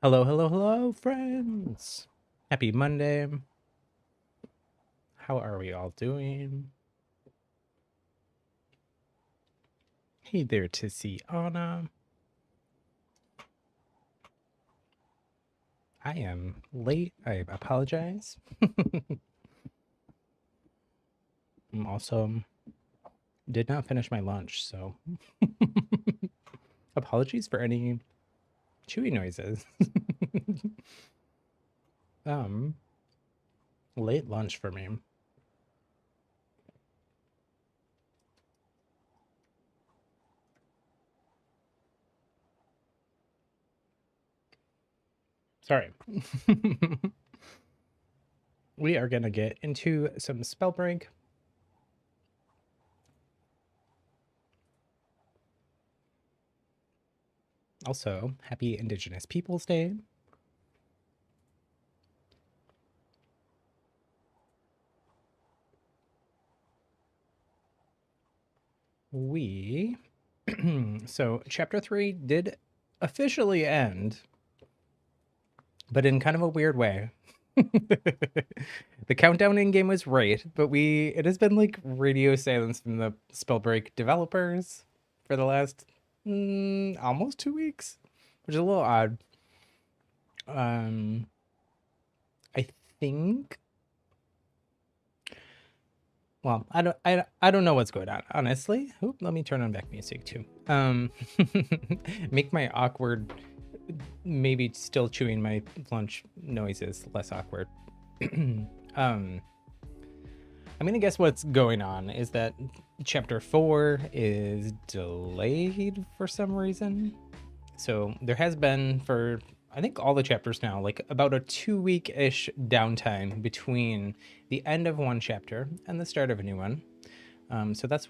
Hello, hello, hello, friends. Happy Monday. How are we all doing? Hey there, Tiziana. I am late. I apologize. I'm also did not finish my lunch, so apologies for any chewy noises. um, Late lunch for me. Sorry. We are gonna get into some Spellbreak. Also, happy Indigenous Peoples Day. So chapter 3 did officially end, but in kind of a weird way. The countdown in game was right, but it has been like radio silence from the Spellbreak developers for the last almost 2 weeks, which is a little odd. um I think, well, I don't know what's going on, honestly. Oop, let me turn on back music too. Make my awkward, maybe still chewing my lunch noises less awkward. I'm gonna guess what's going on is that chapter 4 is delayed for some reason. So there has been, for I think all the chapters now, like about a 2-week-ish downtime between the end of one chapter and the start of a new one. So that's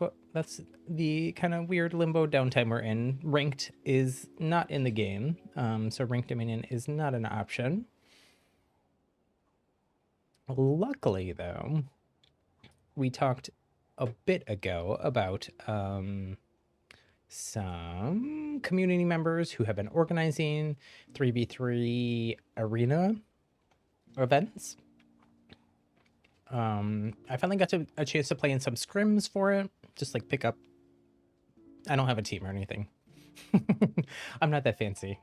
the kind of weird limbo downtime we're in. Ranked is not in the game, so ranked Dominion is not an option. Luckily, though, we talked a bit ago about some community members who have been organizing 3v3 arena events. I finally got a chance to play in some scrims for it, just like pick up. I don't have a team or anything. I'm not that fancy.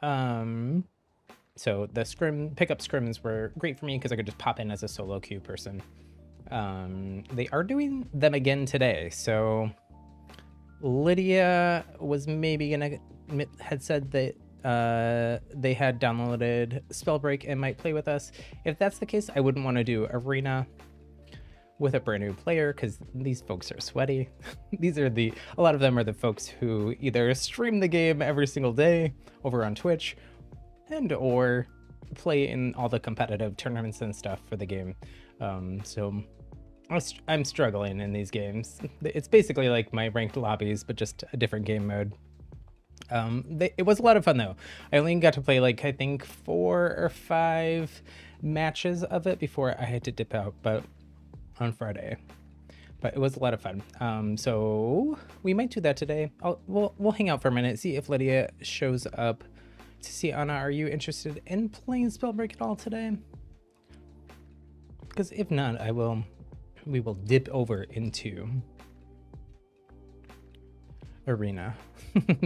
So the pickup scrims were great for me because I could just pop in as a solo queue person. They are doing them again today, so Lydia was maybe had said that they had downloaded Spellbreak and might play with us. If that's the case, I wouldn't want to do arena with a brand new player because these folks are sweaty. A lot of them are the folks who either stream the game every single day over on Twitch or play in all the competitive tournaments and stuff for the game. So I'm struggling in these games. It's basically like my ranked lobbies, but just a different game mode. It was a lot of fun though. I only got to play like I think 4 or 5 matches of it before I had to dip out, but on Friday. But it was a lot of fun. So we might do that today. We'll hang out for a minute, see if Lydia shows up. To see, Anna, are you interested in playing Spellbreak at all today? Because if not, we will dip over into arena.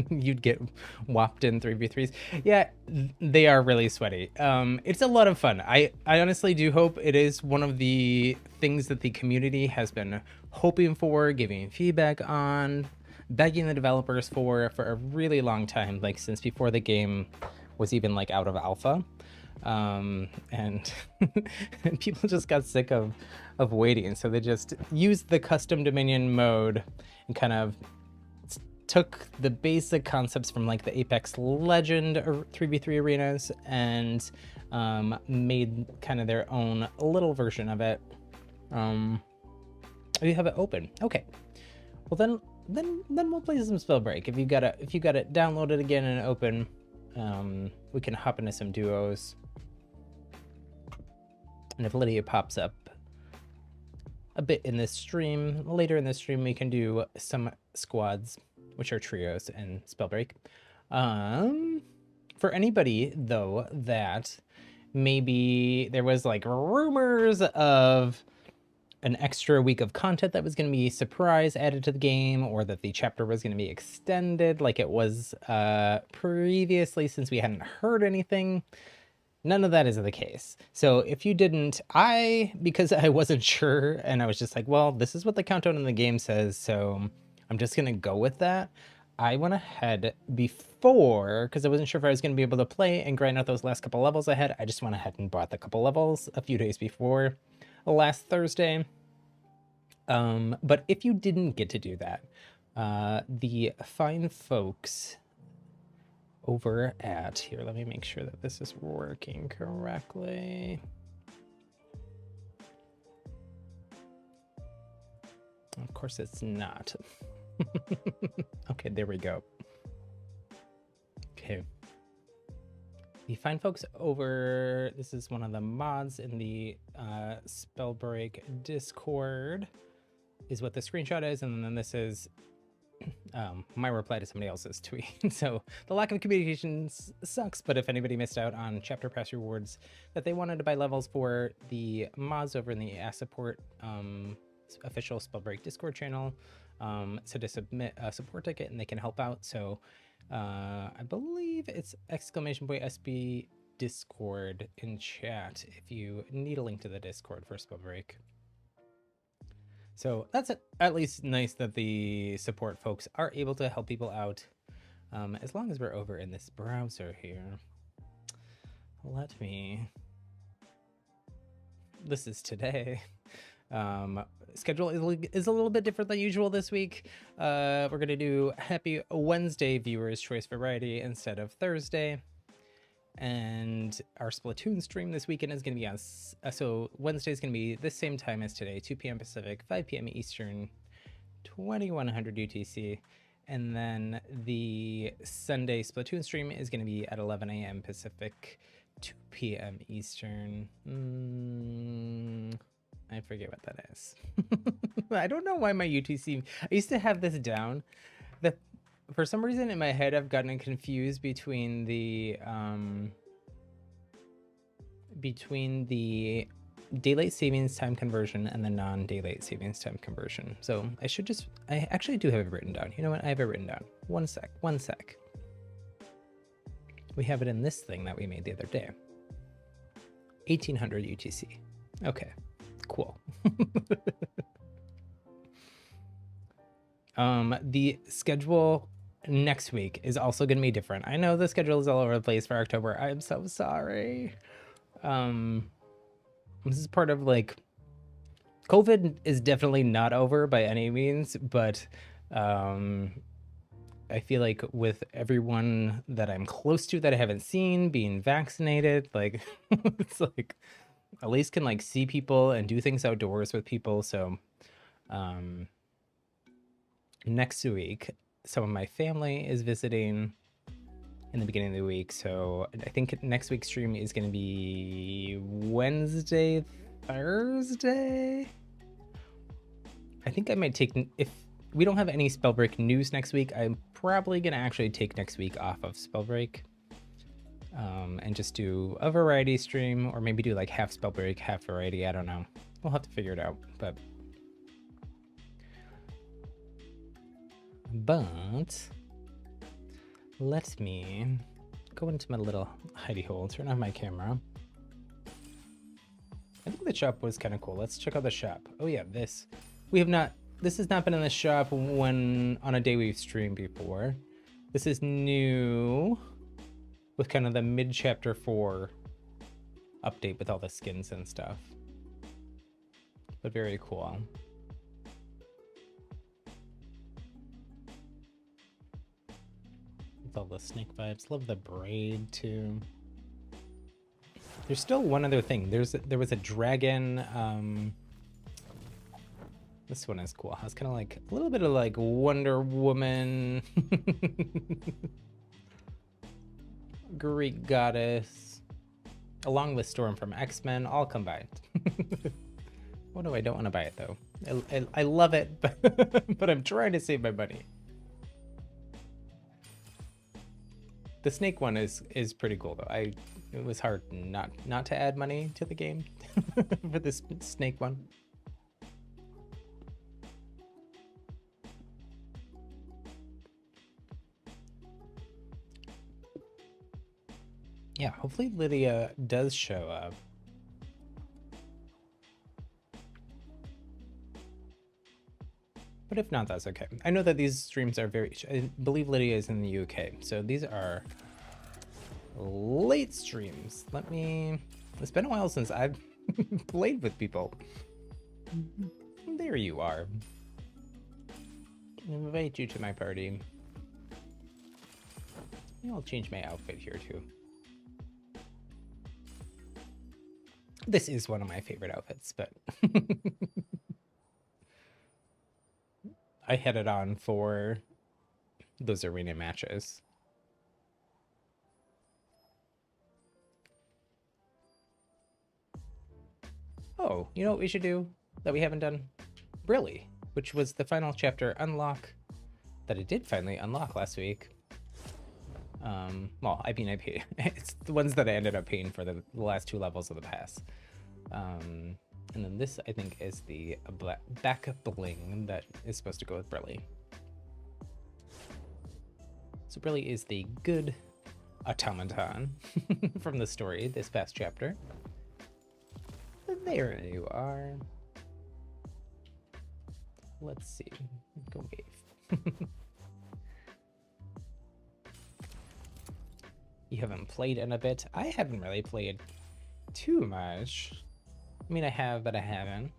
You'd get whopped in 3v3s. Yeah, they are really sweaty. It's a lot of fun. I honestly do hope it is one of the things that the community has been hoping for, giving feedback on, begging the developers for a really long time, like since before the game was even like out of alpha. And people just got sick of waiting, so they just used the custom Dominion mode and kind of took the basic concepts from like the Apex Legend or 3v3 arenas and made kind of their own little version of it. You have it open. Okay. Well then we'll play some Spellbreak. If you got it downloaded again and open, we can hop into some duos. And if Lydia pops up a bit in this stream, later in this stream, we can do some squads, which are trios and Spellbreak. For anybody though that maybe there was like rumors of an extra week of content that was going to be surprise added to the game, or that the chapter was going to be extended like it was previously, since we hadn't heard anything, none of that is the case. So if you didn't, because I wasn't sure and I was just like, well, this is what the countdown in the game says, so I'm just going to go with that. I went ahead before, because I wasn't sure if I was going to be able to play and grind out those last couple levels I had. I just went ahead and bought the couple levels a few days before last Thursday. But if you didn't get to do that, the fine folks over at here, let me make sure that this is working correctly. Of course it's not. Okay, there we go. Okay. The fine folks over, this is one of the mods in the Spellbreak Discord, is what the screenshot is, and then this is my reply to somebody else's tweet. So the lack of communication sucks, but if anybody missed out on chapter pass rewards that they wanted to buy levels for, the mods over in the Ask Support official Spellbreak Discord channel, so to submit a support ticket and they can help out. So I believe it's !SB Discord in chat if you need a link to the Discord for Spellbreak. So that's at least nice that the support folks are able to help people out, as long as we're over in this browser here. Let me, this is today. Schedule is a little bit different than usual this week. We're gonna do Happy Wednesday Viewers Choice Variety instead of Thursday, and our Splatoon stream this weekend is gonna be on so Wednesday is gonna be the same time as today, 2 p.m. Pacific, 5 p.m. Eastern, 2100 UTC, and then the Sunday Splatoon stream is gonna be at 11 a.m. Pacific, 2 p.m. Eastern. I forget what that is. I don't know why my UTC, I used to have this down. For some reason in my head, I've gotten confused between the daylight savings time conversion and the non-daylight savings time conversion. So I actually do have it written down. You know what? I have it written down. One sec. We have it in this thing that we made the other day. 1800 UTC. Okay. Cool. The schedule next week is also going to be different. I know the schedule is all over the place for October. I'm so sorry. This is part of, like, COVID is definitely not over by any means, but I feel like with everyone that I'm close to that I haven't seen being vaccinated, like, it's like, at least can like see people and do things outdoors with people. So next week, some of my family is visiting in the beginning of the week. So I think next week's stream is going to be Wednesday, Thursday. I think I might take, if we don't have any Spellbreak news next week, I'm probably going to actually take next week off of Spellbreak. And just do a variety stream, or maybe do like half Spellbreak, half variety. I don't know. We'll have to figure it out. But let me go into my little hidey hole, turn on my camera. I think the shop was kind of cool. Let's check out the shop. Oh yeah, this has not been in the shop when on a day we've streamed before. This is new, with kind of the mid-chapter 4 update with all the skins and stuff. But very cool. With all the snake vibes. Love the braid too. There's still one other thing. There was a dragon. This one is cool. It's kind of like a little bit of like Wonder Woman. Greek goddess, along with Storm from X-Men, all combined. What do I don't want to buy it though? I love it, but I'm trying to save my money. The snake one is pretty cool though. It was hard not to add money to the game for this snake one. Yeah, hopefully Lydia does show up. But if not, that's okay. I know that these streams are I believe Lydia is in the UK, so these are late streams. It's been a while since I've played with people. There you are. I invite you to my party. I'll change my outfit here too. This is one of my favorite outfits, but I had it on for those arena matches. Oh, you know what we should do that we haven't done? Brilli, which was the final chapter unlock that I did finally unlock last week. Well, I mean, I paid. It's the ones that I ended up paying for the last 2 levels of the pass. And then this, I think, is the back bling that is supposed to go with Brilli. So Brilli is the good automaton from the story this past chapter. There you are. Let's see. Go wave. You haven't played in a bit. I haven't really played too much. I mean, I have, but I haven't.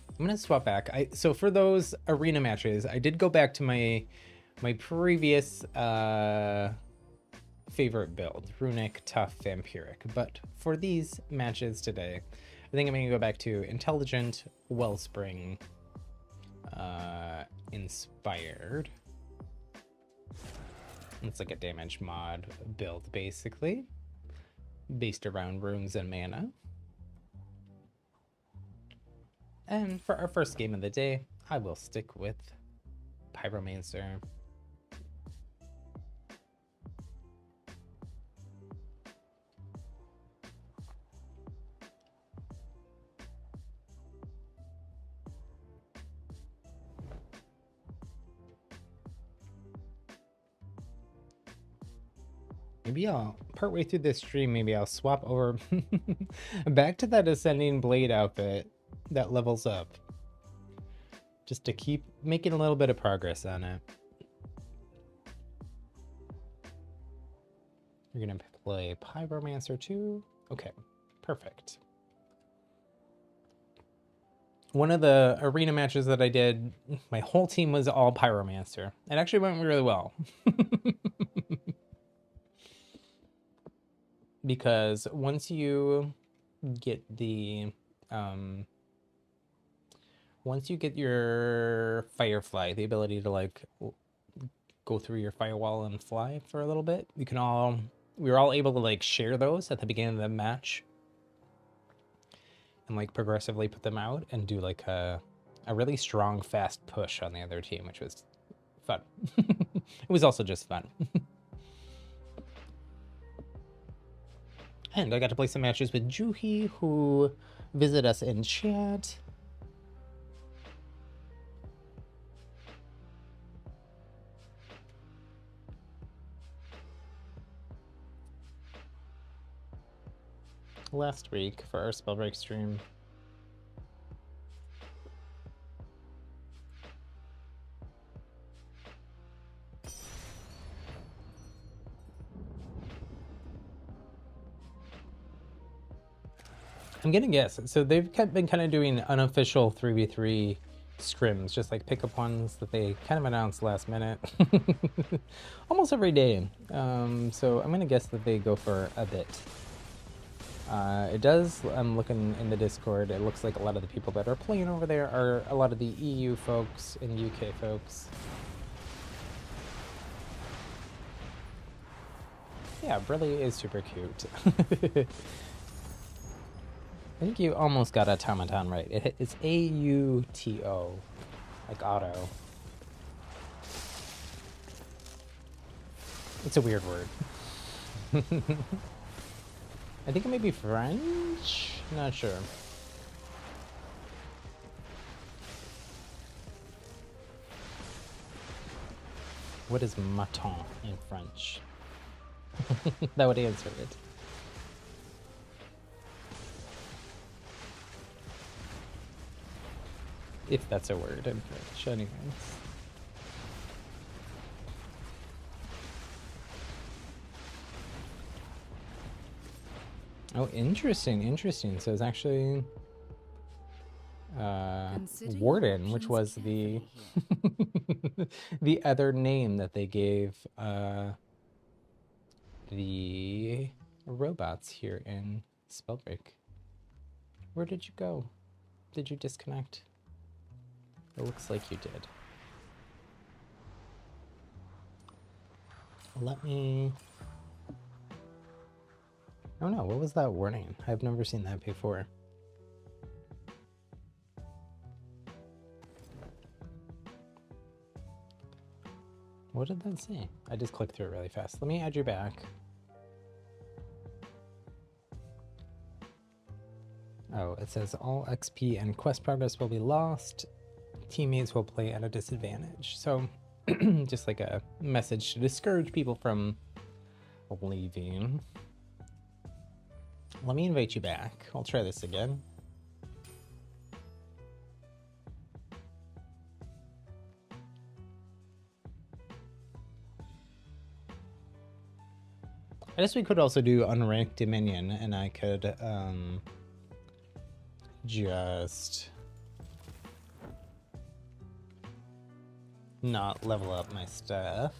I'm gonna swap back. So for those arena matches, I did go back to my previous favorite build, Runic, Tough, Vampiric. But for these matches today, I think I'm gonna go back to Intelligent, Wellspring, Inspired. It's like a damage mod build, basically, based around runes and mana. And for our first game of the day, I will stick with Pyromancer. Maybe I'll, partway through this stream, maybe I'll swap over back to that Ascending Blade outfit that levels up. Just to keep making a little bit of progress on it. You're gonna play Pyromancer too? Okay, perfect. One of the arena matches that I did, my whole team was all Pyromancer. It actually went really well. Because once you get the once you get your Firefly, the ability to like go through your firewall and fly for a little bit, we were all able to like share those at the beginning of the match and like progressively put them out and do like a really strong fast push on the other team, which was fun. It was also just fun. And I got to play some matches with Juhi, who visit us in chat. Last week for our Spellbreak stream. I'm gonna guess. So they've been kind of doing unofficial 3v3 scrims, just like pickup ones that they kind of announced last minute. Almost every day. So I'm gonna guess that they go for a bit. It does, I'm looking in the Discord, it looks like a lot of the people that are playing over there are a lot of the EU folks and UK folks. Yeah, Brilli is super cute. I think you almost got automaton right. It's A-U-T-O. Like auto. It's a weird word. I think it may be French? Not sure. What is matin in French? That would answer it. If that's a word in French, anyways. Oh, interesting, interesting. So it's actually Warden, which was the the other name that they gave the robots here in Spellbreak. Where did you go? Did you disconnect? It looks like you did. Let me... Oh no, what was that warning? I've never seen that before. What did that say? I just clicked through it really fast. Let me add you back. Oh, it says all XP and quest progress will be lost. Teammates will play at a disadvantage. So just like a message to discourage people from leaving. Let me invite you back. I'll try this again. I guess we could also do unranked Dominion, and I could just not level up my stuff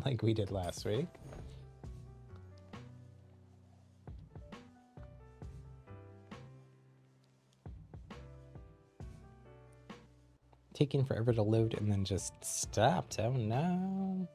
like we did last week. Taking forever to load and then just stopped. Oh no.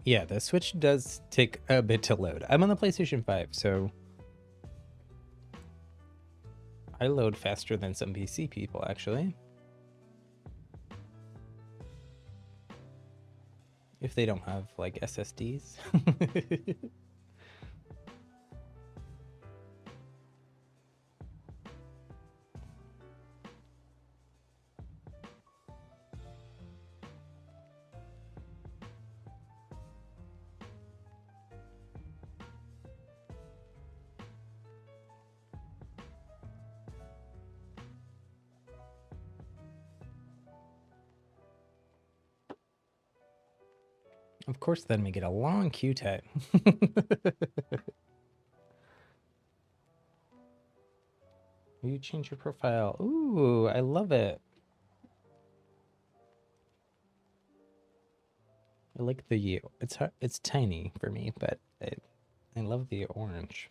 Yeah, the Switch does take a bit to load. I'm on the PlayStation 5, so I load faster than some PC people, actually. If they don't have, like, SSDs. Of course, then we get a long queue time. You change your profile. Ooh, I love it. I like the it's tiny for me, but I love the orange.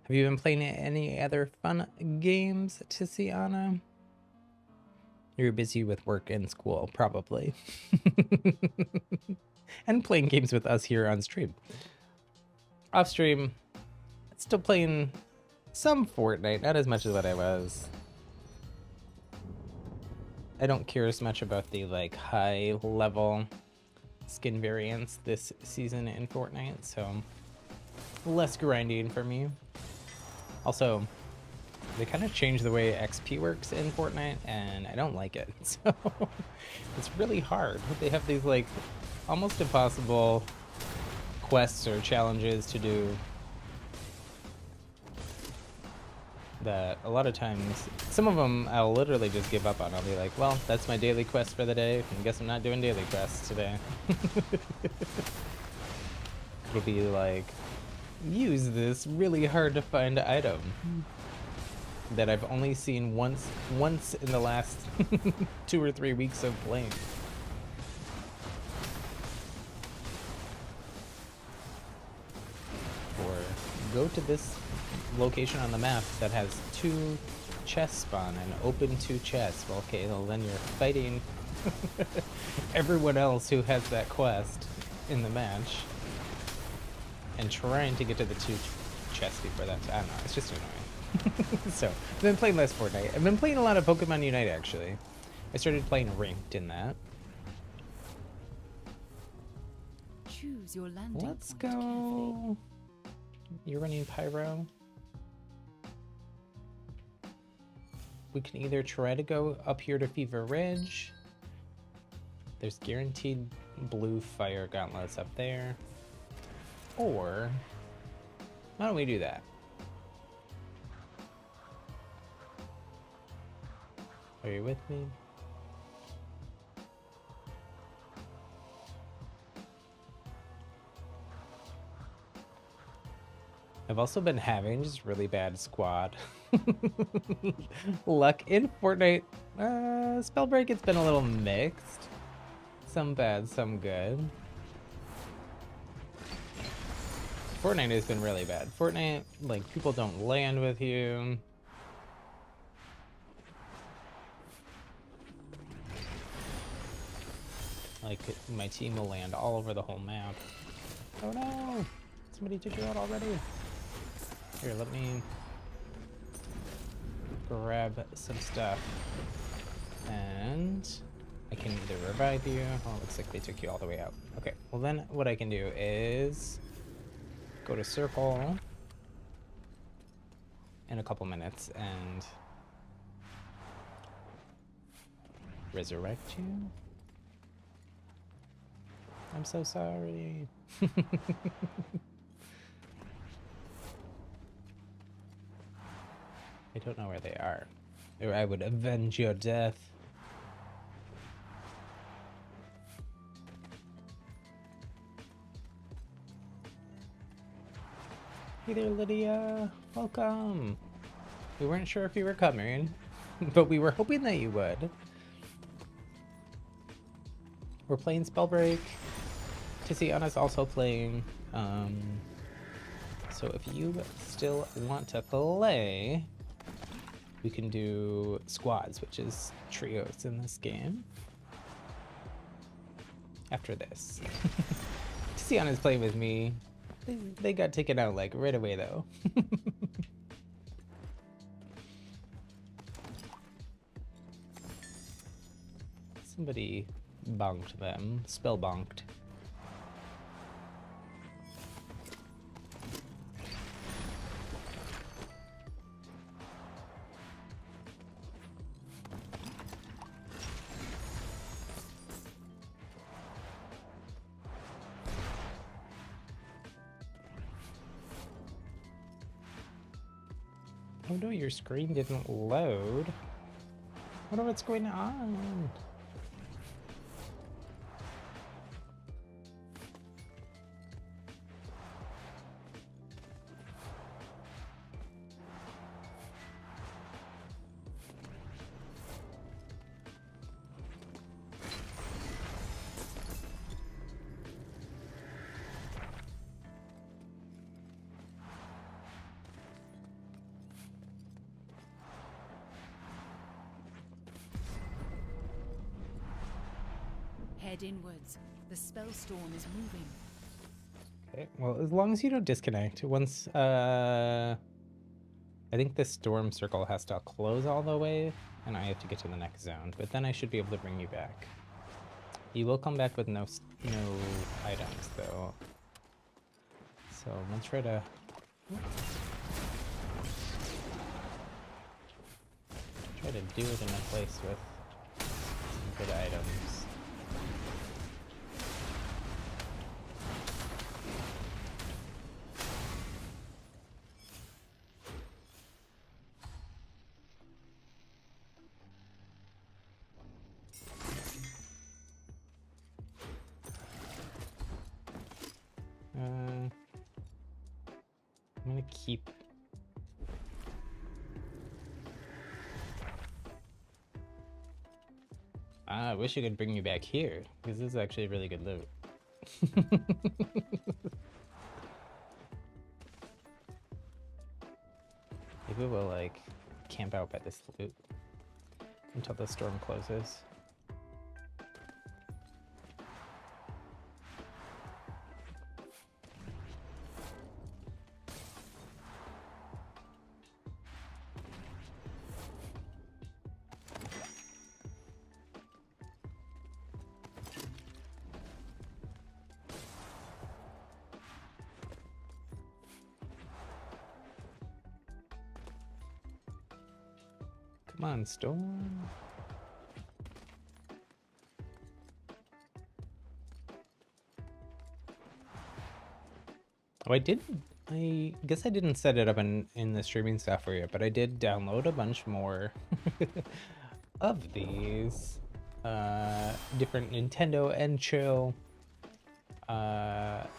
Have you been playing any other fun games, Tiziana? You're busy with work and school, probably. And playing games with us here on stream. Off stream, still playing some Fortnite, not as much as what I was. I don't care as much about the like high level skin variants this season in Fortnite, so less grinding for me. Also, they kind of changed the way XP works in Fortnite, and I don't like it. So it's really hard. They have these like almost impossible quests or challenges to do that a lot of times, some of them I'll literally just give up on. I'll be like, well, that's my daily quest for the day. I guess I'm not doing daily quests today. It'll be like, use this really hard to find item that I've only seen once in the last 2 or 3 weeks of playing. Or go to this location on the map that has 2 chests spawn and open 2 chests. Well, okay, well then you're fighting everyone else who has that quest in the match and trying to get to the 2 chests before that. I don't know, it's just annoying. So, I've been playing less Fortnite. I've been playing a lot of Pokemon Unite, actually. I started playing ranked in that. Choose your landing Let's point go. carefully. You're running Pyro. We can either try to go up here to Fever Ridge. There's guaranteed blue fire gauntlets up there. Or, why don't we do that? Are you with me? I've also been having just really bad squad luck in Fortnite. Spellbreak, it's been a little mixed. Some bad, some good. Fortnite has been really bad. Fortnite, like, people don't land with you. Like, my team will land all over the whole map. Oh no! Somebody took you out already. Here, let me grab some stuff. And I can either revive you. Oh, it looks like they took you all the way out. Okay, well then what I can do is go to circle in a couple minutes and resurrect you. I'm so sorry. I don't know where they are, or I would avenge your death. Hey there, Lydia. Welcome. We weren't sure if you were coming, but we were hoping that you would. We're playing Spellbreak. Tiziana's also playing. So if you still want to play, we can do squads, which is trios in this game. After this. Tiziana's playing with me. They got taken out like right away though. Somebody bonked them. Spell bonked. Oh no, your screen didn't load. I wonder what's going on. Head inwards. The spell storm is moving. Okay, well, as long as you don't disconnect. Once, I think the storm circle has to close all the way and I have to get to the next zone, but then I should be able to bring you back. You will come back with no items, though. So let's try to... try to do it in a place with some good items. I'm gonna keep... I wish I could bring you back here, because this is actually really good loot. Maybe we'll, like, camp out by this loot until the storm closes. Come on, storm. Oh, I guess I didn't set it up in the streaming software yet, but I did download a bunch more of these different Nintendo and chill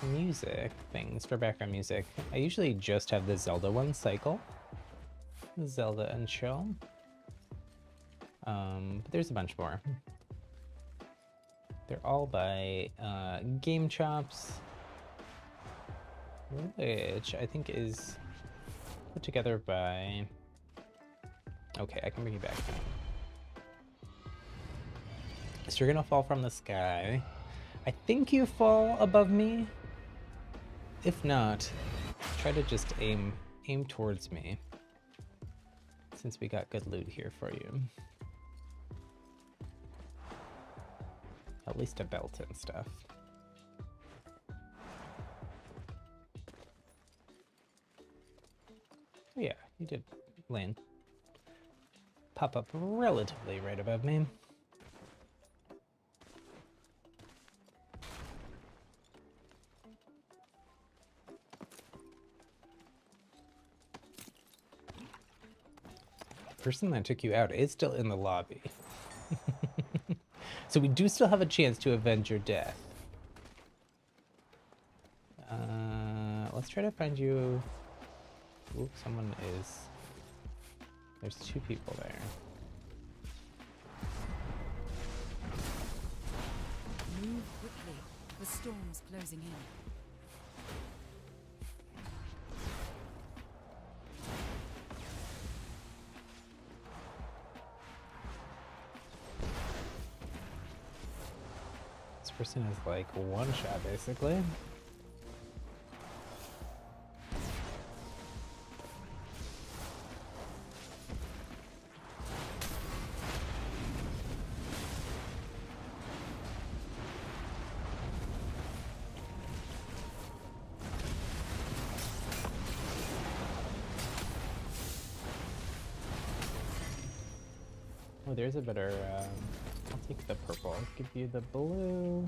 music things for background music. I usually just have the Zelda one cycle. Zelda and chill. But there's a bunch more. They're all by Game Chops, which I think is put together by... Okay, I can bring you back now. So you're gonna fall from the sky. I think you fall above me. If not, try to just aim towards me, since we got good loot here for you. At least a belt and stuff. Oh yeah, you did land. Pop up relatively right above me. The person that took you out is still in the lobby. So we do still have a chance to avenge your death. Let's try to find you... Ooh, someone is... There's two people there. Move quickly. The storm's closing in. This person is like one shot basically. Oh, there's a better, I'll take the purple. I'll give you the blue.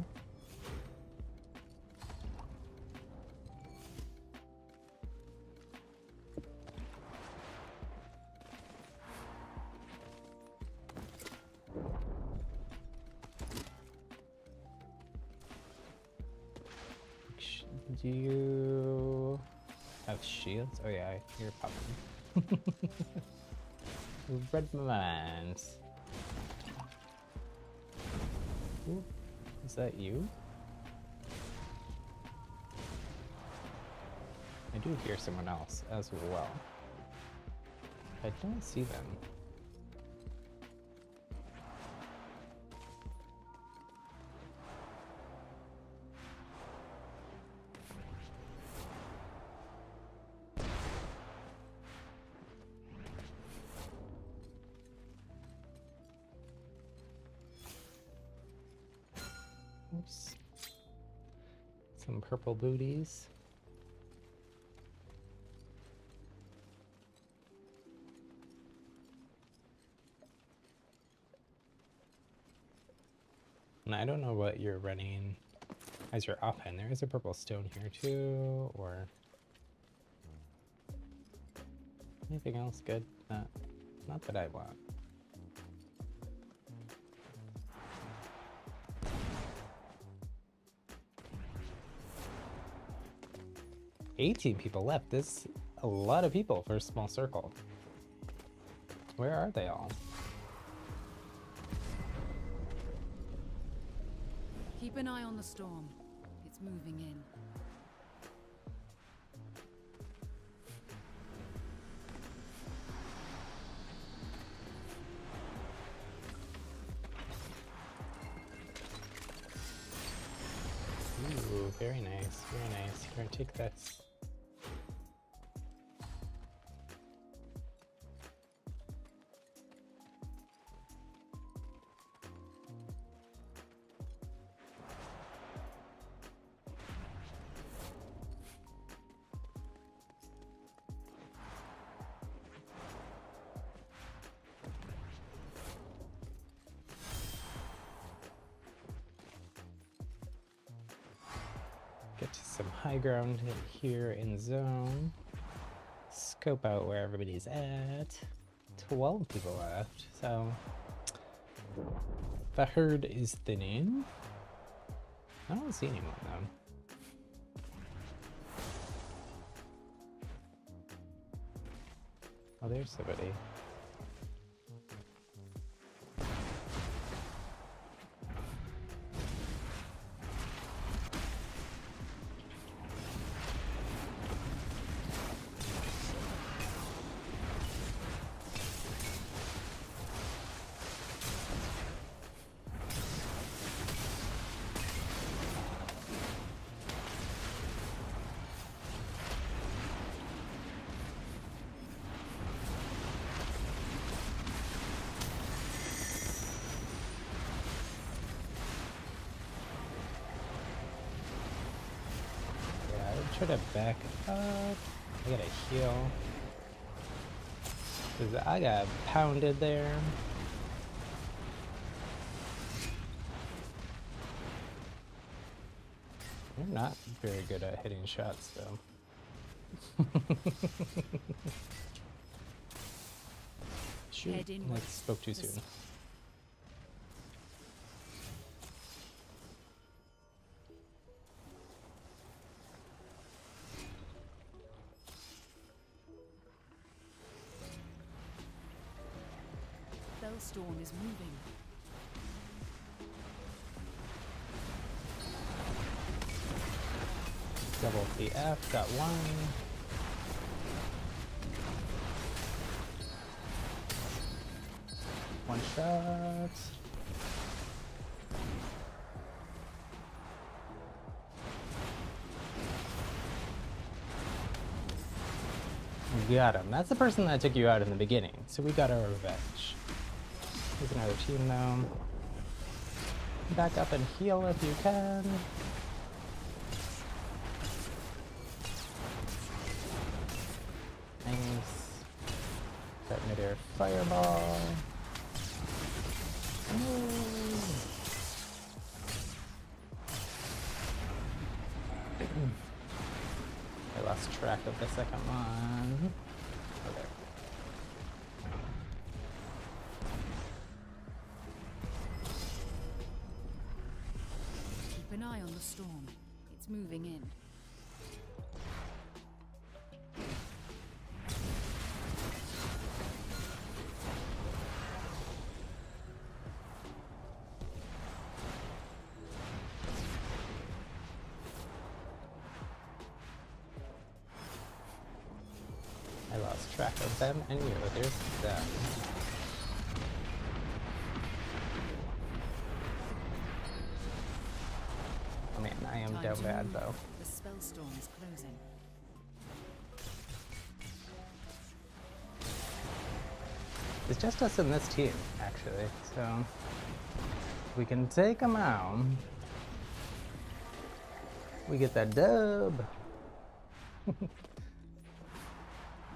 Do you have shields? Oh yeah, you're popping. Red mines. Ooh, is that you? I do hear someone else as well. I don't see them. Oops. Some purple booties. And I don't know what you're running as your offhand. There is a purple stone here too, or anything else good? Not that I want. $18 people left. This is a lot of people for a small circle. Where are they all? Keep an eye on the storm. It's moving in. Ooh, very nice, very nice. Here, take this. Get to some high ground here in zone. Scope out where everybody's at. 12 people left, so the herd is thinning. I don't see anyone though. Oh, there's somebody. Try to back up. I gotta heal. Cause I got pounded there. You're not very good at hitting shots though. Shoot, I spoke too soon. Storm is moving. Double the F, got one. One shot. Got him. That's the person that took you out in the beginning, so we got our revenge. There's another team now. Back up and heal if you can. Nice. That midair fireball. I lost track of the second one. Oh, there. Keep an eye on the storm. It's moving in. I lost track of them and you. There's them. Oh man, I am down bad though. The spell storm is closing. It's just us in this team, actually, so we can take them out. We get that dub.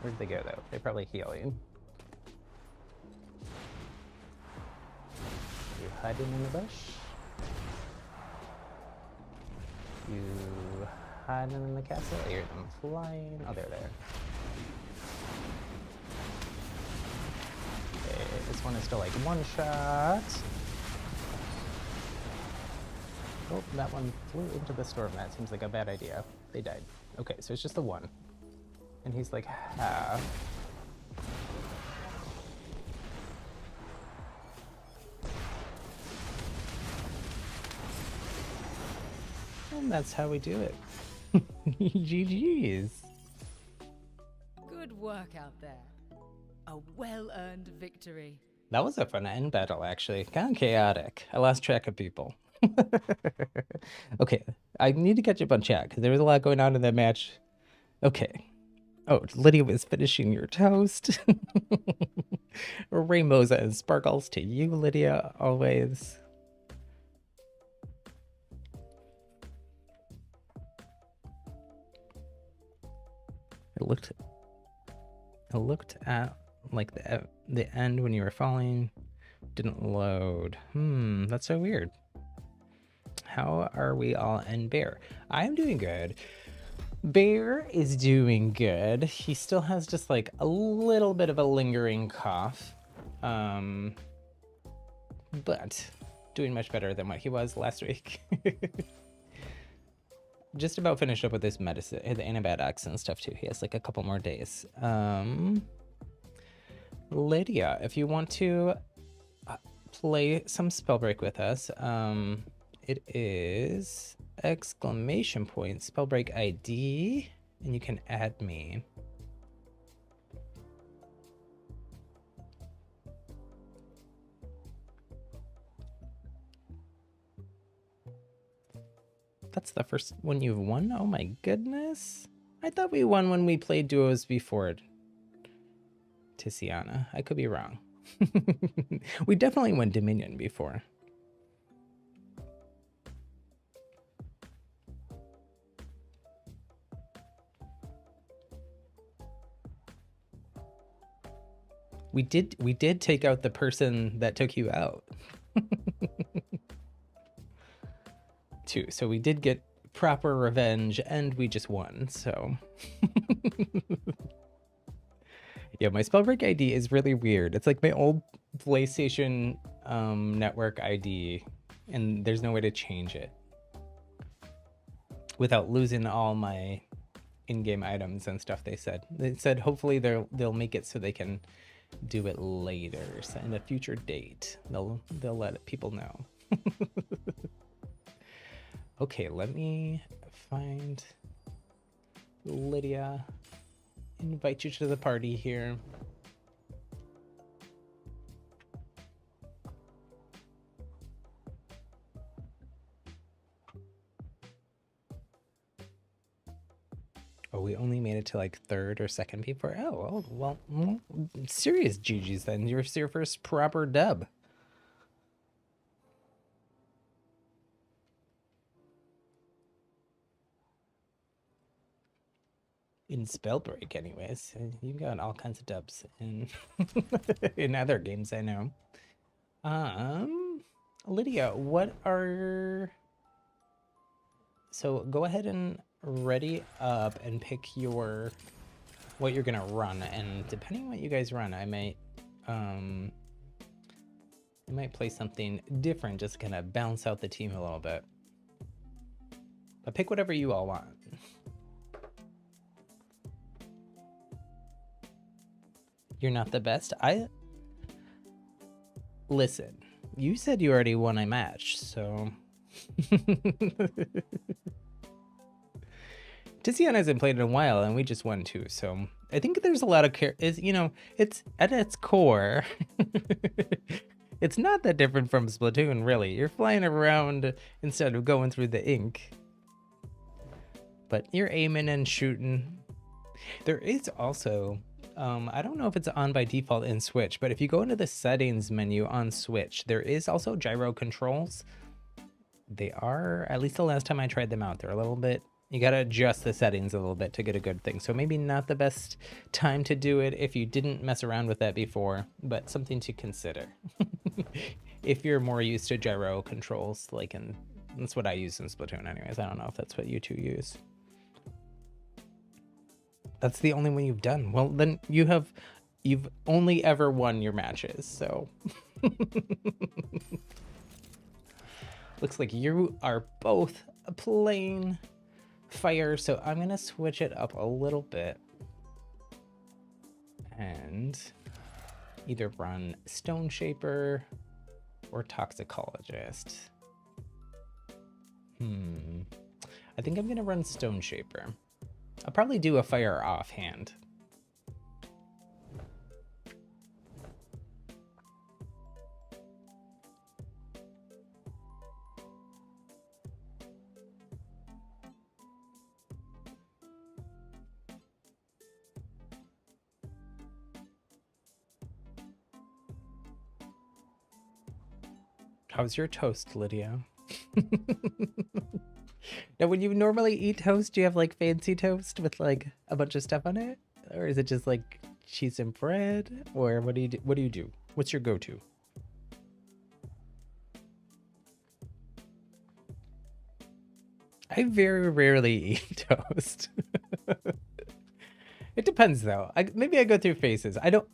Where'd they go though? They're probably healing. You hiding in the bush? You hiding in the castle? I hear them flying. Oh, they're there. Okay, this one is still like one shot. Oh, that one flew into the storm. That seems like a bad idea. They died. Okay, so it's just the one. And he's like half. And that's how we do it. GG's. Good work out there. A well-earned victory. That was a fun end battle, actually. Kind of chaotic. I lost track of people. Okay, I need to catch up on chat because there was a lot going on in that match. Okay. Oh, Lydia was finishing your toast. Rainbows and sparkles to you, Lydia, always. I looked at like the end when you were falling. Didn't load. That's so weird. How are we all and Bear? I'm doing good. Bear is doing good. He still has just like a little bit of a lingering cough. But doing much better than what he was last week. Just about finished up with his medicine, the antibiotics and stuff too. He has like a couple more days. Lydia, if you want to play some Spellbreak with us, it is !Spellbreak ID, and you can add me. That's the first one you've won? Oh my goodness. I thought we won when we played duos before Tiziana. I could be wrong. We definitely won Dominion before. We did take out the person that took you out. Too. So we did get proper revenge and we just won, so. Yeah, my Spellbreak ID is really weird. It's like my old PlayStation network ID, and there's no way to change it without losing all my in-game items and stuff. They said hopefully they'll make it so they can do it later, so in a future date they'll let people know. Okay, let me find Lydia. Invite you to the party here. Oh, we only made it to like third or second before. Oh, well, serious GG's then. You're your first proper dub. In Spellbreak, anyways. You got all kinds of dubs in in other games, I know. Lydia, what are... So go ahead and ready up and pick what you're gonna run, and depending on what you guys run, I might play something different, just kind of balance out the team a little bit. But pick whatever you all want. You're not the best? Listen, you said you already won a match, so... Tiziana hasn't played in a while, and we just won too, so... I think there's a lot of it's at its core... It's not that different from Splatoon, really. You're flying around instead of going through the ink. But you're aiming and shooting. There is also... I don't know if it's on by default in Switch, but if you go into the settings menu on Switch, there is also gyro controls. They are, at least the last time I tried them out, they're a little bit, you gotta adjust the settings a little bit to get a good thing. So maybe not the best time to do it if you didn't mess around with that before, but something to consider. If you're more used to gyro controls, like that's what I use in Splatoon anyways. I don't know if that's what you two use. That's the only one you've done. Well, then you've only ever won your matches, so. Looks like you are both playing fire, so I'm gonna switch it up a little bit and either run Stone Shaper or Toxicologist. I think I'm gonna run Stone Shaper. I'll probably do a fire offhand. How's your toast, Lydia? Now, when you normally eat toast, do you have like fancy toast with like a bunch of stuff on it? Or is it just like cheese and bread? Or what do you do? What do you do? What's your go-to? I very rarely eat toast. It depends though. Maybe I go through phases. I don't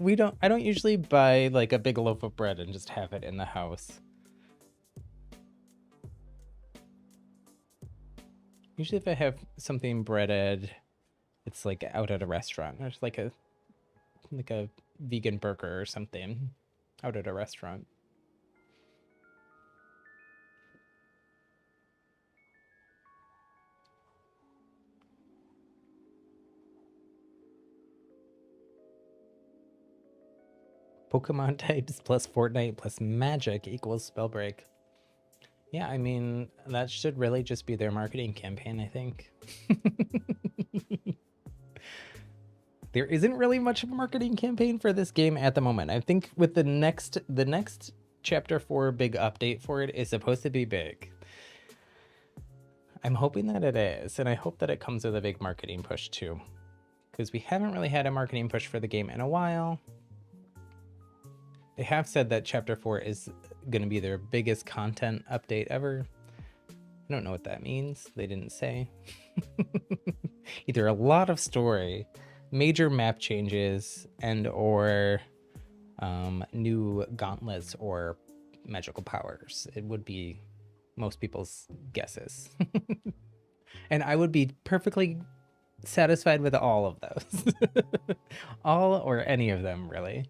usually buy like a big loaf of bread and just have it in the house. Usually if I have something breaded, it's like out at a restaurant. There's like a vegan burger or something out at a restaurant. Pokemon types plus Fortnite plus magic equals Spellbreak. Yeah, I mean, that should really just be their marketing campaign, I think. There isn't really much of a marketing campaign for this game at the moment. I think with the next chapter 4 big update for it is supposed to be big. I'm hoping that it is, and I hope that it comes with a big marketing push too, because we haven't really had a marketing push for the game in a while. They have said that chapter 4 is going to be their biggest content update ever. I don't know what that means. They didn't say. Either a lot of story, major map changes, and or new gauntlets or magical powers. It would be most people's guesses. And I would be perfectly satisfied with all of those. All or any of them, really.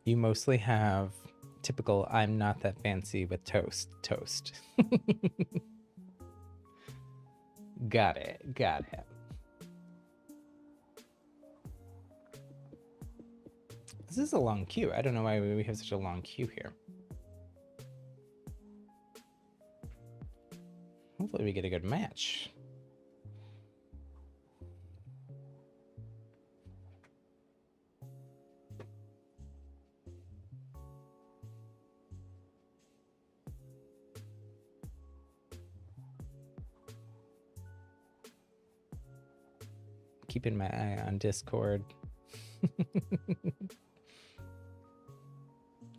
You mostly have typical I'm not that fancy with toast. Got it. This is a long queue. I don't know why we have such a long queue here. Hopefully we get a good match. Keeping my eye on Discord.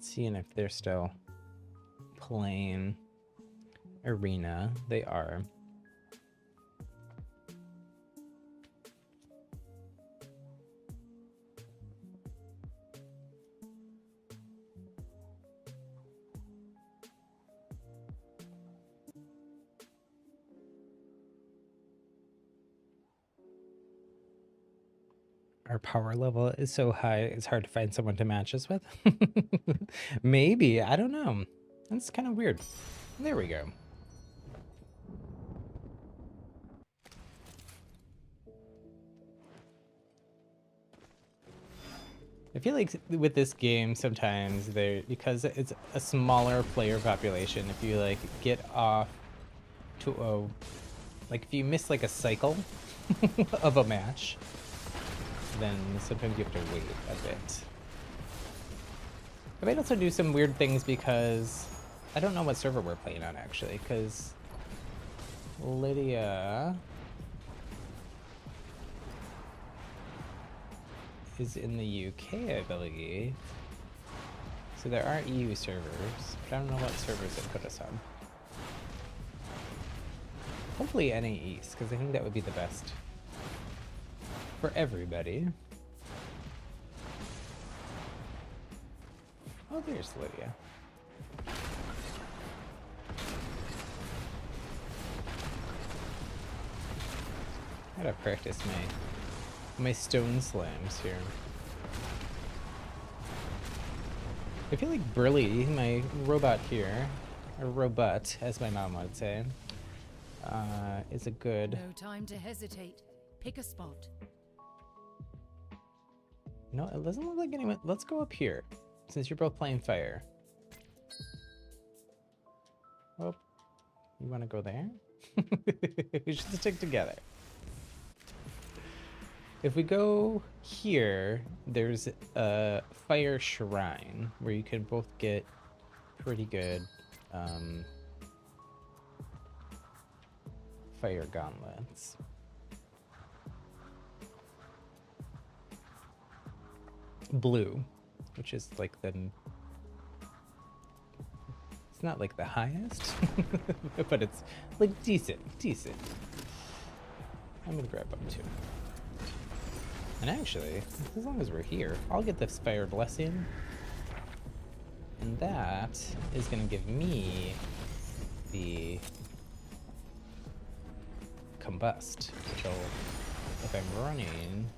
Seeing if they're still playing Arena. They are. Our power level is so high, it's hard to find someone to match us with. Maybe, I don't know. That's kind of weird. There we go. I feel like with this game sometimes because it's a smaller player population, if you like get off to like if you miss like a cycle of a match, then sometimes you have to wait a bit. I might also do some weird things because I don't know what server we're playing on actually, because Lydia is in the UK, I believe. So there are EU servers, but I don't know what servers it put us on. Hopefully NA East, because I think that would be the best for everybody. Oh, there's Lydia. I gotta practice my stone slams here. I feel like Brilly, my robot here, or robot, as my mom would say, is a good... No time to hesitate. Pick a spot. No, it doesn't look like anyone... Let's go up here, since you're both playing fire. Oh, you want to go there? We should stick together. If we go here, there's a fire shrine where you can both get pretty good fire gauntlets. Blue, which is like the... It's not like the highest, but it's like decent. I'm gonna grab them too. And actually, as long as we're here, I'll get this fire blessing. And that is gonna give me the combust, which will, if I'm running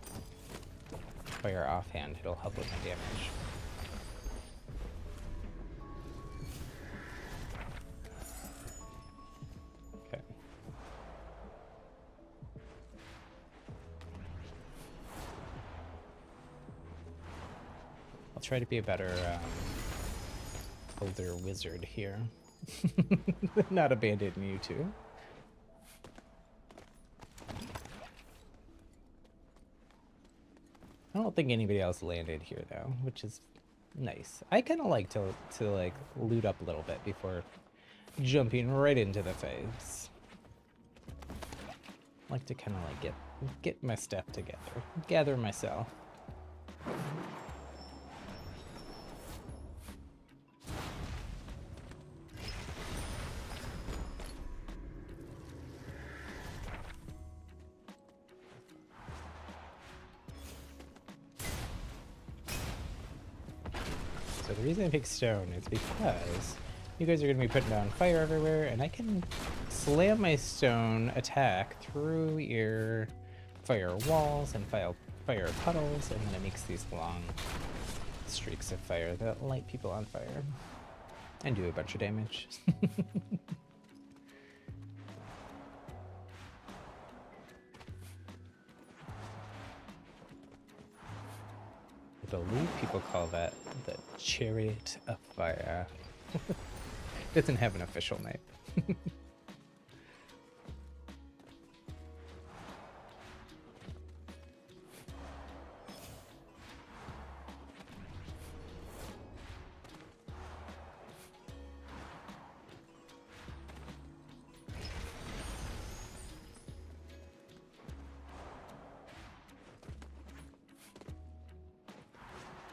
fire offhand, it'll help with my damage. Okay. I'll try to be a better older wizard here. Not abandon you two. I don't think anybody else landed here though, which is nice. I kind of like to like loot up a little bit before jumping right into the phase. Like to kind of like get my stuff together, gather myself. So the reason I picked stone is because you guys are going to be putting down fire everywhere, and I can slam my stone attack through your fire walls and fire puddles, and then it makes these long streaks of fire that light people on fire and do a bunch of damage. I believe people call that the Chariot of Fire. Doesn't have an official name.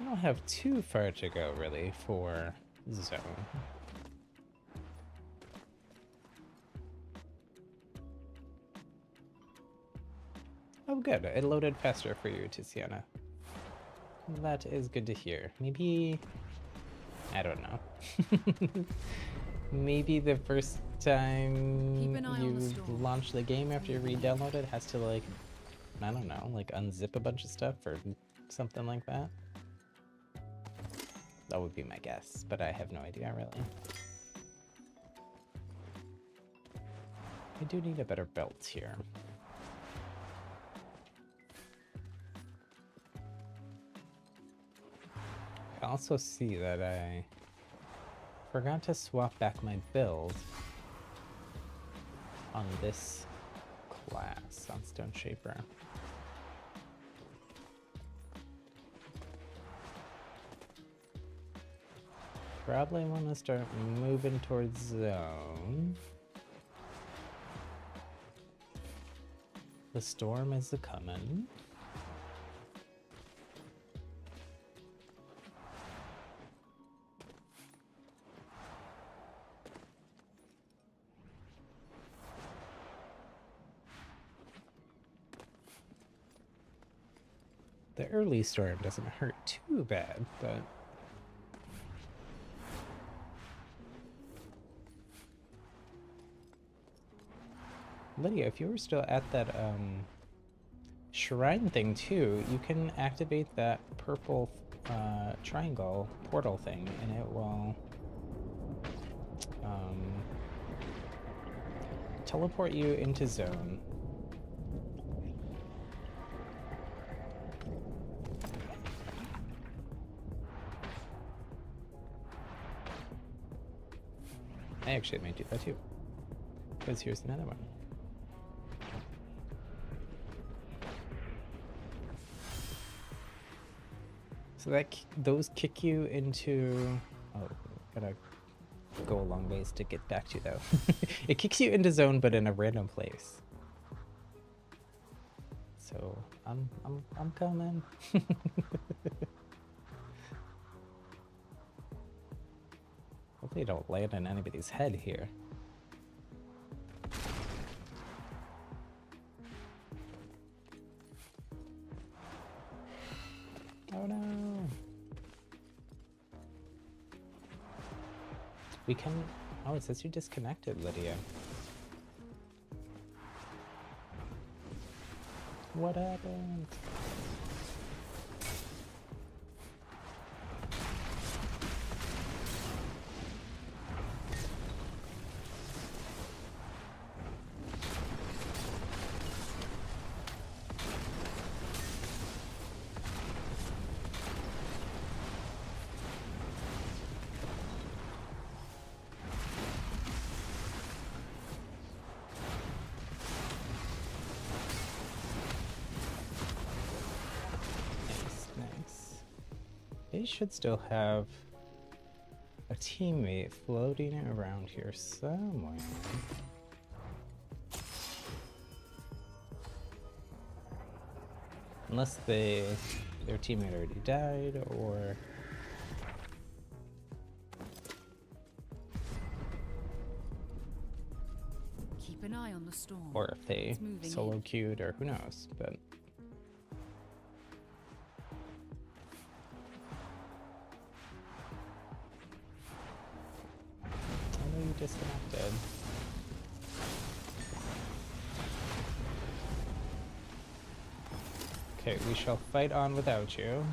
I don't have too far to go, really, for zone. Oh, good. It loaded faster for you, Tiziana. That is good to hear. Maybe... I don't know. Maybe the first time you launch the game after you re-download it has to, like, I don't know, like unzip a bunch of stuff or something like that. That would be my guess, but I have no idea, really. I do need a better belt here. I also see that I forgot to swap back my build on this class, on Stone Shaper. Probably want to start moving towards zone. The storm is a-coming. The early storm doesn't hurt too bad, but Lydia, if you were still at that shrine thing too, you can activate that purple triangle portal thing, and it will teleport you into zone. I actually might do that too, because here's another one. So those kick you into... Oh, gotta go a long ways to get back to you though. It kicks you into zone, but in a random place. So I'm coming. Hopefully you don't land on anybody's head here. Oh no. We can... Oh, it says you disconnected, Lydia. What happened? They should still have a teammate floating around here somewhere. Unless their teammate already died, or... Keep an eye on the storm. Or if they solo queued, or who knows, but... disconnected. Okay, we shall fight on without you.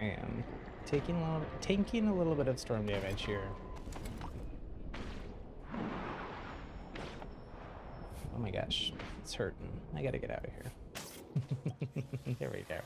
I am taking a little bit of storm damage here. Oh my gosh, it's hurting. I gotta get out of here. There we go.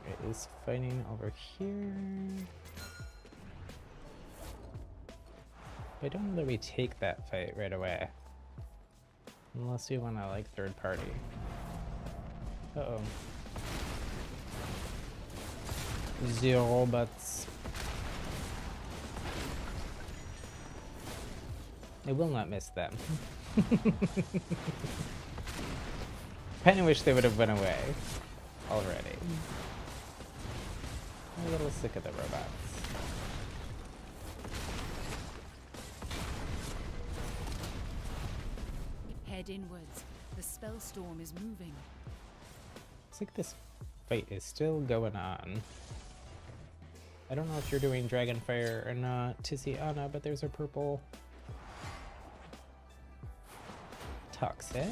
It is fighting over here. I don't know that we take that fight right away. Unless we want to, like, third party. Uh-oh. The robots. I will not miss them. Kinda wish they would have went away already. I'm a little sick of the robots. Head inwards. The spell storm is moving. Looks like this fight is still going on. I don't know if you're doing Dragonfire or not, Tiziana, but there's a purple toxic.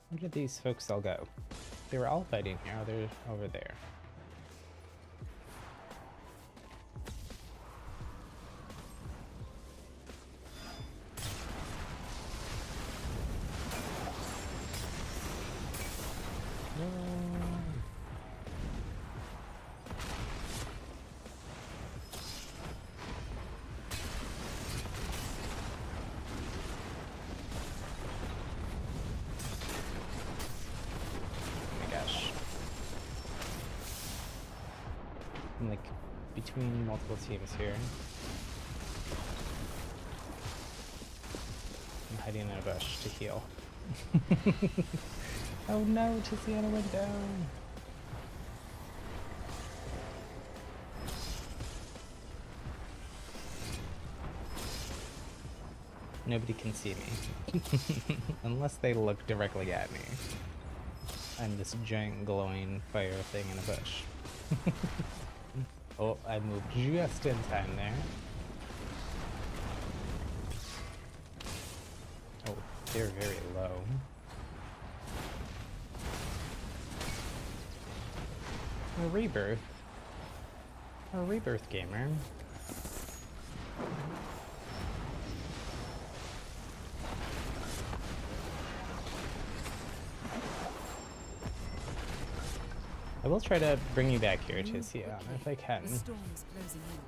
Where did these folks all go? They were all fighting here. Oh, they're over there. No. I'm like between multiple teams here. I'm hiding in a bush to heal. Oh no, Tiziana went down. Nobody can see me. Unless they look directly at me. I'm this giant glowing fire thing in a bush. Oh, I moved just in time there. Oh, they're very low. A rebirth. A rebirth gamer. I will try to bring you back here, Tiziana, if I can. The storm is closing in.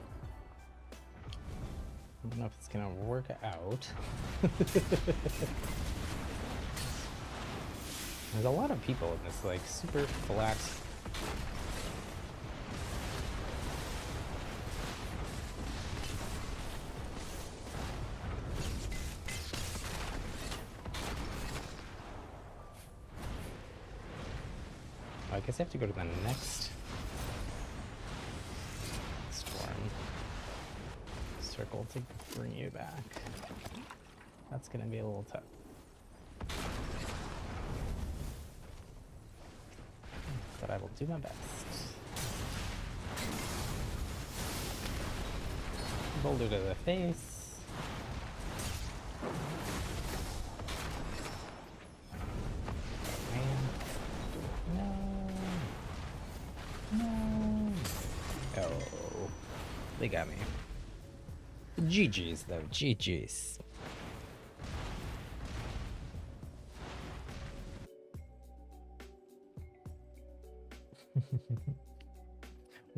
I don't know if it's gonna work out. There's a lot of people in this, like, super flat. I guess I have to go to the next storm circle to bring you back. That's gonna be a little tough. But I will do my best. Boulder to the face. They got me. GG's though, GG's.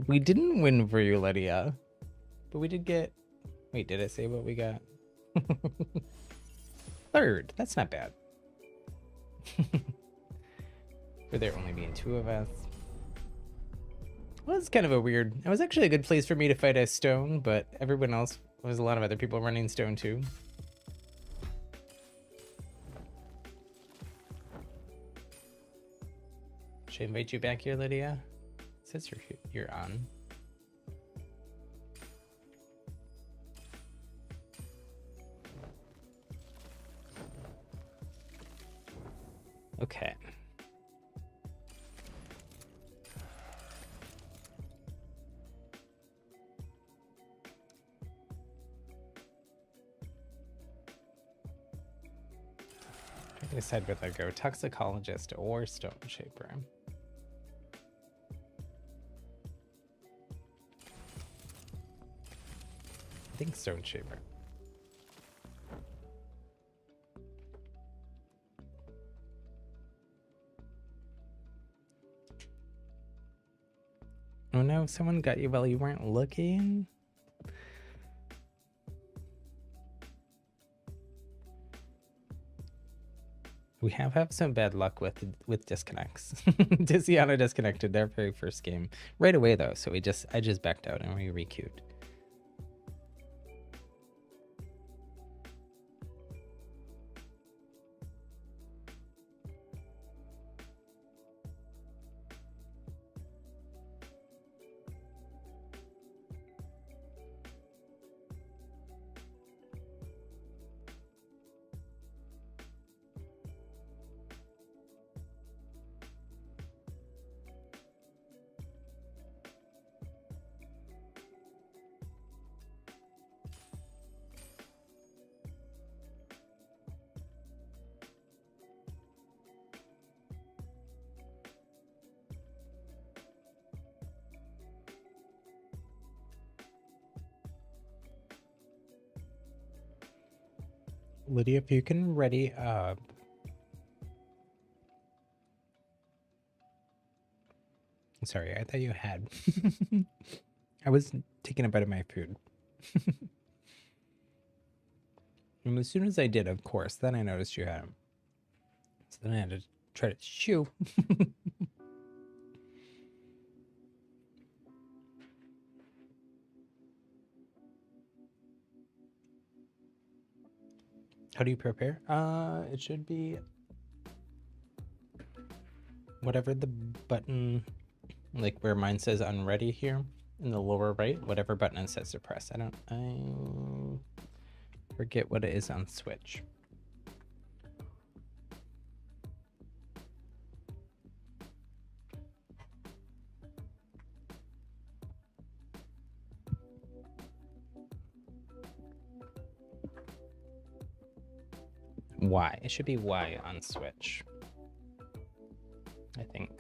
We didn't win for you, Lydia. But we did get... Wait, did I say what we got? Third. That's not bad. For there only being two of us. Well, it's kind of a weird... It was actually a good place for me to fight a stone, but everyone else... There's a lot of other people running stone too. Should I invite you back here, Lydia? It says you're on. Okay. I decide whether I go toxicologist or stone shaper. I think stone shaper. Oh no, someone got you while you weren't looking? We have had some bad luck with disconnects. Tiziana disconnected their very first game right away though, so I just backed out and we requeued. Lydia, if you can ready up. Sorry, I thought you had. I was taking a bite of my food. And as soon as I did, of course, then I noticed you had them. So then I had to try to shoo. How do you prepare? It should be whatever the button, like where mine says unready here in the lower right, whatever button it says to press. I forget what it is on Switch. Y. It should be Y on Switch, I think.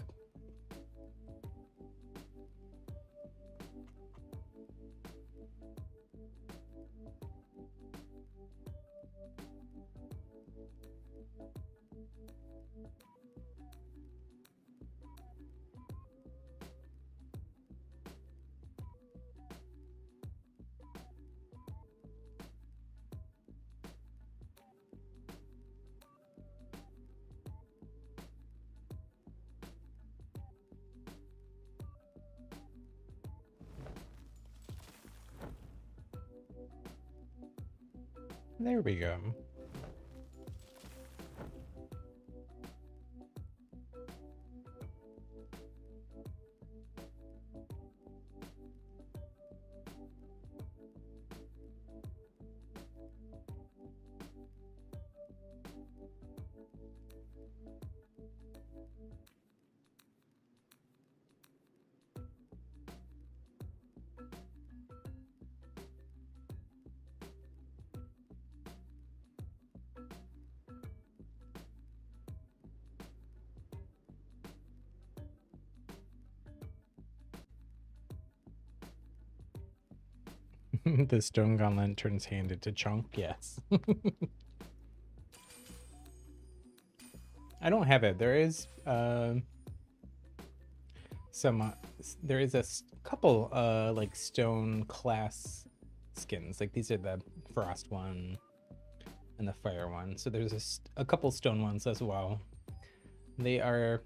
There we go. The stone gauntlet turns hand into chunk. Yes. I don't have it. There is some there is a couple like stone class skins. Like these are the frost one and the fire one. So there's a couple stone ones as well. They are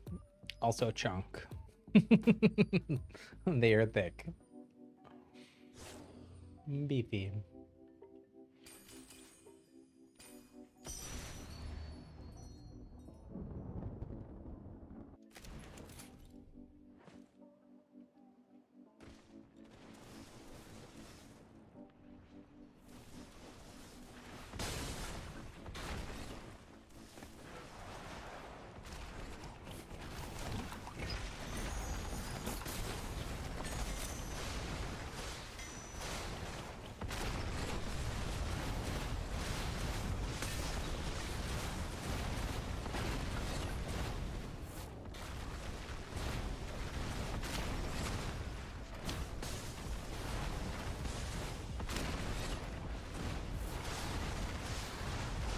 also chunk. They are thick. Beefy.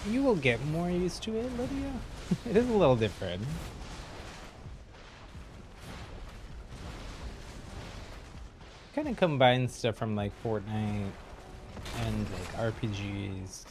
You will get more used to it, Lydia. It is a little different. Kind of combines stuff from like Fortnite and like RPGs.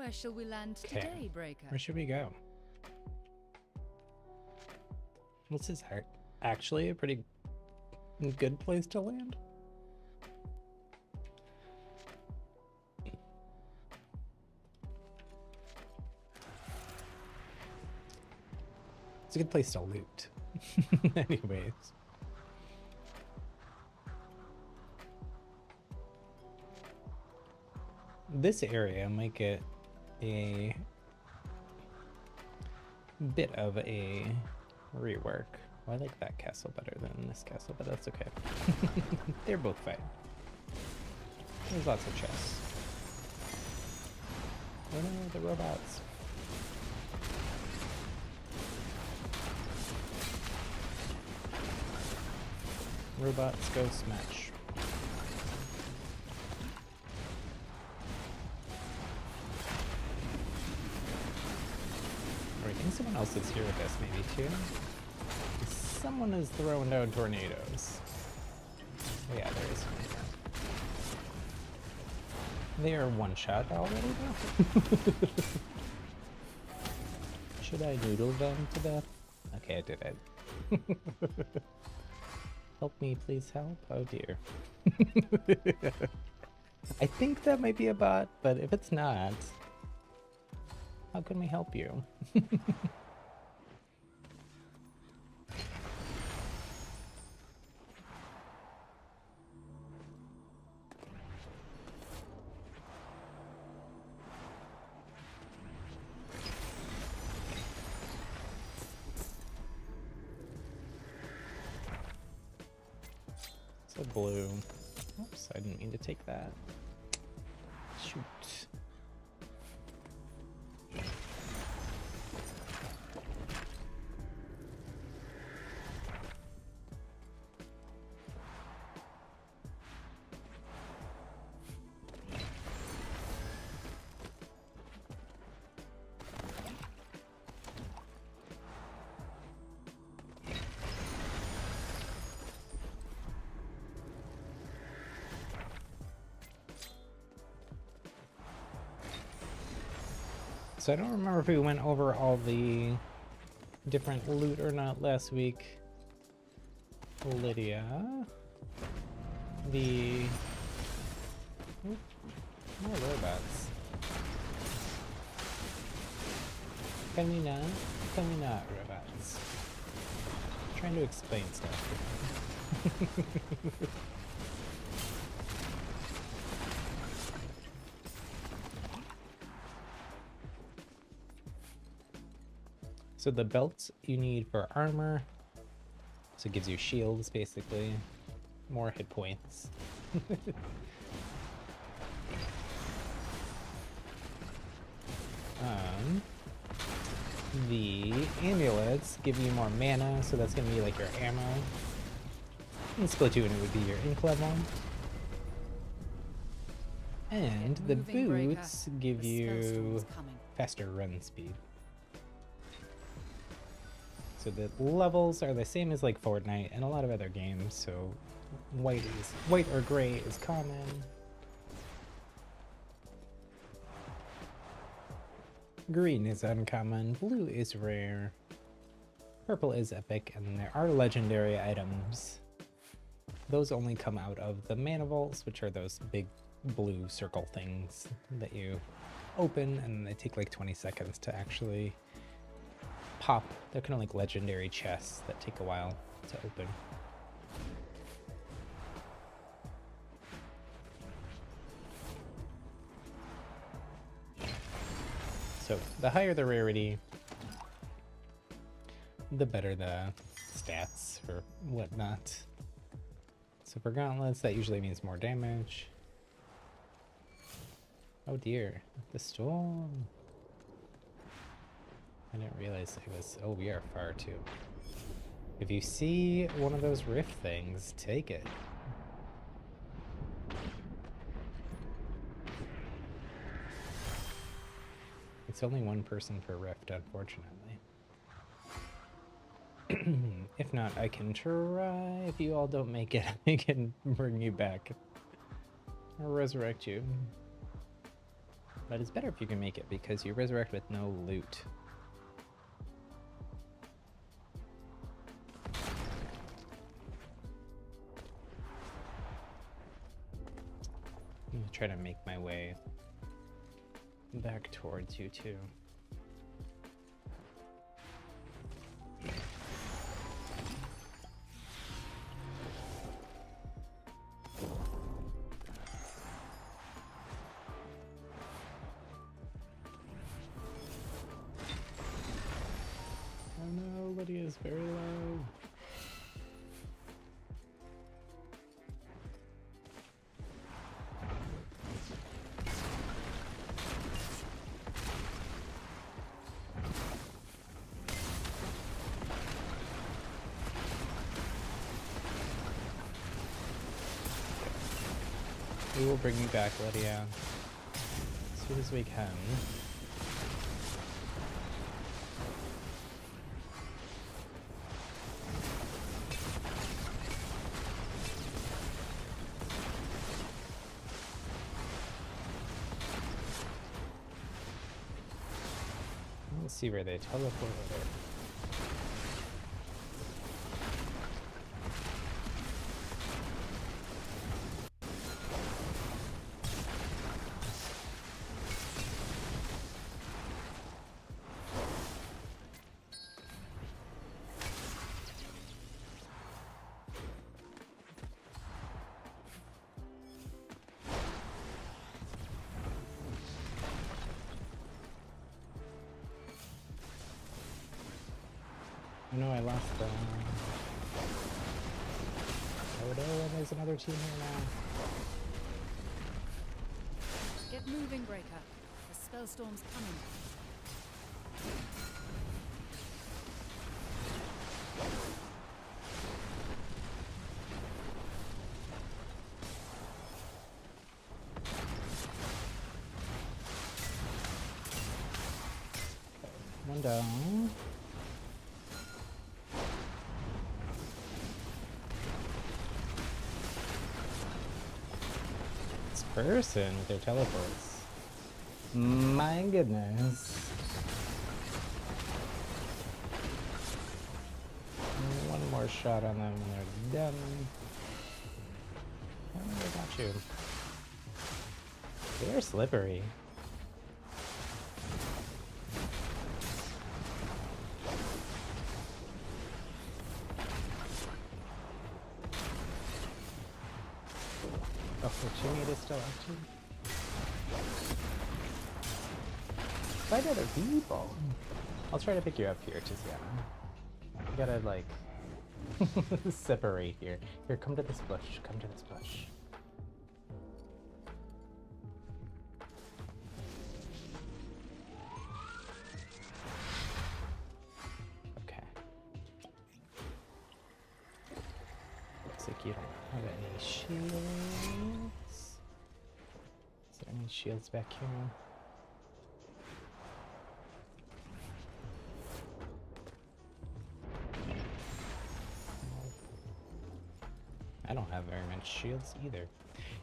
Where shall we land Okay. today, Breaker? Where should we go? This is actually a pretty good place to land. It's a good place to loot. Anyways. This area might get a bit of a rework. Well, I like that castle better than this castle, but that's okay. They're both fine. There's lots of chests. Oh no, the robots. Robots go smash. Or I think someone else is here with us maybe too. Someone is throwing down tornadoes. Oh yeah, there is. They are one shot already though. Should I noodle them to death? Okay, I did it. Help me, please help. Oh dear. I think that might be a bot, but if it's not, how can we help you? It's a blue. Oops, I didn't mean to take that. Shoot. So I don't remember if we went over all the different loot or not last week. Lydia. The... Oop, more robots. Can we not? Can we not, robots? I'm trying to explain stuff. So the belts you need for armor, so it gives you shields basically, more hit points. The amulets give you more mana, so that's gonna be like your ammo. In Splatoon it would be your ink level. And the boots give you faster run speed. So the levels are the same as like Fortnite and a lot of other games, so white or gray is common. Green is uncommon, blue is rare, purple is epic, and there are legendary items. Those only come out of the mana vaults, which are those big blue circle things that you open, and they take like 20 seconds to actually pop. They're kind of like legendary chests that take a while to open. So the higher the rarity, the better the stats or whatnot. So for gauntlets, that usually means more damage. Oh dear, the storm. I didn't realize it was... Oh, we are far too. If you see one of those rift things, take it. It's only one person per rift, unfortunately. If not, I can try. If you all don't make it, I can bring you back. Or resurrect you. But it's better if you can make it because you resurrect with no loot. I'm gonna try to make my way back towards you too. Oh no, Lydia is very low. We will bring you back, Lydia, as soon as we can. Let's see where they teleported. Oh no, I lost the... Oh no, and there's another team here now. Get moving, Breaker. The spellstorm's coming. One down. This person with their teleports. My goodness. One more shot on them and they're done. Oh, I got you. They're slippery. Oh, the Jimmy is still active. Find other people. I'll try to pick you up here, Tiziana. You gotta, like, separate here. Here, come to this bush. Come to this bush. Okay. Looks like you don't have any shields. Is there any shields back here? I don't have very much shields either.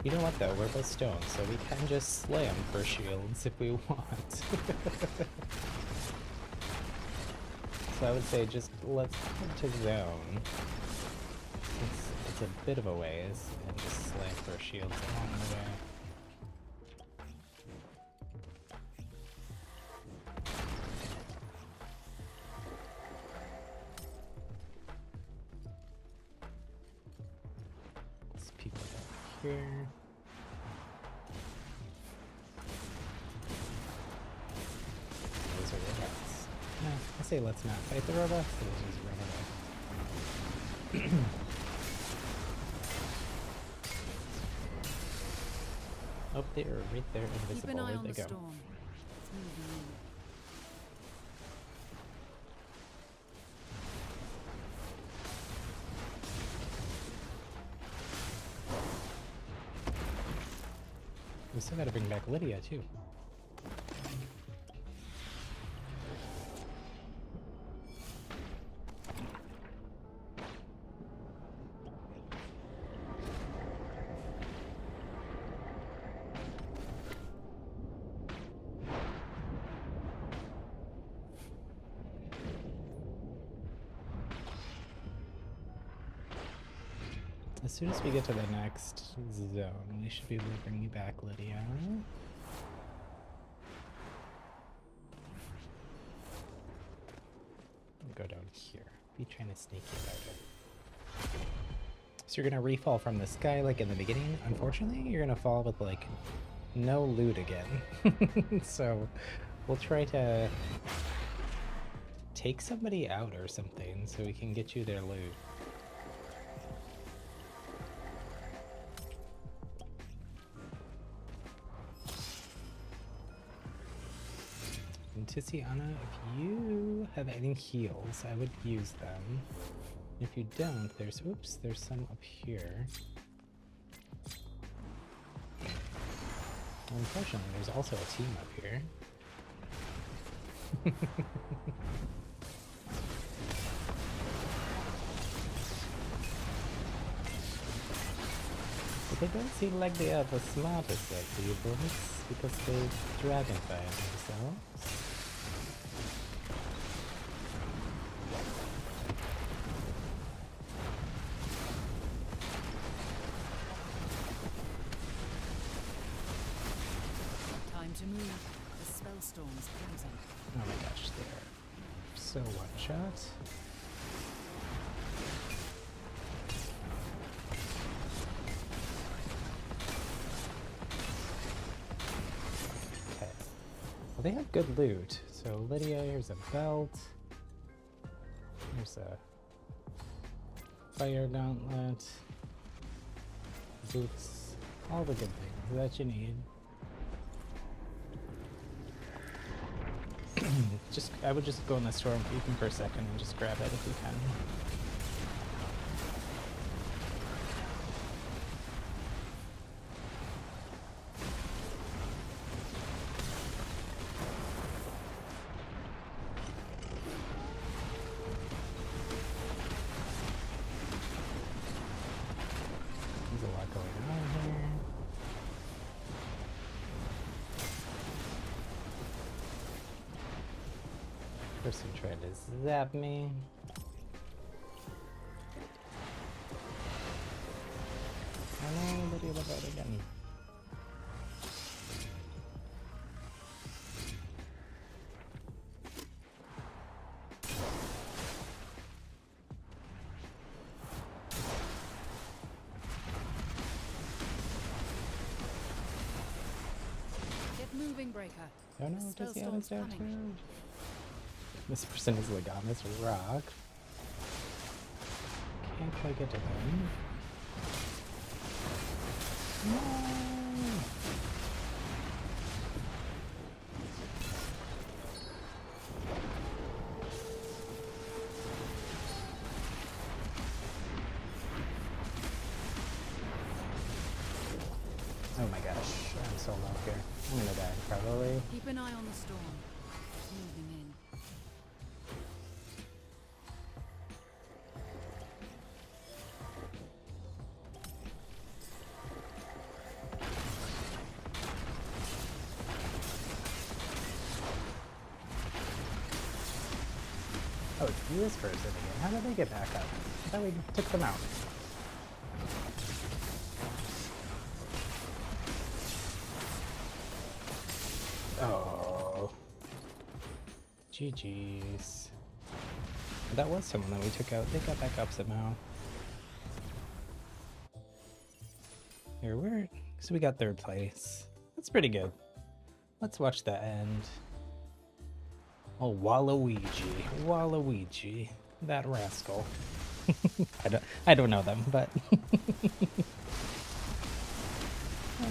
You know what though, we're both stone, so we can just slay them for shields if we want. So I would say just let's head to zone. It's a bit of a ways, and just slay for shields along the way. People back here. Those are robots. No, I say let's not fight the robots. Let's just run away. Oh, they are right there, invisible. Keep an eye Where'd on they the go? storm. It's moving in. We still gotta bring back Lydia too. As soon as we get to the next zone, we should be able to bring you back, Lydia. Go down here. Be trying to sneaky about it. So you're gonna refall from the sky like in the beginning. Unfortunately, you're gonna fall with like no loot again. So we'll try to take somebody out or something so we can get you their loot. And Tiziana, if you have any heals, I would use them. If you don't, there's some up here. Unfortunately, there's also a team up here. But they don't seem like they are the smartest of people because they dragonfire themselves. To move, the spellstorm is closing. Oh my gosh, they're so one shot. Okay. Well, they have good loot. So Lydia, here's a belt. Here's a fire gauntlet. Boots. All the good things that you need. I would just go in the storm even for a second and just grab it if you can. There's a lot going on here. Person tried to zap me. Oh no, Lydia look out again. Get moving, Breaker. Oh no, The does he have spellstorm's his out coming. too? This person is like on this rock. Can't quite get to them. No! Oh my gosh, I'm so low here. I'm gonna die probably. Keep an eye on the storm. Moving in. Oh, it's this person again. How did they get back up? I thought we took them out. Oh. GG's. That was someone that we took out. They got back up somehow. Here, so we got third place. That's pretty good. Let's watch the end. Oh, Waluigi. Waluigi. That rascal. I don't know them, but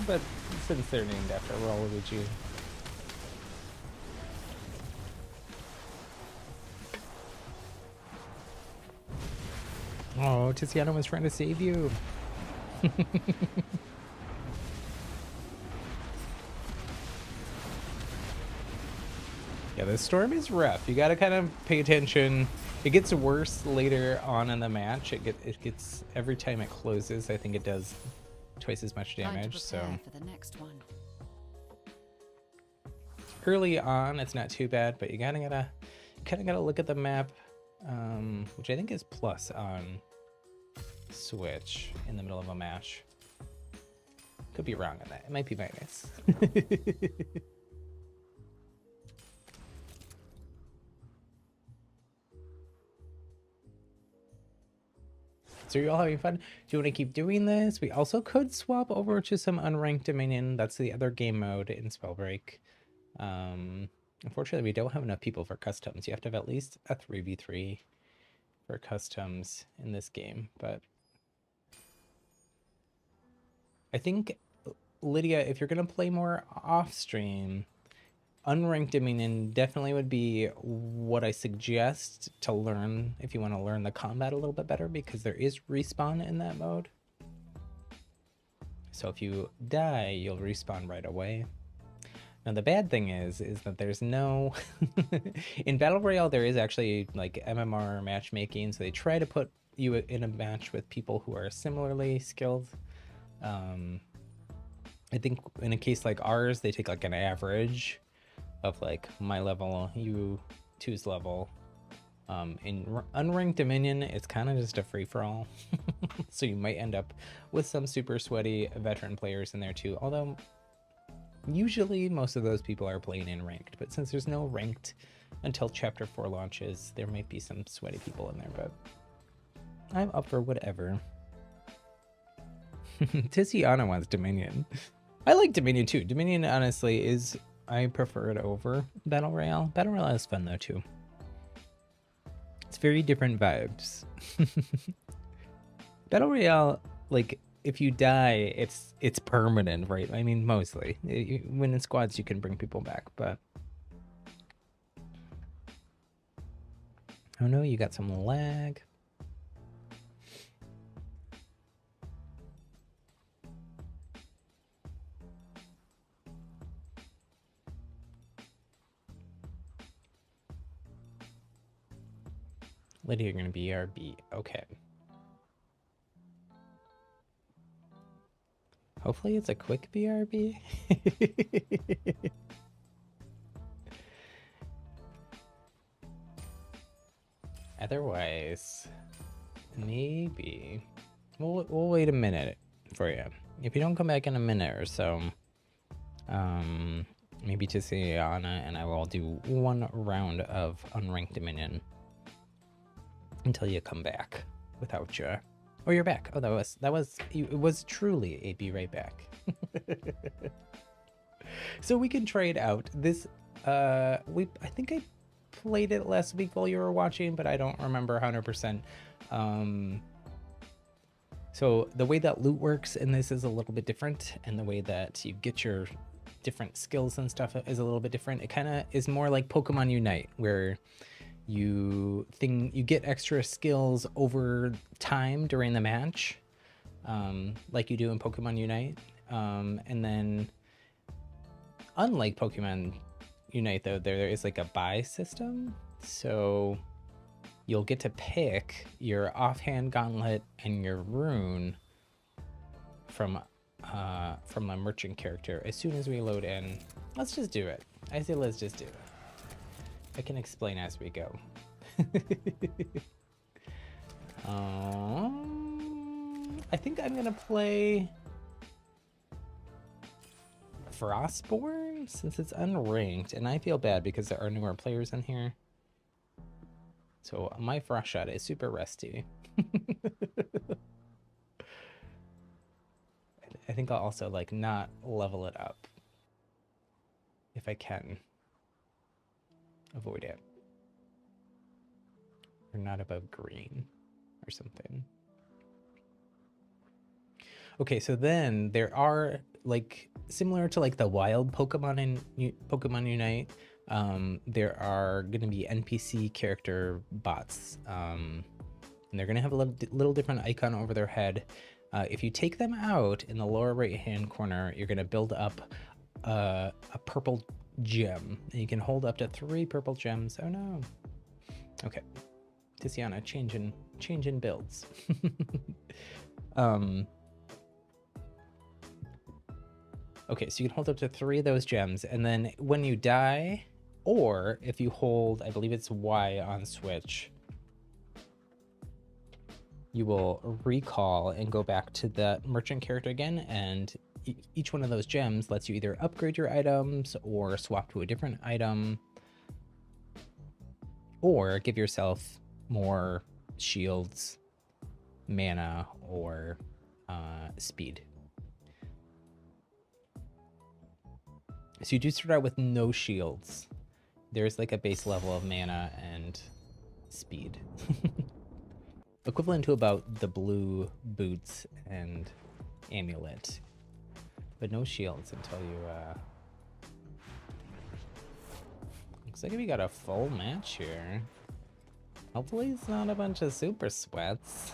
but since they're named after Waluigi. Oh, Tiziana was trying to save you. Yeah, the storm is rough. You gotta kind of pay attention. It gets worse later on in the match. It gets every time it closes. I think it does twice as much Time to damage. So prepare for the next one. early on, it's not too bad, but you kind of gotta look at the map, which I think is plus on switch in the middle of a match. Could be wrong on that. It might be minus. So you're all having fun? Do you want to keep doing this? We also could swap over to some unranked Dominion. That's the other game mode in Spellbreak. Unfortunately, we don't have enough people for customs. You have to have at least a 3v3 for customs in this game. But I think, Lydia, if you're going to play more off-stream, unranked Dominion definitely would be what I suggest to learn if you want to learn the combat a little bit better, because there is respawn in that mode. So if you die, you'll respawn right away. Now the bad thing is that there's no in Battle Royale there is actually like MMR matchmaking, so they try to put you in a match with people who are similarly skilled. I think in a case like ours, they take like an average of like my level, you two's level. In unranked Dominion, it's kind of just a free-for-all. So you might end up with some super sweaty veteran players in there too, although usually most of those people are playing in ranked, but since there's no ranked until chapter 4 launches, there might be some sweaty people in there, but I'm up for whatever. Tiziana wants Dominion. I like Dominion too. Dominion honestly is, I prefer it over Battle Royale. Battle Royale is fun though too. It's very different vibes. Battle Royale, like if you die, it's permanent, right? I mean, mostly. When in squads, you can bring people back, but oh no, you got some lag. Lydia, you're gonna be RB. Okay. Hopefully it's a quick BRB. Otherwise, maybe we'll wait a minute for you. If you don't come back in a minute or so, maybe Tiziana and I will do one round of unranked Dominion until you come back without you. Oh, you're back. Oh, it was truly a be right back. So we can trade out this. I think I played it last week while you were watching, but I don't remember 100%. So the way that loot works in this is a little bit different, and the way that you get your different skills and stuff is a little bit different. It kind of is more like Pokemon Unite, where you get extra skills over time during the match, like you do in Pokemon Unite. And then unlike Pokemon Unite though, there is like a buy system, so you'll get to pick your offhand gauntlet and your rune from a merchant character as soon as we load in. Let's just do it. I say let's just do it. I can explain as we go. I think I'm gonna play Frostborn since it's unranked, and I feel bad because there are newer players in here. So my frost shot is super rusty. I think I'll also like not level it up if I can avoid it. Or not above green or something. Okay, so then there are like similar to like the wild Pokemon in Pokemon Unite. There are going to be NPC character bots, and they're going to have a little different icon over their head. If you take them out in the lower right hand corner, you're going to build up a purple gem, and you can hold up to 3 purple gems. Oh no. Okay, Tiziana, changing builds. Okay, so you can hold up to 3 of those gems, and then when you die, or if you hold, I believe it's Y on Switch, you will recall and go back to the merchant character again, and each one of those gems lets you either upgrade your items or swap to a different item, or give yourself more shields, mana, or speed. So you do start out with no shields. There's like a base level of mana and speed. Equivalent to about the blue boots and amulet. But no shields until you, looks like we got a full match here. Hopefully it's not a bunch of super sweats.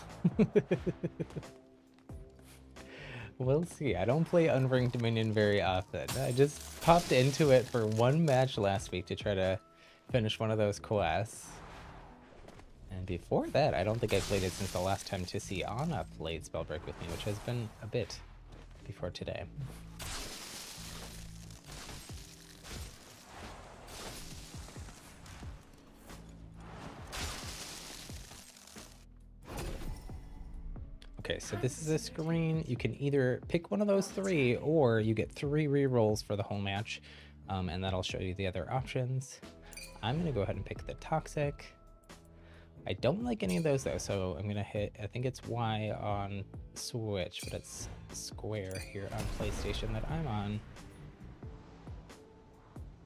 We'll see. I don't play Unranked Dominion very often. I just popped into it for one match last week to try to finish one of those quests. And before that, I don't think I played it since the last time Tiziana played Spellbreak with me, which has been a bit before today. Okay, so this is a screen. You can either pick one of those three, or you get 3 rerolls for the whole match, and that'll show you the other options. I'm gonna go ahead and pick the Toxic. I don't like any of those though, so I'm gonna hit, I think it's Y on Switch, but it's square here on PlayStation that I'm on.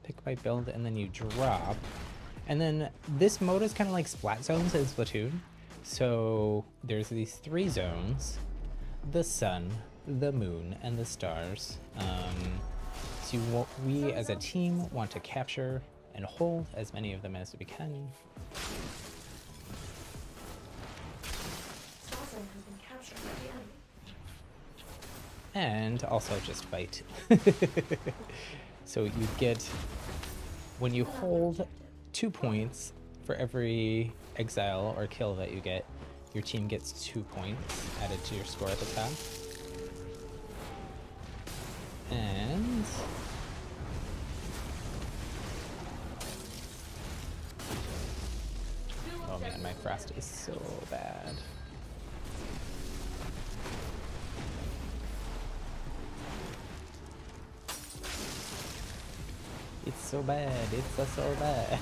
Pick my build, and then you drop. And then this mode is kind of like Splat Zones in Splatoon. So there's these 3 zones: the sun, the moon, and the stars. So we as a team want to capture and hold as many of them as we can. And also just fight. So you get, when you hold 2 points for every exile or kill that you get, your team gets 2 points added to your score at the top. And oh man, my Frost is so bad. It's so bad, it's so bad.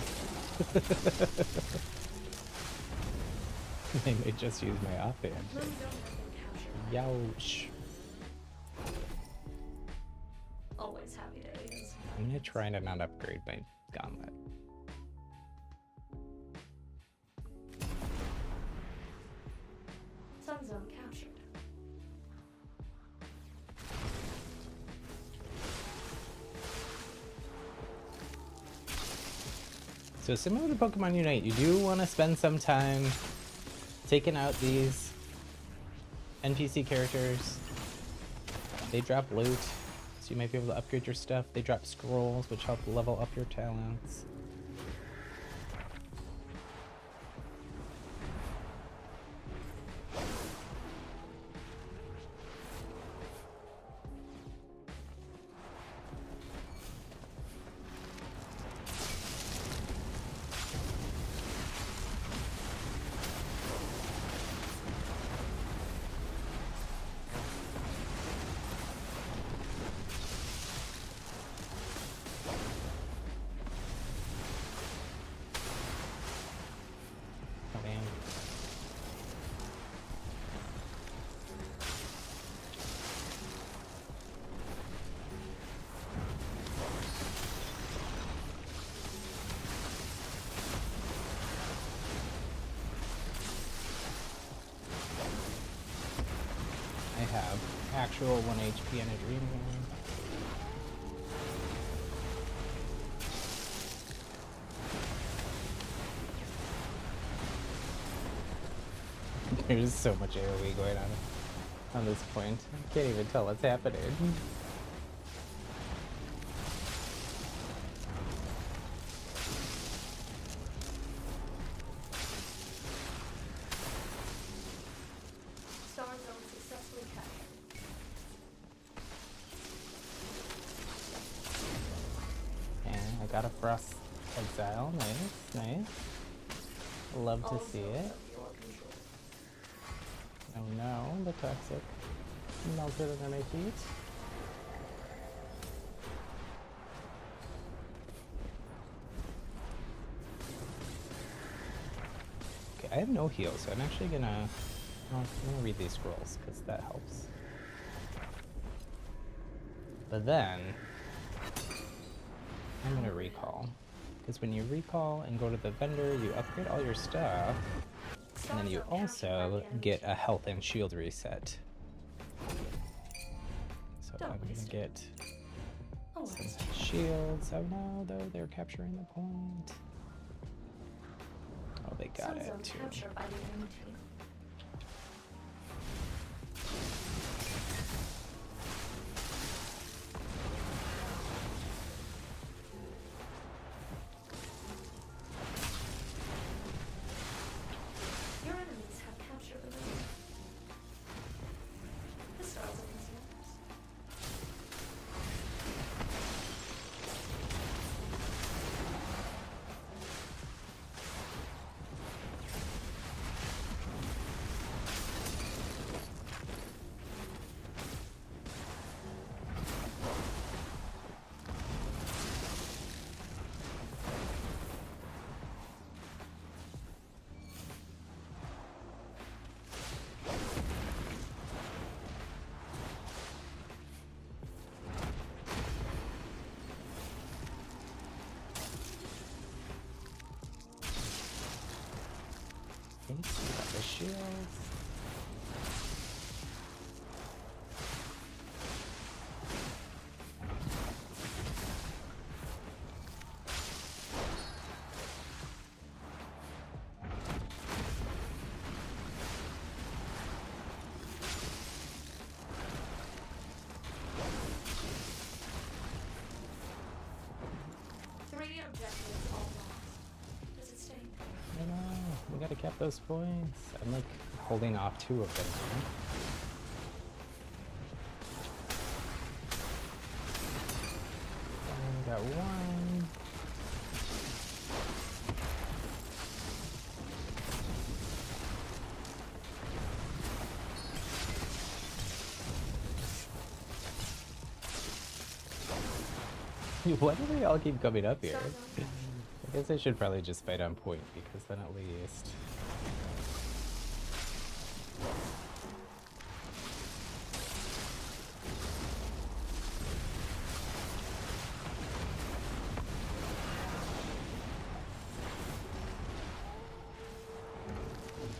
I may just use my offhand. Youch. Always happy days. I'm gonna try to not upgrade my gauntlet. Sun zone captured. So similar to Pokemon Unite, you do want to spend some time taking out these NPC characters. They drop loot, so you might be able to upgrade your stuff. They drop scrolls, which help level up your talents. I have actual 1 HP and a dream going. There's so much AoE going on this point. I can't even tell what's happening. Star zone successfully captured. And I got a Frost Exile. Nice, nice. Love to see it. the toxic melted under my feet. Okay, I have no heal, so I'm actually gonna... Well, I'm gonna read these scrolls, because that helps. But then... I'm gonna recall. Because when you recall and go to the vendor, you upgrade all your stuff, and then you also get a health and shield reset. So I'm gonna get some shields. Oh no, though, they're capturing the point. Oh, they got it too. We got the shields. We gotta cap those points. I'm like holding off 2 of them now. And we got 1. Why do they all keep coming up here? I guess I should probably just fight on point, because then at least...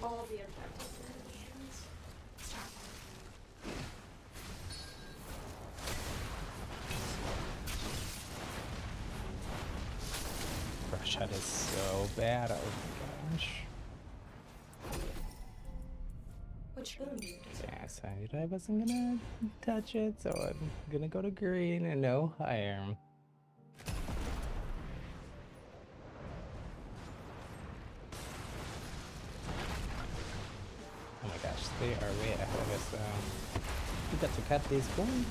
All the objectives in the hands. Rush Hut is so bad, oh my gosh. Which boon do you desire? Yeah, I said I wasn't gonna touch it, so I'm gonna go to green and no harm. Oh my gosh, they are way ahead of us though. We got to cut these points.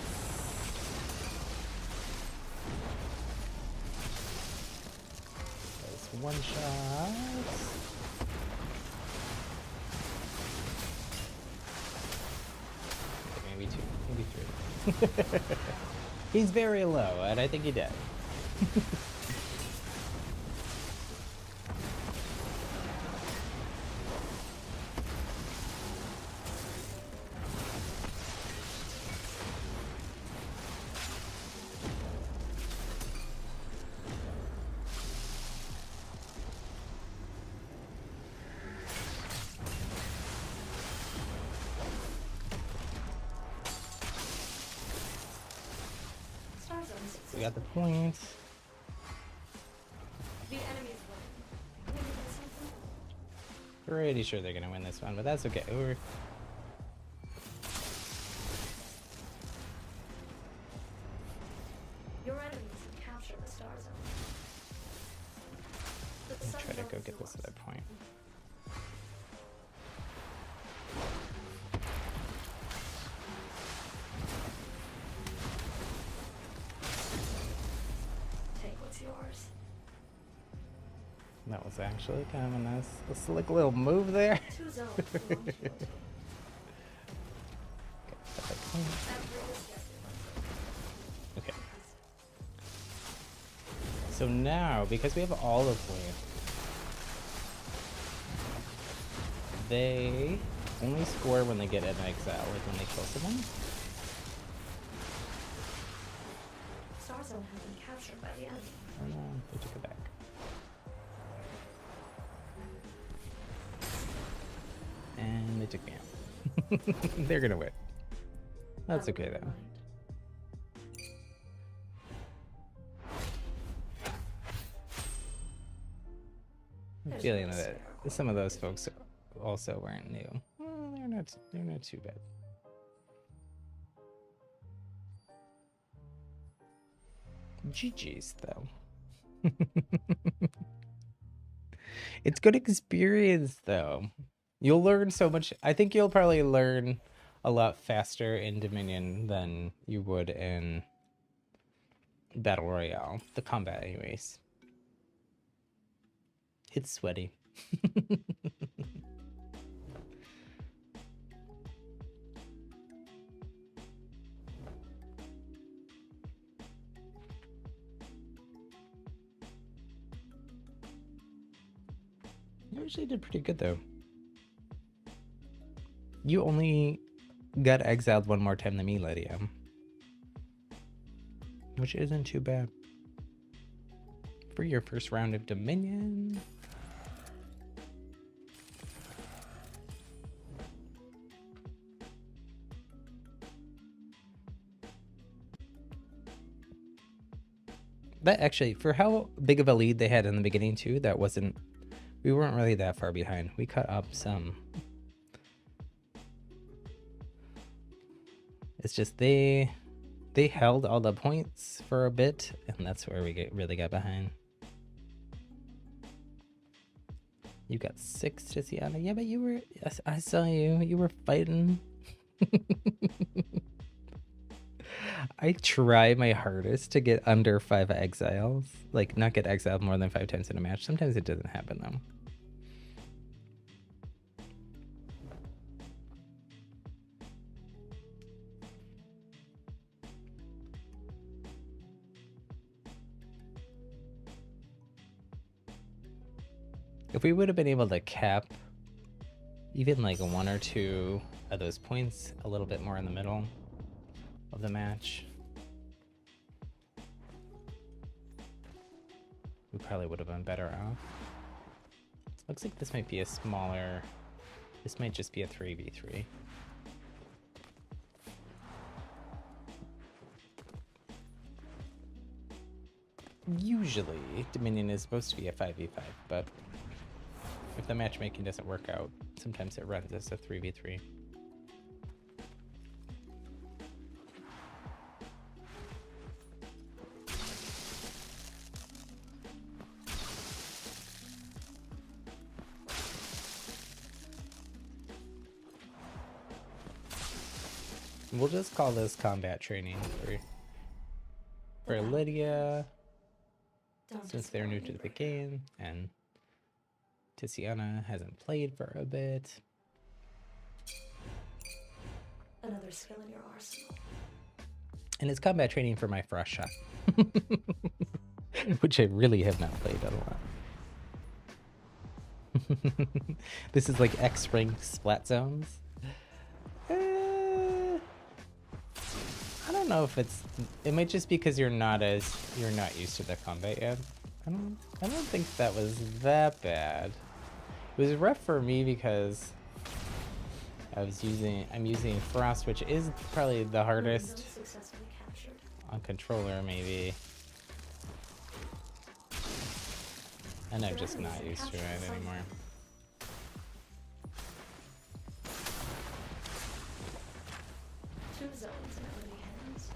There's one shot. Okay, maybe 2, maybe 3. He's very low, and I think he did. We got the points. The enemy's winning. Maybe there's something? Pretty sure they're gonna win this one, but that's okay. Your enemies have captured the star zone. I'll try to go get this other point. Yours. That was actually kind of a nice, a slick little move there. 2 zones belong to your team. Okay. So now, because we have all of Wave, they only score when they get an exile, like when they kill someone. Star Zone has been captured by the enemy. Oh no, they took it back. And they took me out. They're gonna win. That's okay though. I'm feeling that some of those folks also weren't new. Well, they're not too bad. GG's though. It's good experience though. You'll learn so much. I think you'll probably learn a lot faster in Dominion than you would in Battle Royale. The combat anyways. It's sweaty. You actually did pretty good though. You only got exiled one more time than me, Lydia. Which isn't too bad. For your first round of Dominion. That actually, for how big of a lead they had in the beginning too, we weren't really that far behind. We caught up some. It's just they held all the points for a bit, and that's where we really got behind. You got 6, Tiziana. Yeah, but you were, I saw you. You were fighting. I try my hardest to get under 5 exiles. Like, not get exiled more than 5 times in a match. Sometimes it doesn't happen, though. If we would have been able to cap even like 1 or 2 of those points a little bit more in the middle of the match, we probably would have been better off. Looks like this might be a smaller, this might just be a 3v3. Usually Dominion is supposed to be a 5v5, but if the matchmaking doesn't work out, sometimes it runs as a 3v3. We'll just call this combat training for Lydia, since they're new to the game, and Tiziana hasn't played for a bit. Another skill in your arsenal. And it's combat training for my frost shot, which I really have not played a lot. This is like X-ring splat zones. I don't know if it might just be because you're not used to the combat yet. I don't think that was that bad. It was rough for me because I'm using Frost, which is probably the hardest on controller maybe. And I'm just not used to it anymore. Two zones in enemy hands.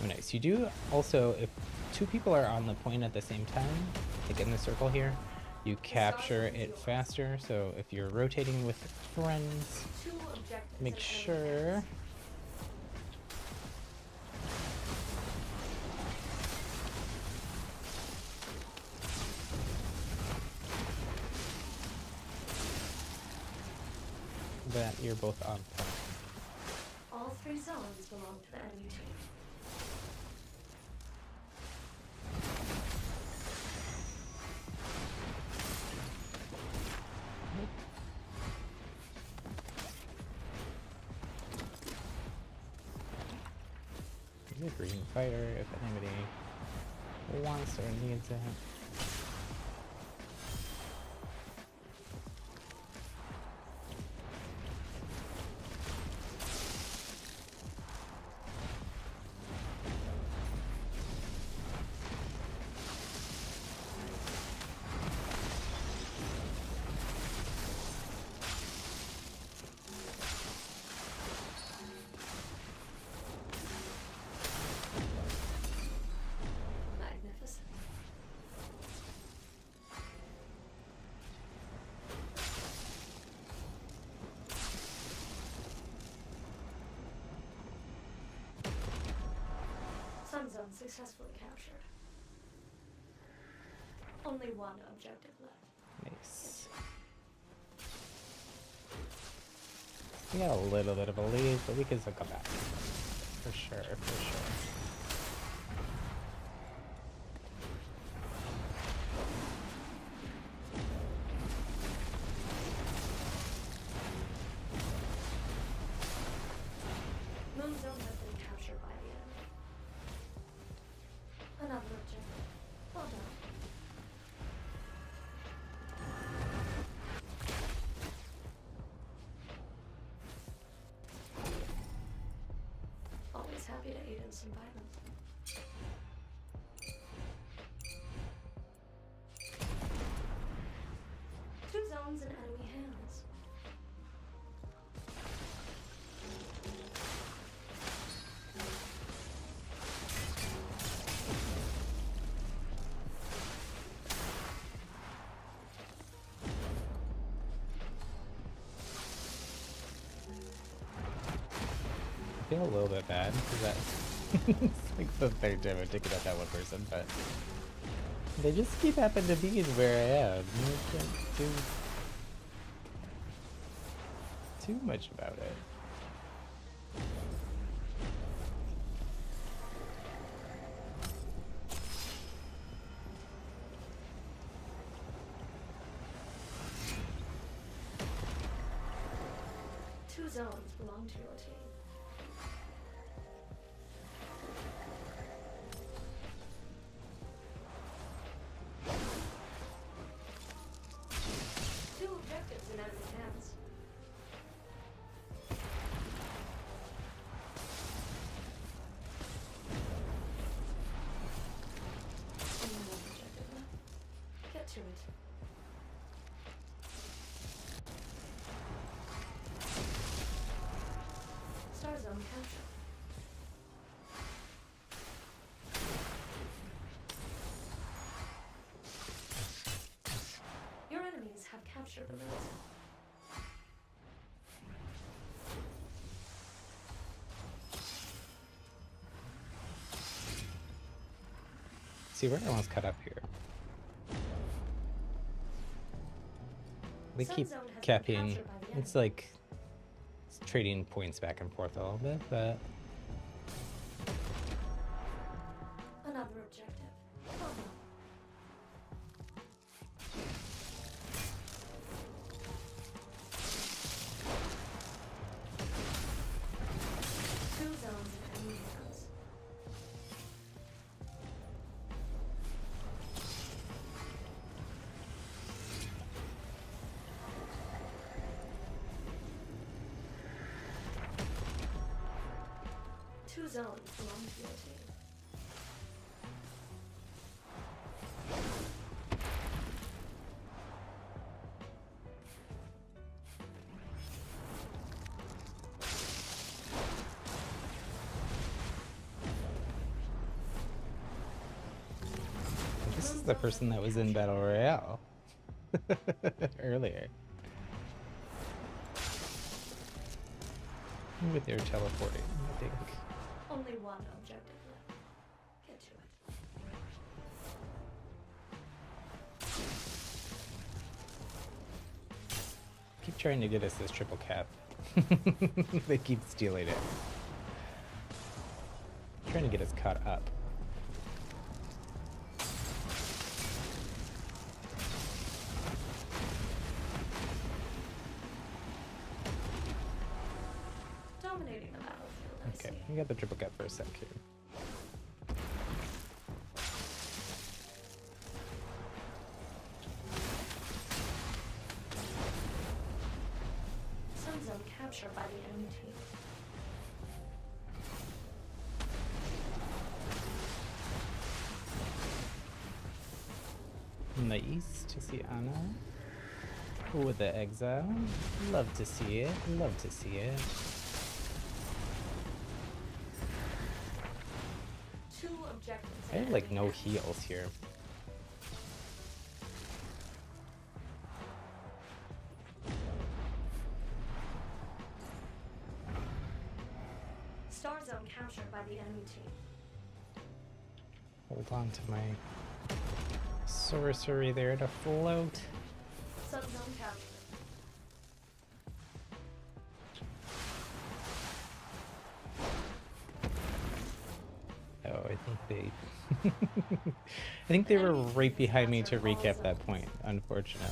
Oh, nice. You do also, if 2 people are on the point at the same time, like in the circle here, you capture it faster. So if you're rotating with friends, make sure that you're both on point. All 3 zones belong to the enemy team. He's a green fighter if anybody wants or needs it. Magnificent. Sun zone successfully captured. Only 1 objective left. Nice. We got a little bit of a lead, but we can still come back. For sure, for sure. Moon zone has been captured by the enemy. Another objective. Well done. Always happy to aid in some violence. Two zones in enemy hands. I feel a little bit bad because that's it's like the 3rd time I've taken out that one person, but they just keep happening to be where I am. You can't do too much about it. Two zones belong to your team. Two objectives in enemy hands. Only 1 objective left. Get to it. Star zone captured. Your enemies have captured the moon zone. See, we're almost cut up here. They Sun keep zone has been capping. captured by the It's like it's trading points back and forth a little bit, but Another objective. Well done. Two zones in enemy hands. Two zones belong to your team. this is the person that was in Battle Royale earlier. With their teleporting, I think. Only 1 objective left. Get to it. Keep trying to get us this triple cap. They keep stealing it. Trying to get us caught up. Dominating the battlefield, I Okay, see. we got the triple cap for a sec here. Sun zone captured by the enemy team. Nice to see Anna with the exile. Love to see it. Love to see it. Two objectives. I have like no heals here. Star zone captured by the enemy team. Hold on to my sorcery there to float. Sun zone captured. Oh, I think they I think they were right behind me to recap that point, unfortunately.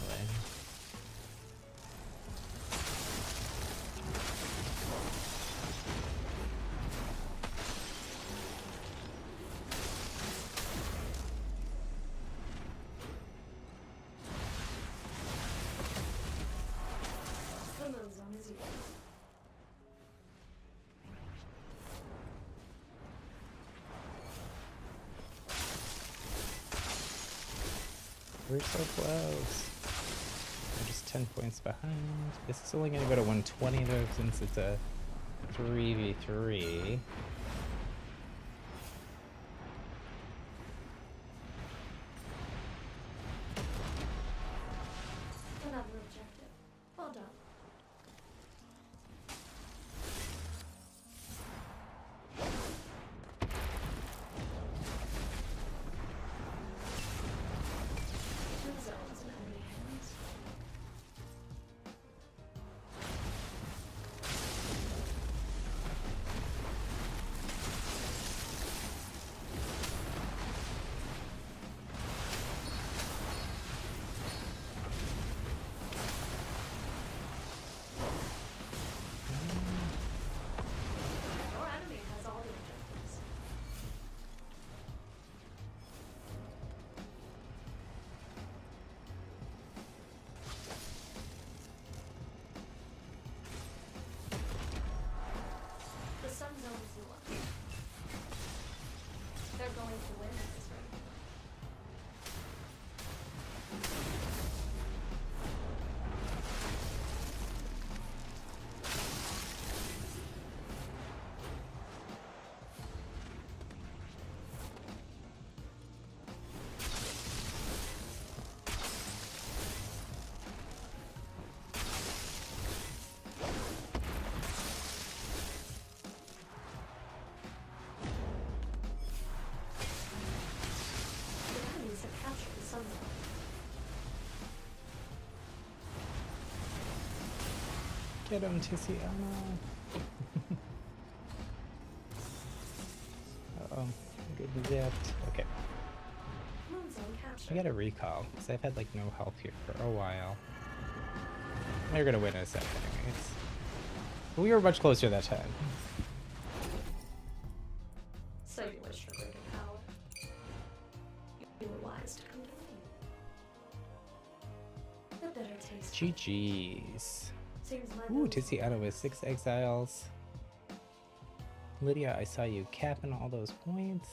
The moon zone is yours. We're so close. We're just 10 points behind. This is only gonna go to 120 though, since it's a 3v3. Another objective. Well done. Two zones in enemy hands. Your enemy has all the objectives. The sun zone is yours. They're going to win at this rate. The enemies have captured the sun zone. Get him, Tiziana. Uh-oh. Good that. Okay. Moon zone captured. I gotta recall, because I've had like no health here for a while. They're gonna win in a second anyways. We were much closer that time. So you wish for greater power. You were wise to come to me. A better taste. GG's. Seems my Ooh, moon Tiziana with 6 exiles. Lydia, I saw you capping all those points.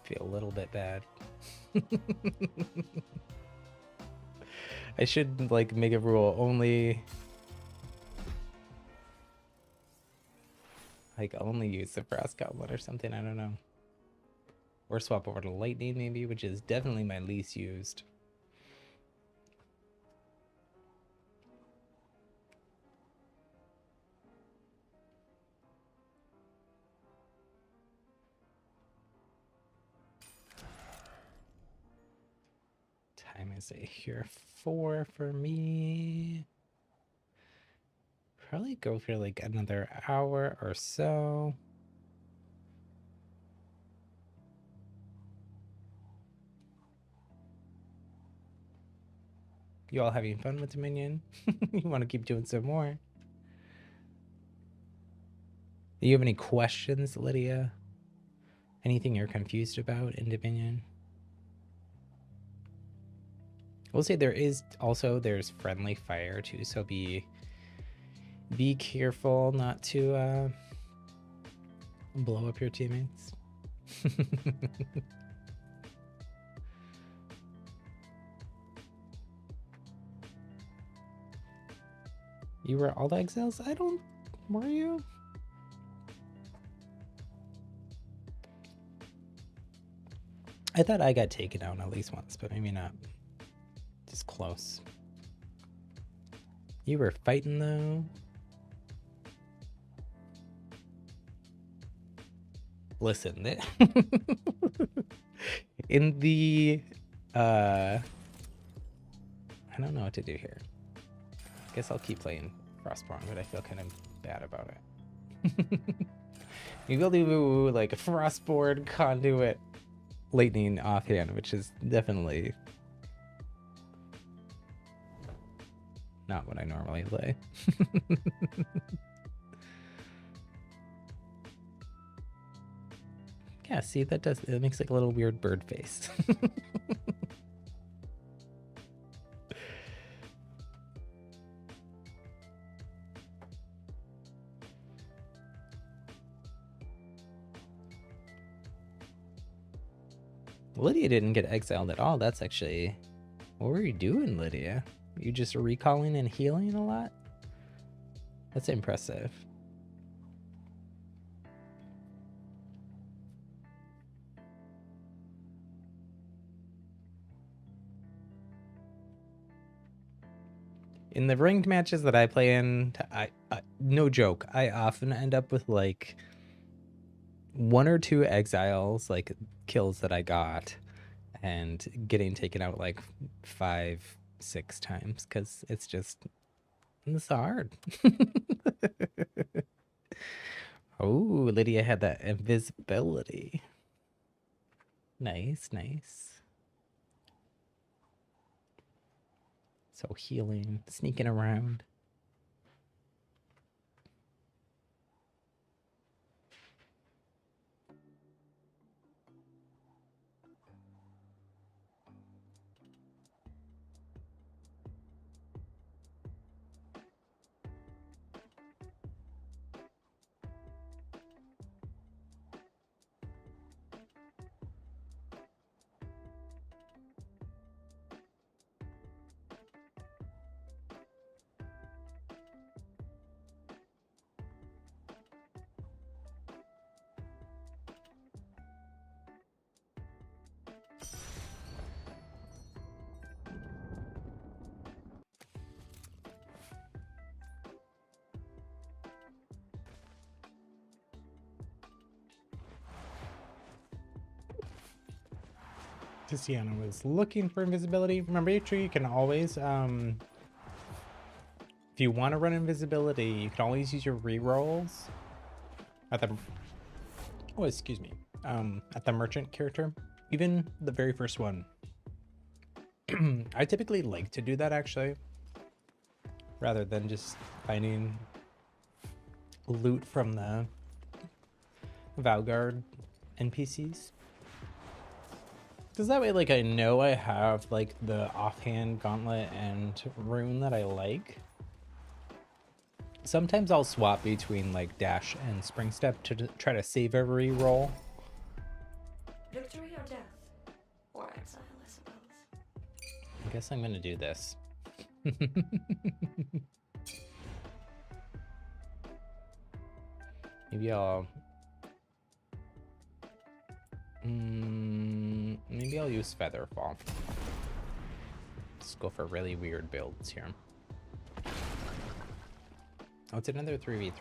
Feel a little bit bad. I should like make a rule only like only use the Frost Goblin or something, I don't know. Or swap over to Lightning maybe, which is definitely my least used. time is it here? 4 for me. Probably go for like another hour or so. You all having fun with Dominion? You want to keep doing some more? Do you have any questions, Lydia? Anything you're confused about in Dominion? I will say there's friendly fire too, so be careful not to blow up your teammates. You were all the exiles? Were you? I thought I got taken out at least once, but maybe not. Just close. You were fighting though. Listen, in the I don't know what to do here. Guess I'll keep playing Frostborn, but I feel kind of bad about it. Maybe I'll do like a Frostborn Conduit Lightning offhand, which is definitely not what I normally play. Yeah, see, it makes like a little weird bird face. Lydia didn't get exiled at all. That's actually... What were you doing, Lydia? You just recalling and healing a lot? That's impressive. In the ranked matches that I play in, no joke, I often end up with like 1 or 2 exiles, like kills that I got, and getting taken out like 5, 6 times because it's hard. Oh, Lydia had that invisibility. Nice, nice. So healing, sneaking around. Tiziana was looking for invisibility. Remember, you can always, if you want to run invisibility, you can always use your rerolls at the, oh, excuse me, at the merchant character, even the very first one. I typically like to do that actually, rather than just finding loot from the Valgard NPCs. Because that way, like, I know I have, like, the offhand gauntlet and rune that I like. Sometimes I'll swap between, like, dash and spring step to try to save every roll. Victory or death? Or exile, I suppose. I guess I'm gonna do this. Maybe I'll... maybe I'll use Featherfall. Let's go for really weird builds here. Oh, it's another 3v3.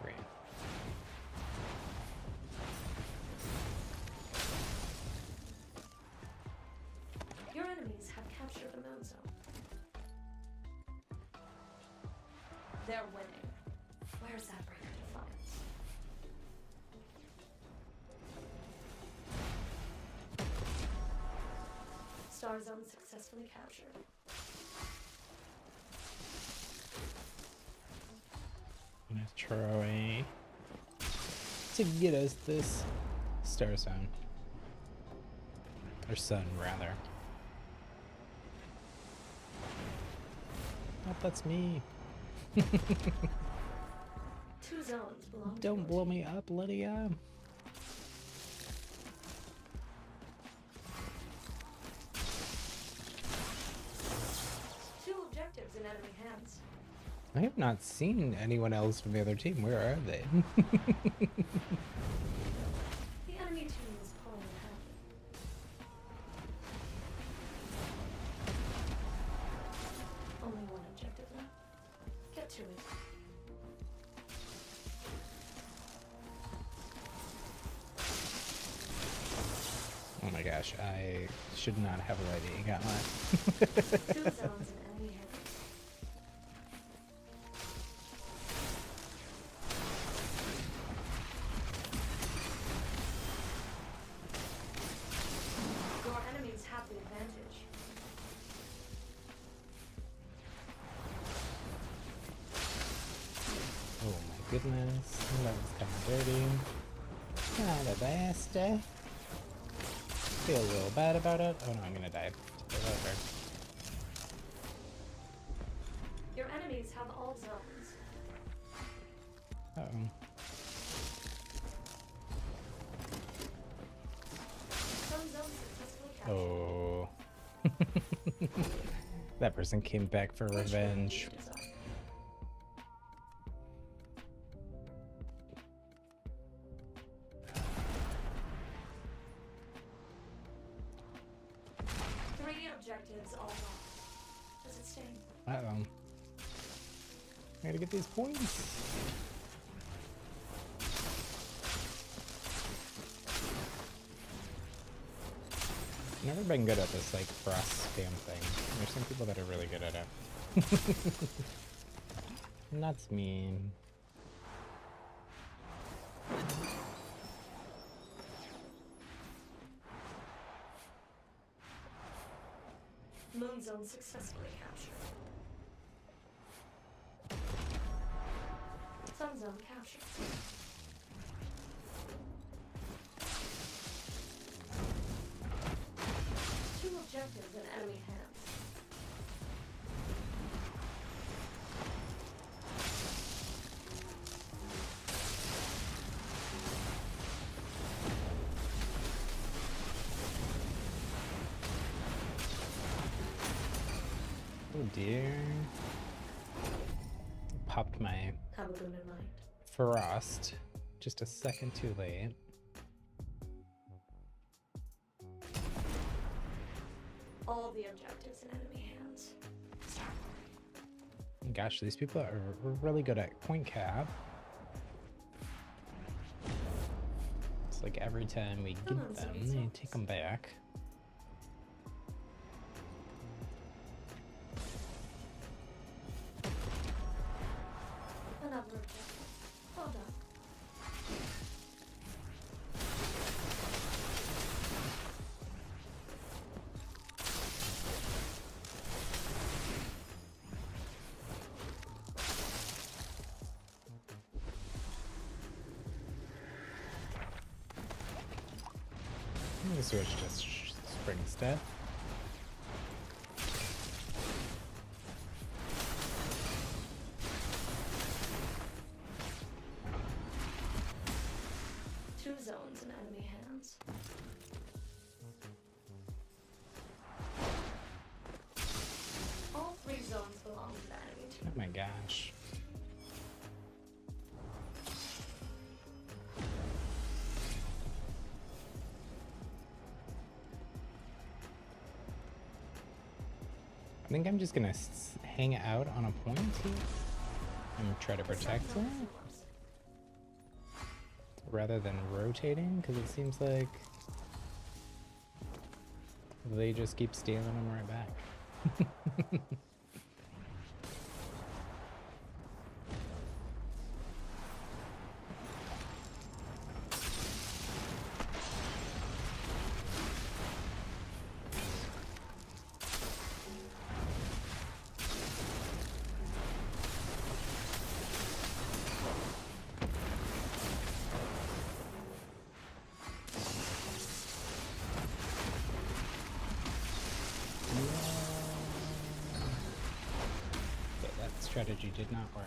Your enemies have captured the moon zone. They're winning. Where's that break of defiance? Star Zone successfully captured. I'm gonna try to get us this star zone. Or sun, rather. Oh, that's me. 2 zones belong to Don't your blow team. me up, Lydia. Two objectives in enemy hands. I have not seen anyone else from the other team. Where are they? The enemy team is pulling ahead. Only one objective left. Get to it. Oh my gosh, I should not have already got mine. 2 zones in enemy hands. Your enemies have the advantage. Oh my goodness, that was kind of dirty. Not the best. Feel a little bad about it. Oh no, I'm gonna die. Whatever. Your enemies have all zones. Uh-oh. Some zones successfully captured. Oh. That person came back for Which one do revenge. you desire? Three objectives all lost. Does it sting? Uh-oh. I gotta get these points. Never been good at this, like, frost spam thing. There's some people that are really good at it. That's mean. Moon zone successfully captured. Sun zone captured. Two objectives in enemy hands. Oh dear. Popped my Have a moon in mind. frost just a second too late. All the objectives in enemy hands. Gosh, these people are really good at point cap. It's like every time we get them, they take them back. Another objective. Well done. I'm gonna switch to spring step. Two zones in enemy hands. All 3 zones belong to the enemy team. Oh my gosh. I think I'm just gonna hang out on a point here and try to protect Sun it zone is yours. rather than rotating, because it seems like they just keep stealing them right back. strategy did not work.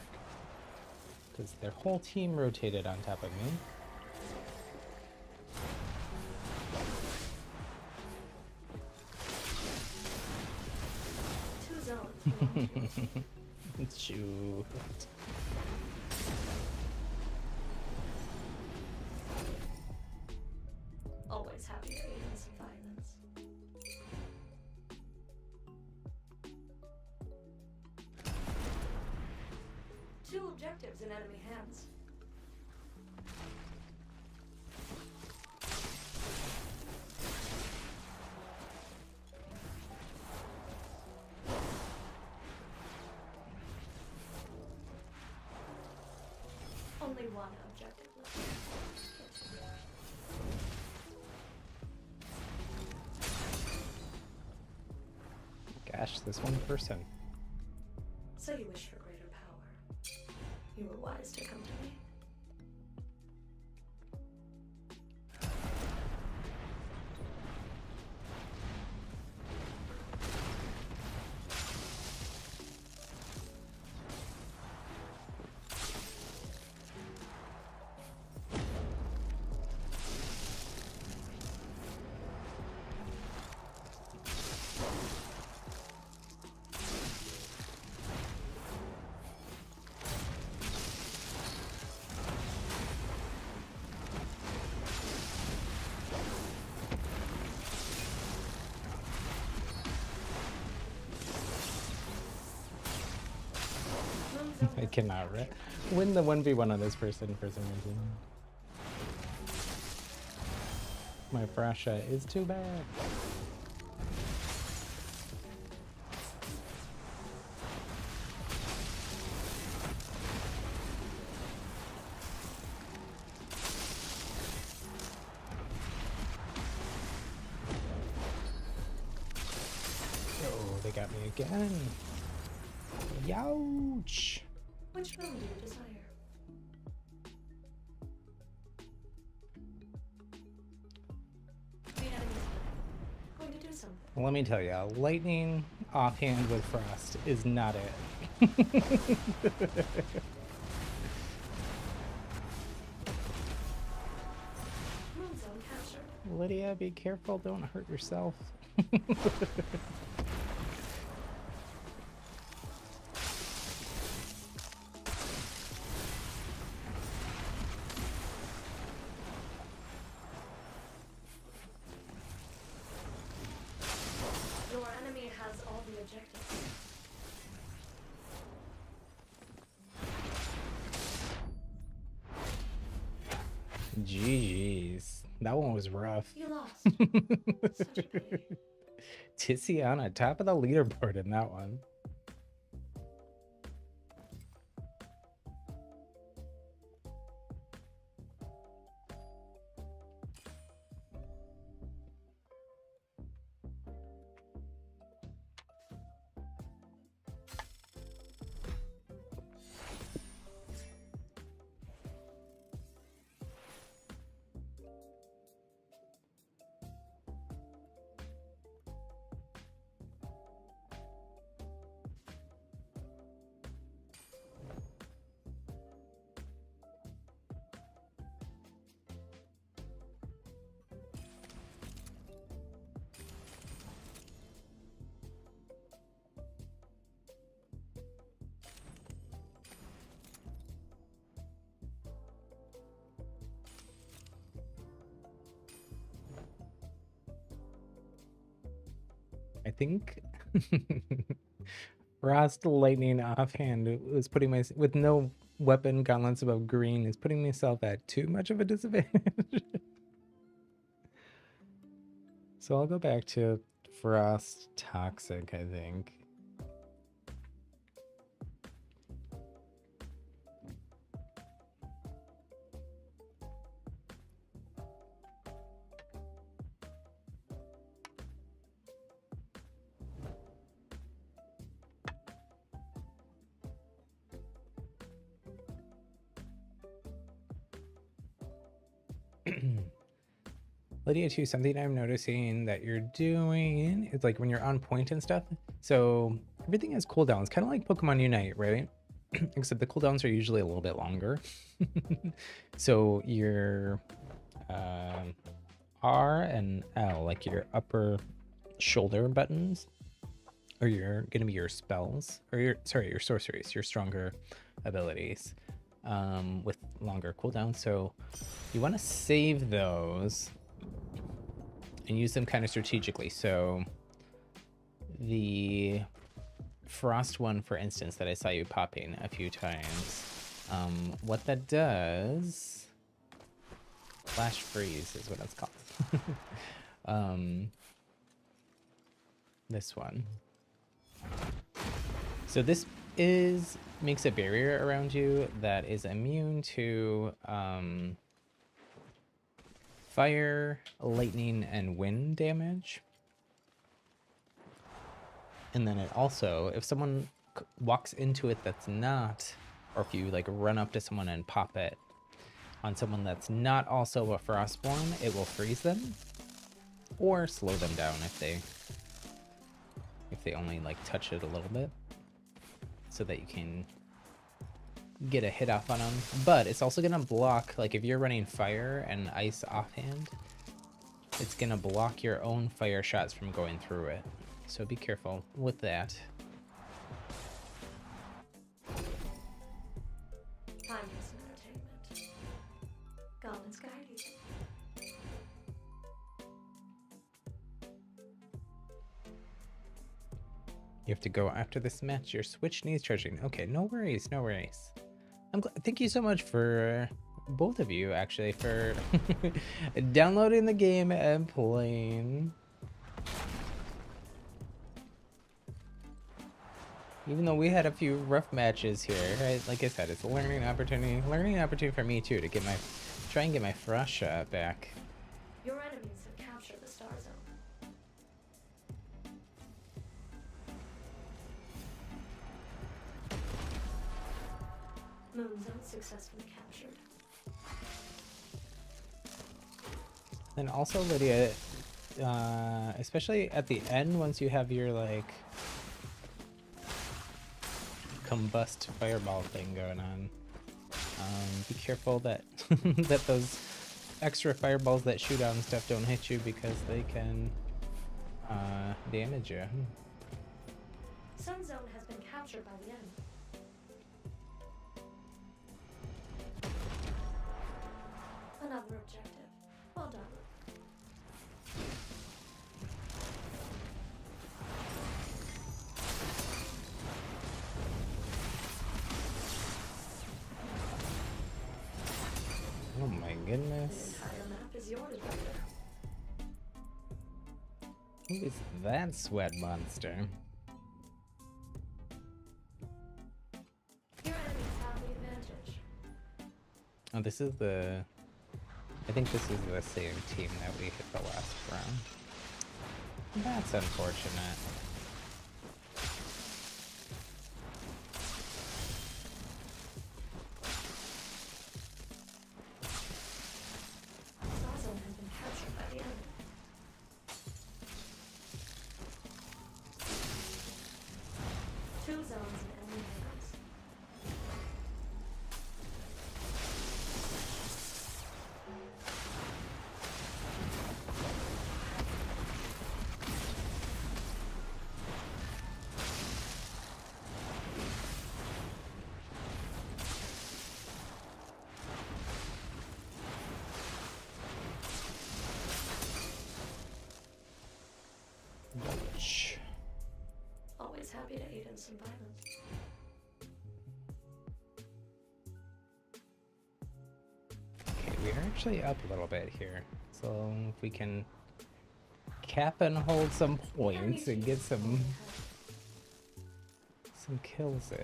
Because their whole team rotated on top of me. Two zones. Shoot. Always happy to be in some violence. Two objectives in enemy hands. Only one objective left. Gosh, this one person. So you wish for greater power. You were wise to come to me. I cannot win the 1v1 on this person for some reason. My Thrasha is too bad. Oh, they got me again. Youch! Which boon do you desire? The enemy's going to do something. Well, let me tell you, lightning offhand with frost is not it. Moon zone captured. Lydia, be careful, don't hurt yourself. Your enemy has all the objectives. GG's. That one was rough. You lost. Such a pity. Tiziana, top of the leaderboard in that one. I think Frost Lightning offhand was putting my with no weapon gauntlets above green is putting myself at too much of a disadvantage. So I'll go back to Frost Toxic, I think. Lydia, too, something I'm noticing that you're doing is like when you're on point and stuff. So everything has cooldowns, kind of like Pokemon Unite, right? Except the cooldowns are usually a little bit longer. So your R and L, like your upper shoulder buttons, are gonna be your spells, or your sorceries, your stronger abilities, with longer cooldowns. So you want to save those and use them kind of strategically. So the frost one, for instance, that I saw you popping a few times, what that does, flash freeze is what it's called. This one. So this makes a barrier around you that is immune to fire, lightning, and wind damage. And then it also, if someone walks into it that's not, or if you like run up to someone and pop it on someone that's not also a Frostborn, it will freeze them or slow them down if they only like touch it a little bit, so that you can get a hit off on them. But it's also gonna block, like if you're running fire and ice offhand, it's gonna block your own fire shots from going through it. So be careful with that. Time for some entertainment. Goblins guide you. You have to go after this match. Your Switch needs charging. Okay, no worries, no worries. Thank you so much for both of you, actually, for downloading the game and playing. Even though we had a few rough matches here, right? Like I said, it's a learning opportunity for me too, to try and get my frost shot back. Your enemies have captured the Star Zone. Moon Zone successfully captured. And also, Lydia, especially at the end, once you have your like combust fireball thing going on, be careful that that those extra fireballs that shoot out and stuff don't hit you, because they can damage you. Sun Zone has been captured by the enemy. Another objective. Well done. Oh my The goodness. entire map is yours, Victor. Who is that sweat monster? Your enemies have the advantage. Oh, this is the... I think this is the same team that we hit the last round. That's unfortunate. Star Zone has been captured by the enemy. Two zones in enemy hands. Ouch. Always happy to aid in some violence. Okay, we are actually up a little bit here. So if we can cap and hold some points and get some kills in.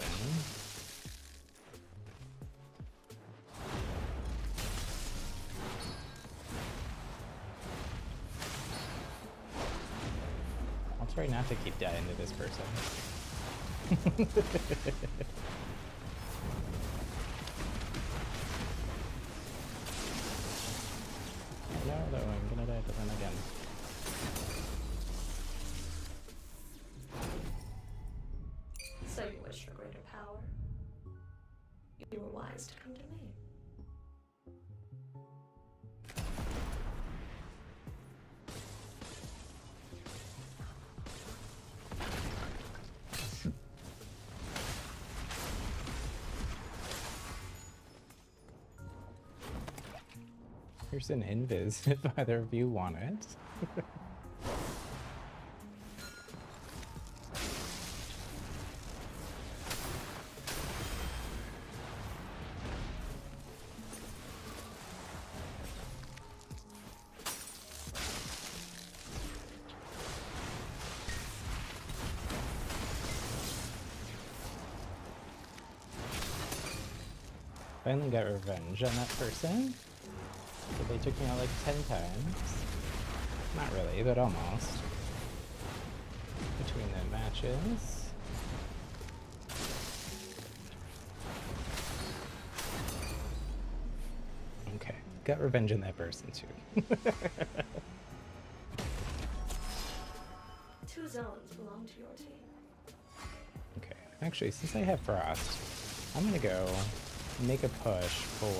I'll try not to keep dying to this person. No, I'm gonna die to them again. You were wise to come to me. Here's an invis if either of you want it. Finally got revenge on that person. So they took me out like 10 times. Not really, but almost. Between the matches. Okay, got revenge on that person too. 2 zones belong to your team. Okay, actually, since I have Frost, I'm gonna go make a push for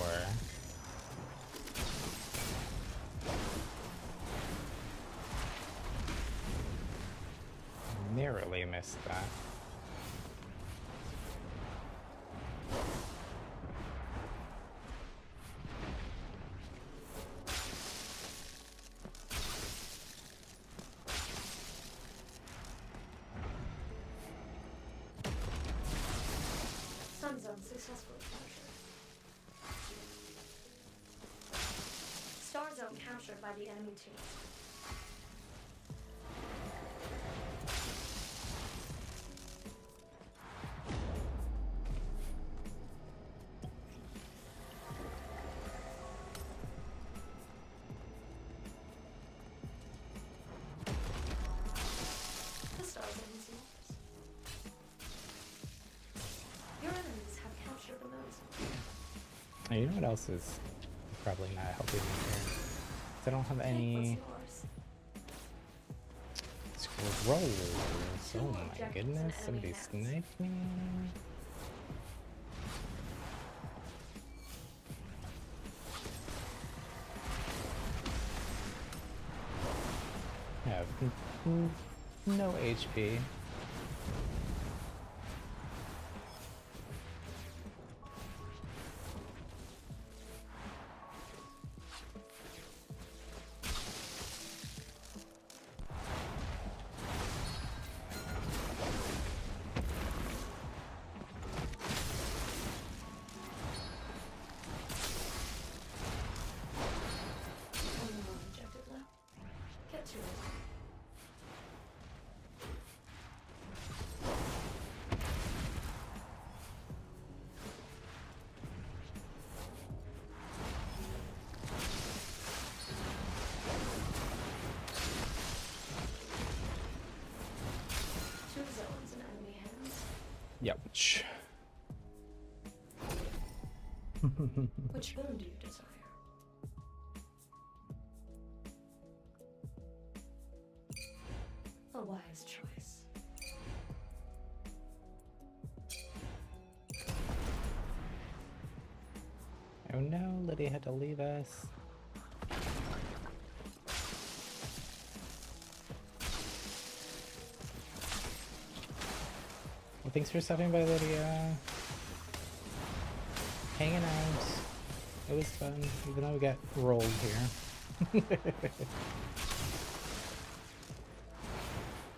narrowly missed that. Sun zone successfully captured. Star zone captured by the enemy team. The star zone is yours. Your enemies have captured the node zone. Oh, you know what else is probably not helping me here? 'Cause I don't have Take any what's yours. scrolls. Two Oh my objectives goodness, in somebody enemy hands. sniped me. I have no HP. Only one objective left. Get to it. Two zones in enemy hands. Youch. Which boon do you desire? A wise choice. Oh no, Lydia had to leave us. Well, thanks for stopping by, Lydia. Hanging out. It was fun, even though we got rolled here.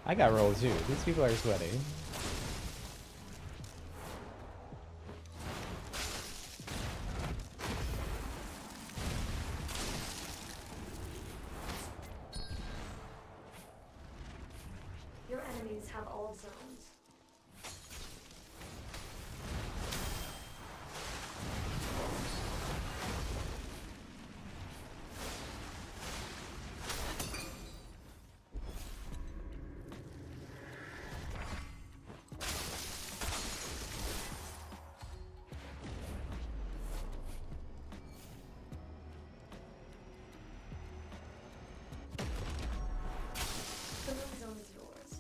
I got rolled too. These people are sweaty. Your enemies have all zones. The moon zone is yours.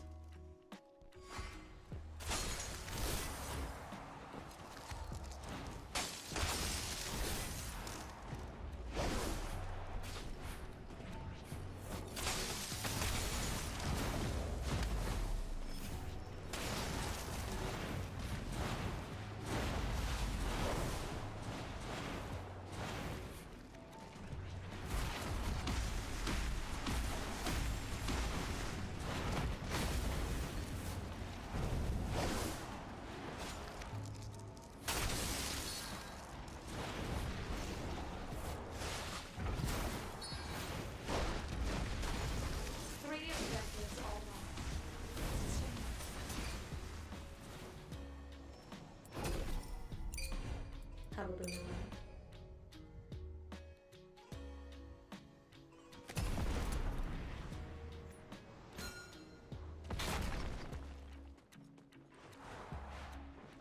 Probably no one.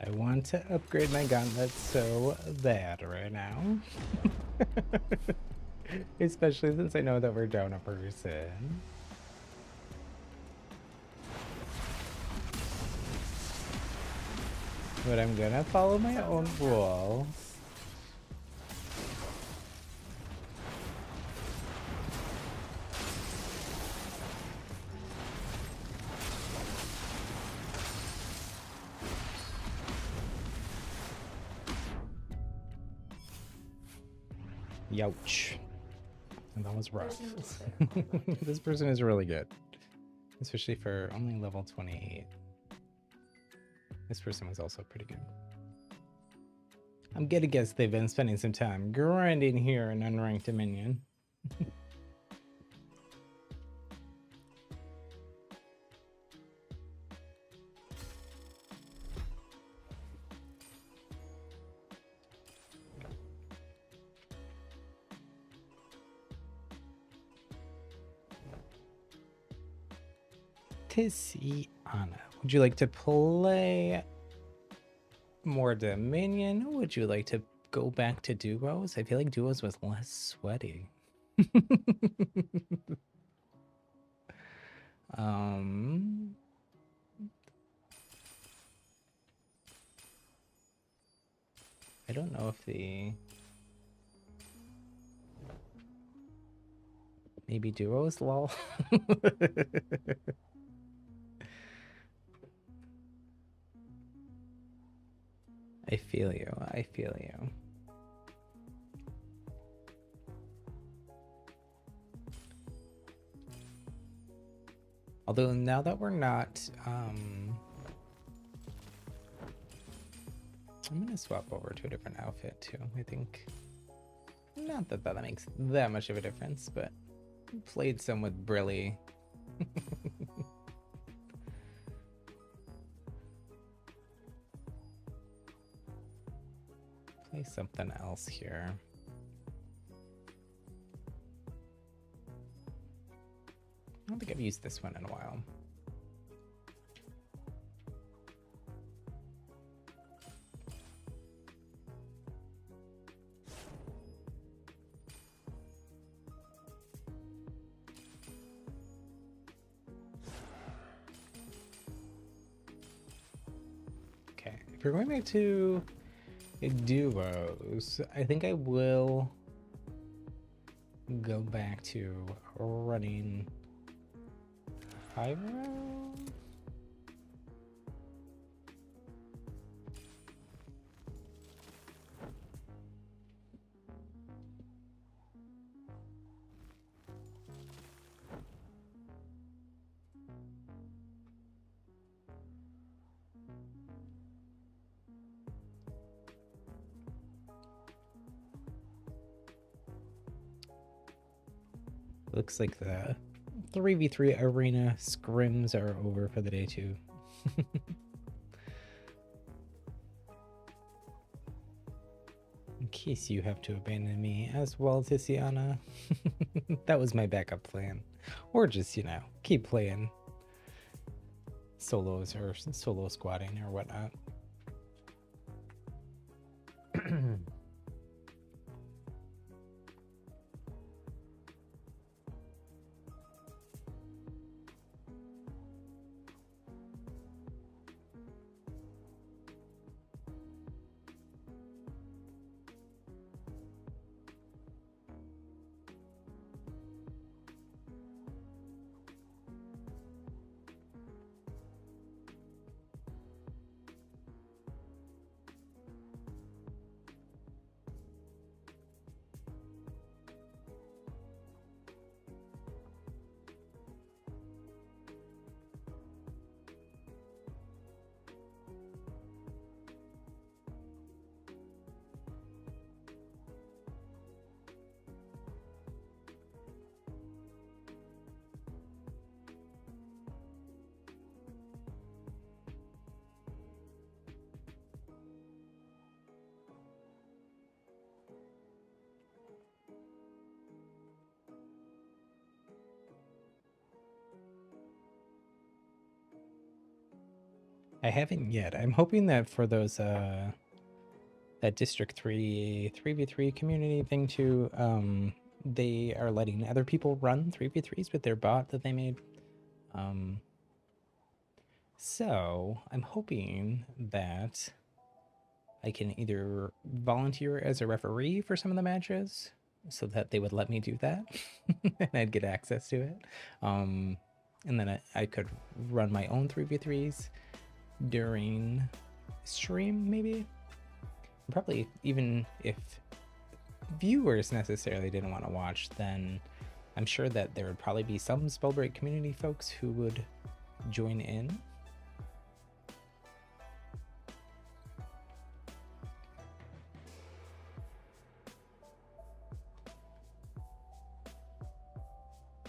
I want to upgrade my gauntlet so bad right now. Especially since I know that we're down a person. But I'm gonna follow my own rules. Youch. And that was rough. There's no despair. This person is really good. Especially for only level 28. This person was also pretty good. I'm gonna guess they've been spending some time grinding here in Unranked Dominion. Tiziana, would you like to play more Dominion? Would you like to go back to duos? I feel like duos was less sweaty. I don't know if the maybe duos, lol. I feel you. I feel you. Although now that we're not, I'm gonna swap over to a different outfit too. I think not that that makes that much of a difference, but played some with Brilly. Play something else here. I don't think I've used this one in a while. Okay, if we're going back to duos, I think I will go back to running Pyro. Looks like the 3v3 arena scrims are over for the day too. In case you have to abandon me as well, Tiziana. That was my backup plan. Or just, you know, keep playing solos or solo squatting or whatnot. I haven't yet. I'm hoping that for those that District 3 3v3 community thing too, they are letting other people run 3v3s with their bot that they made. So I'm hoping that I can either volunteer as a referee for some of the matches so that they would let me do that and I'd get access to it. And then I could run my own 3v3s during stream, maybe. Probably even if viewers necessarily didn't want to watch, then I'm sure that there would probably be some Spellbreak community folks who would join in.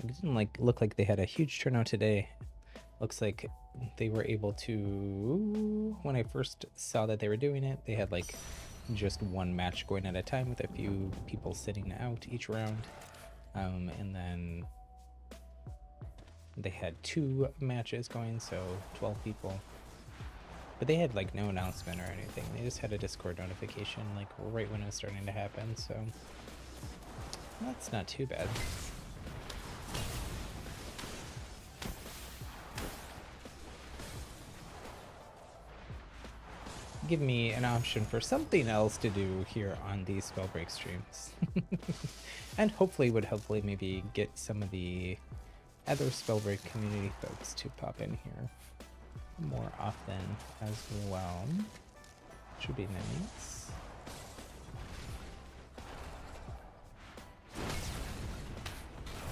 It didn't look like they had a huge turnout today. Looks like they were able to, when I first saw that they were doing it, they had like just one match going at a time with a few people sitting out each round. And then they had 2 matches going, so 12 people. But they had like no announcement or anything. They just had a Discord notification like right when it was starting to happen, so that's not too bad. Give me an option for something else to do here on these Spellbreak streams. And hopefully maybe get some of the other Spellbreak community folks to pop in here more often as well. Should be nice.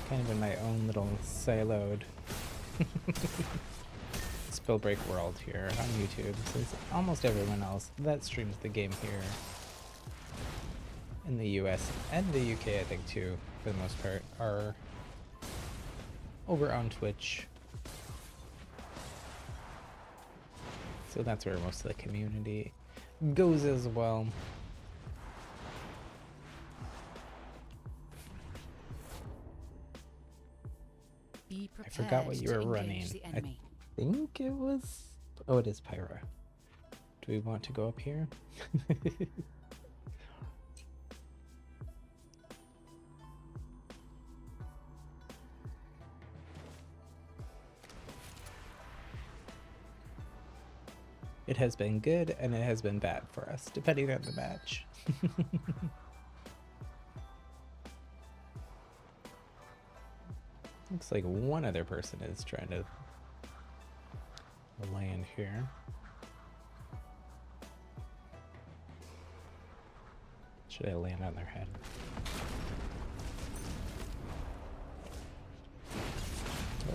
Kind of in my own little siloed Spellbreak world here on YouTube, since almost everyone else that streams the game here in the US and the UK, I think too, for the most part, are over on Twitch. So that's where most of the community goes as well. I forgot what you were running. I think it was... Oh, it is Pyra. Do we want to go up here? It has been good and it has been bad for us, depending on the match. Looks like one other person is trying to land here. Should I land on their head? Oh.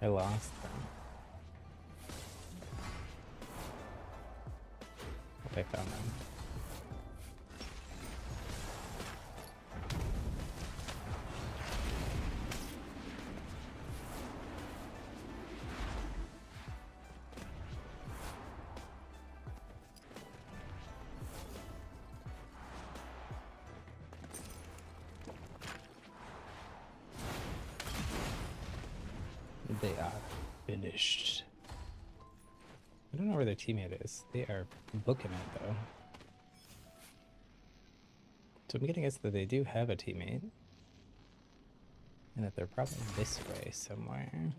I lost them. Hope I found them. They are finished. I don't know where their teammate is. They are booking it though. So I'm getting guess that they do have a teammate. And that they're probably this way somewhere.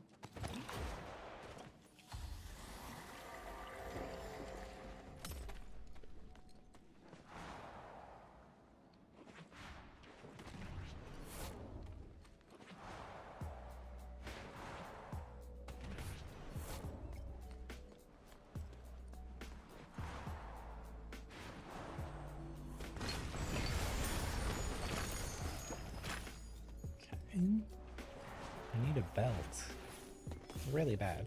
I need a belt. Really bad.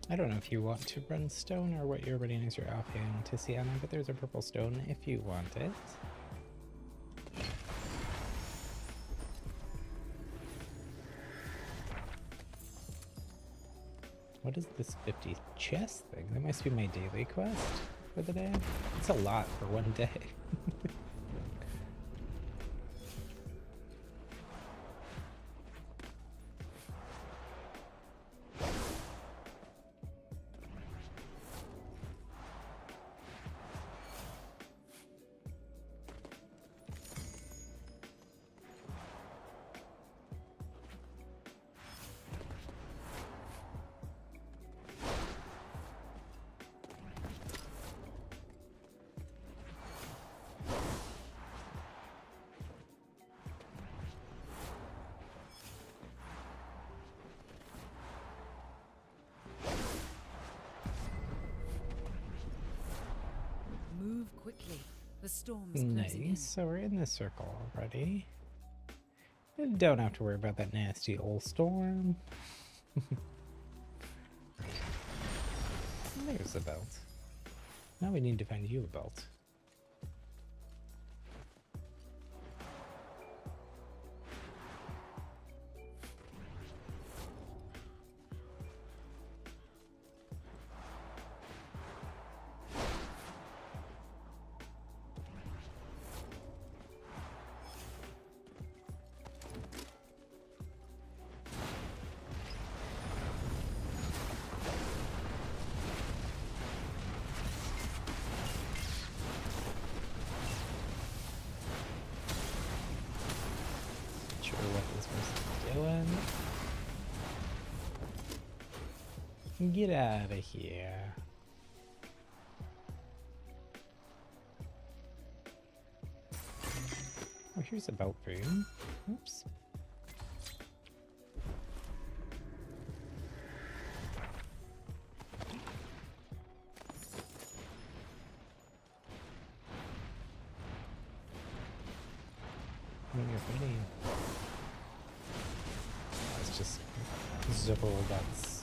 I don't know if you want to run stone or what you're running as your offhand to Sienna, but there's a purple stone if you want it. What is this 50 chest thing? That must be my daily quest for the day. It's a lot for one day. Move quickly. The storm's closing in. Nice, so we're in this circle already. Don't have to worry about that nasty old storm. There's the belt. Now we need to find you a belt. Sure what this person's doing. Get out of here. Oh, here's a belt for you. Oops. When you're ready. It's just Zippo that's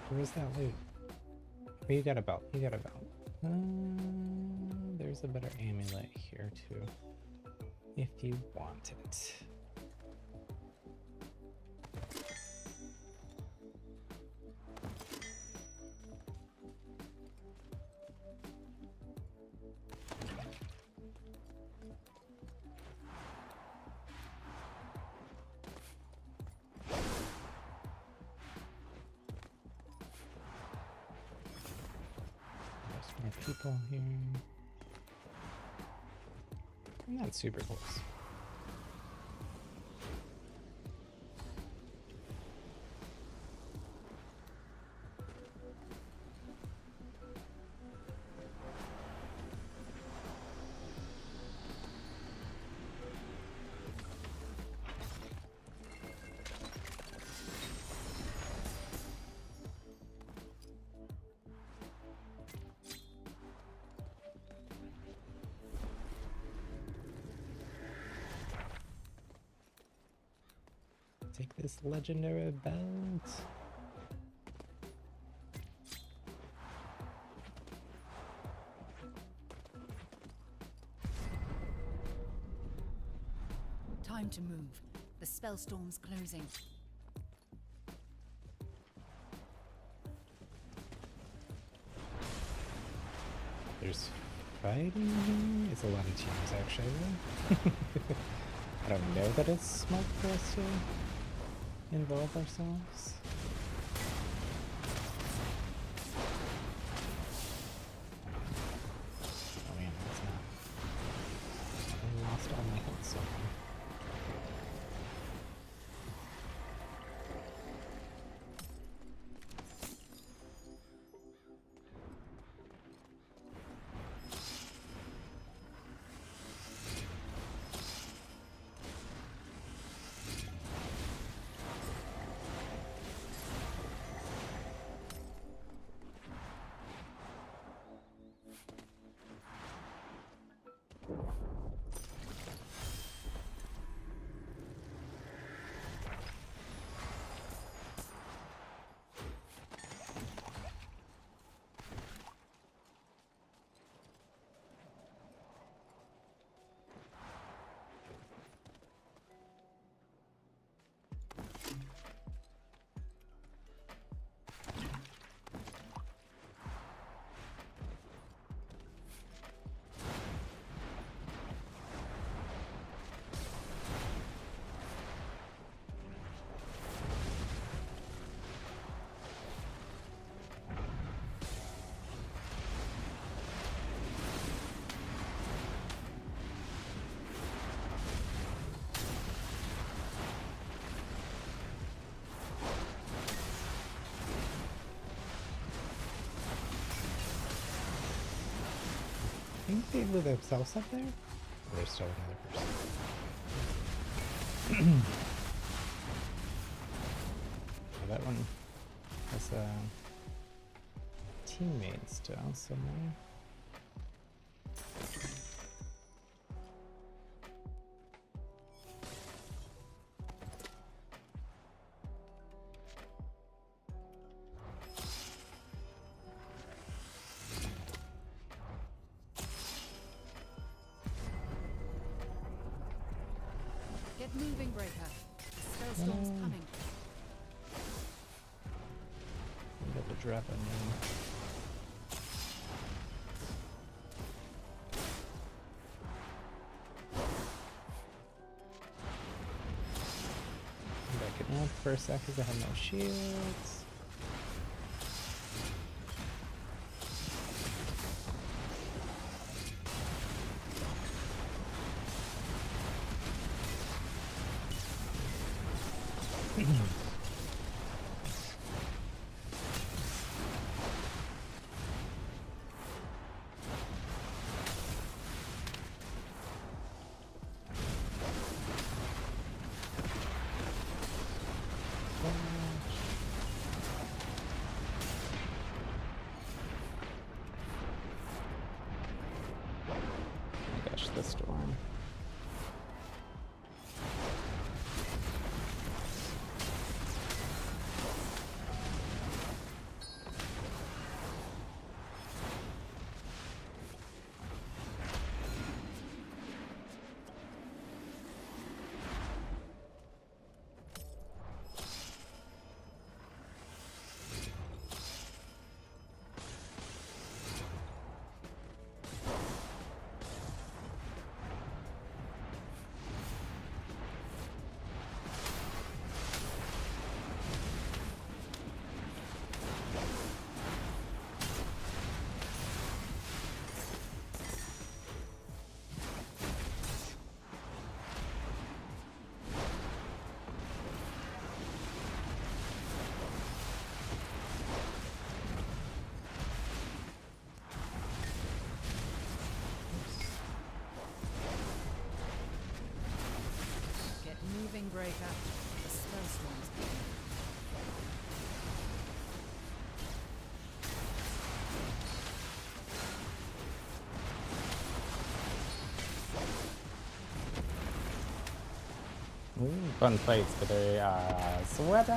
where's that loot? Oh, you got a belt. You got a belt. There's a better amulet here too, if you want it. More people here. I'm not super close. Take this legendary belt. Time to move. The spellstorm's closing. There's fighting. It's a lot of teams actually. I don't know that it's smart for us to involve ourselves. Oh man, that's not. I lost all my health so far. think they blew themselves up there. Or there's still another person. Oh, that one has a teammate still somewhere. Get moving, Breaker. The Spellstorm's coming. I'm about to drop a name. I'm backing up for a sec because I have no shields. The storm. Moving, Breaker. The Spellstorm's coming. Ooh, fun fights, but they are sweater.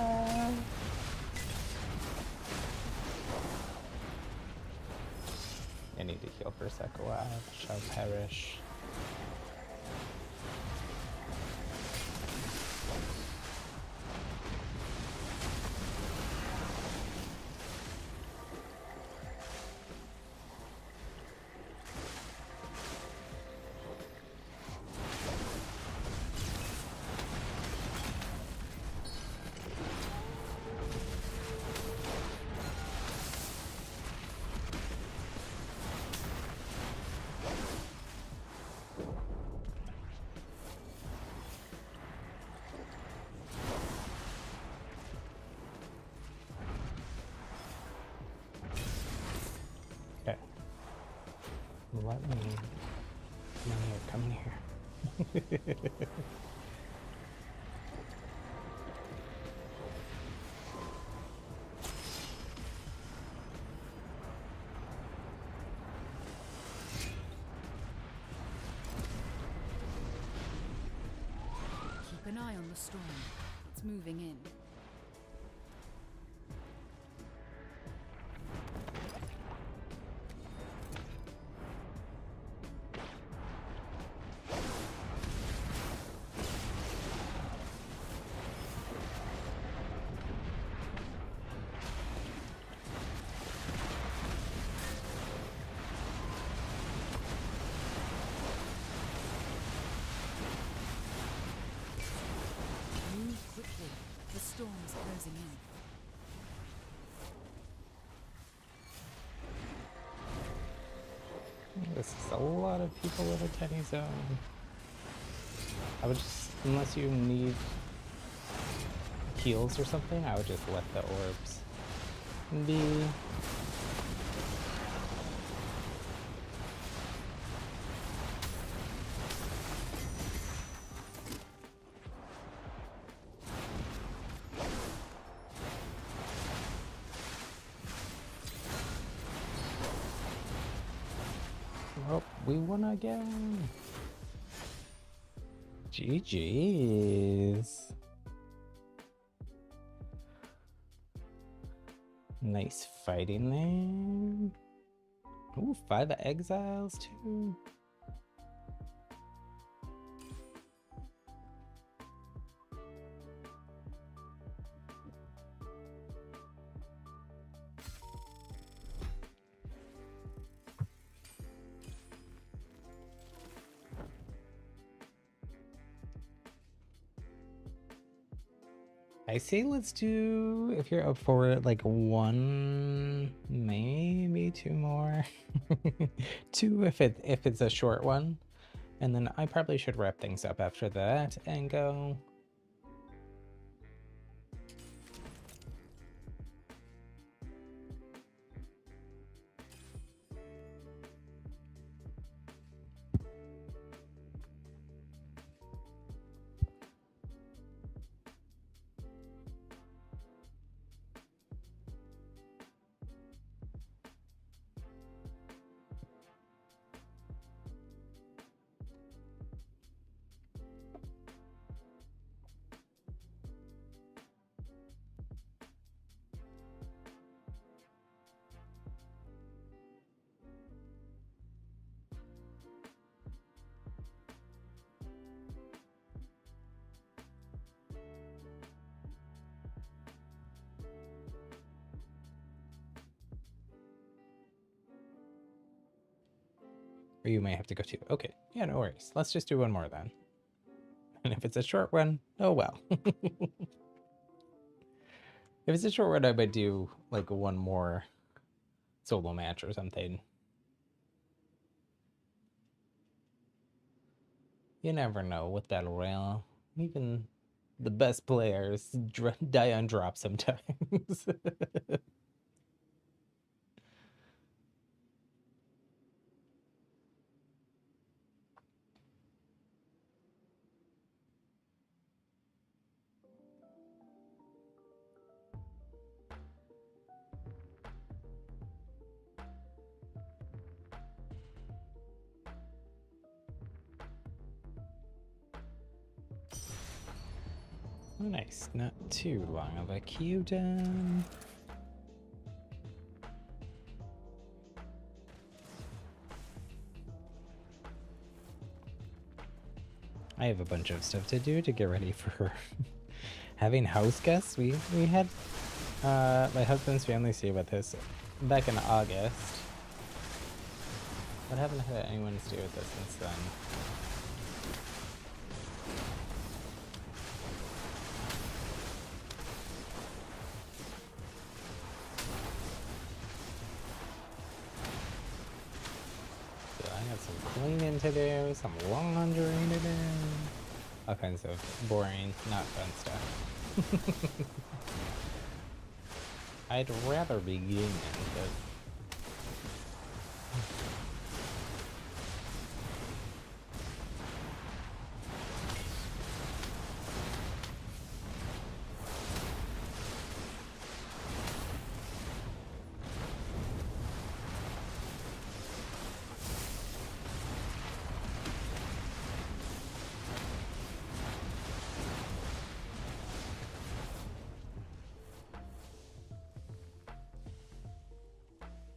I need to heal for a sec. I shall perish. Let me come in here. Keep an eye on the storm. It's moving in. Quickly, the storm's closing in. This is a lot of people with a tiny zone. I would just, unless you need heals or something, I would just let the orbs be. Oh, we won again. GG's. Nice fighting there. Ooh, 5 exiles too. I say let's do, if you're up for it, like 1, maybe 2 more. 2 if it's a short one. And then I probably should wrap things up after that and go. Or you may have to go too. Okay, yeah, no worries. Let's just do 1 more then. And if it's a short one, oh well. If it's a short one, I might do like 1 more solo match or something. You never know with that rail. Even the best players die on drop sometimes. Oh, nice. Not too long of a queue done. I have a bunch of stuff to do to get ready for having house guests. We had my husband's family stay with us back in August, but haven't had anyone stay with us since then. Cleaning to do, some laundry to do, all kinds of boring, not fun stuff. I'd rather be gaming, but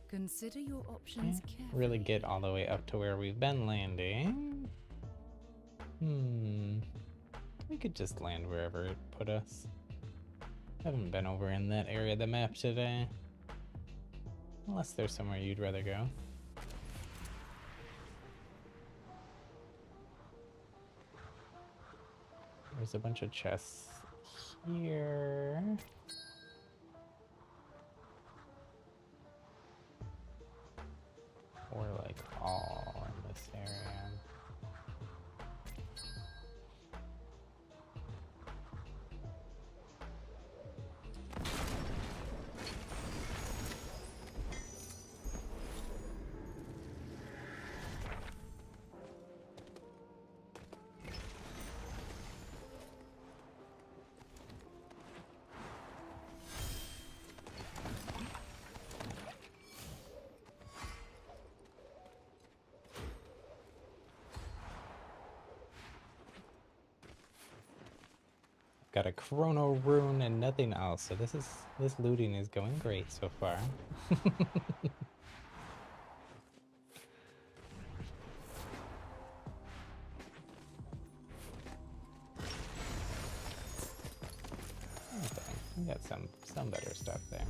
Consider your options carefully. really get all the way up to where we've been landing. We could just land wherever it put us. Haven't been over in that area of the map today. Unless there's somewhere you'd rather go. There's a bunch of chests here. Or like all in this area. got a chrono rune and nothing else, so this looting is going great so far. Okay, we got some better stuff there.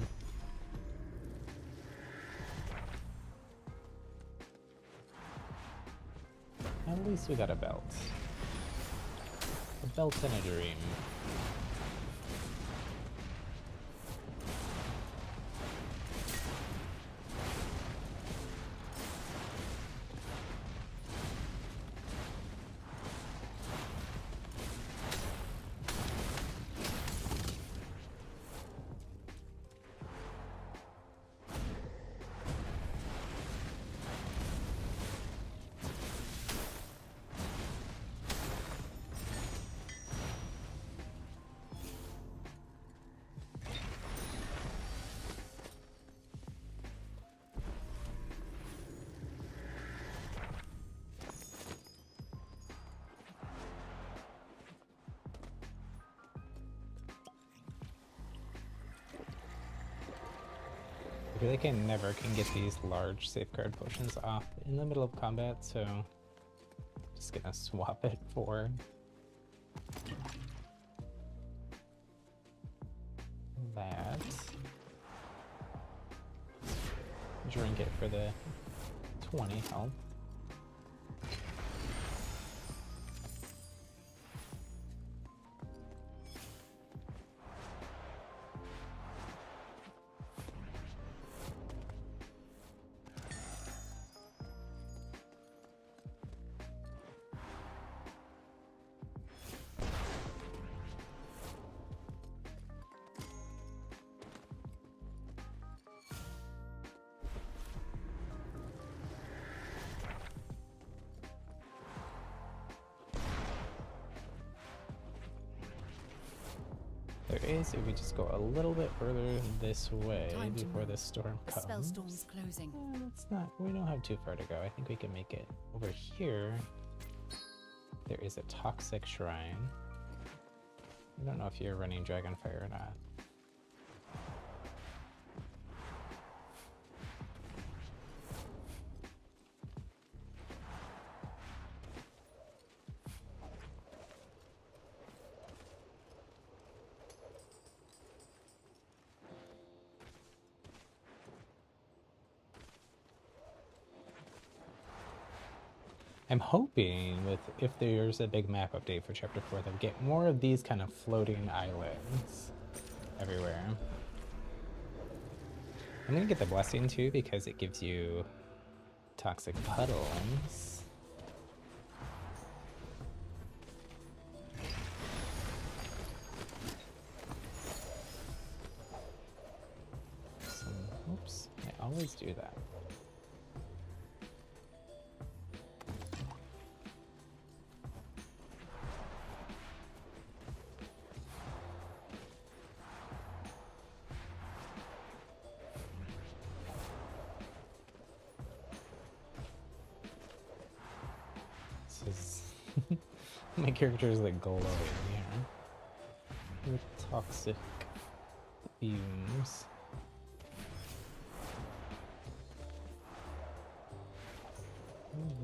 At least we got a belt. A belt and a dream. I feel like I never can get these large safeguard potions off in the middle of combat, so just gonna swap it for that. Drink it for the 20 health. There is, if we just go a little bit further this way Time to before move. the storm The comes. spellstorm's closing. It's not, we don't have too far to go. I think we can make it over here. There is a toxic shrine. I don't know if you're running Dragonfire or not. I'm hoping if there's a big map update for Chapter 4, they'll get more of these kind of floating islands everywhere. I'm gonna get the blessing too because it gives you toxic puddles. Oops, I always do that. My character is like glowing here with toxic fumes.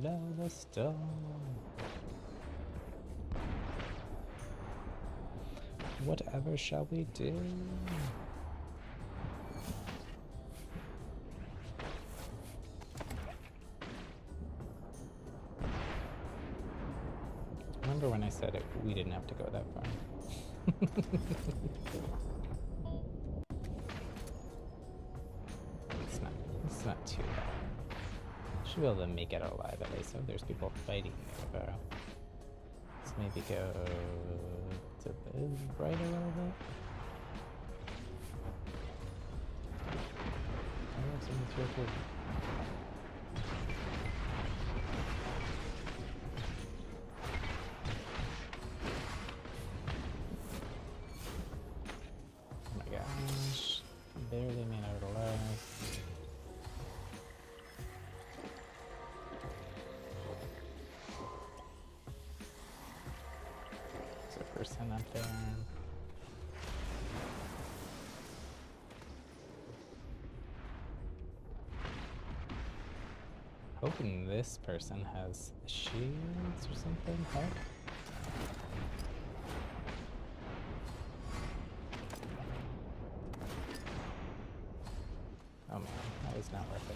Lava stone. Whatever shall we do? Remember when I said it, we didn't have to go that far. It's not too bad. Should be able to make it alive at least. So there's people fighting there, though. Let's maybe go to the right a little bit. Oh, someone's here too. Barely made out alive. There's a person up there. Hoping this person has shields or something. Heck. Oh man, that was not worth it.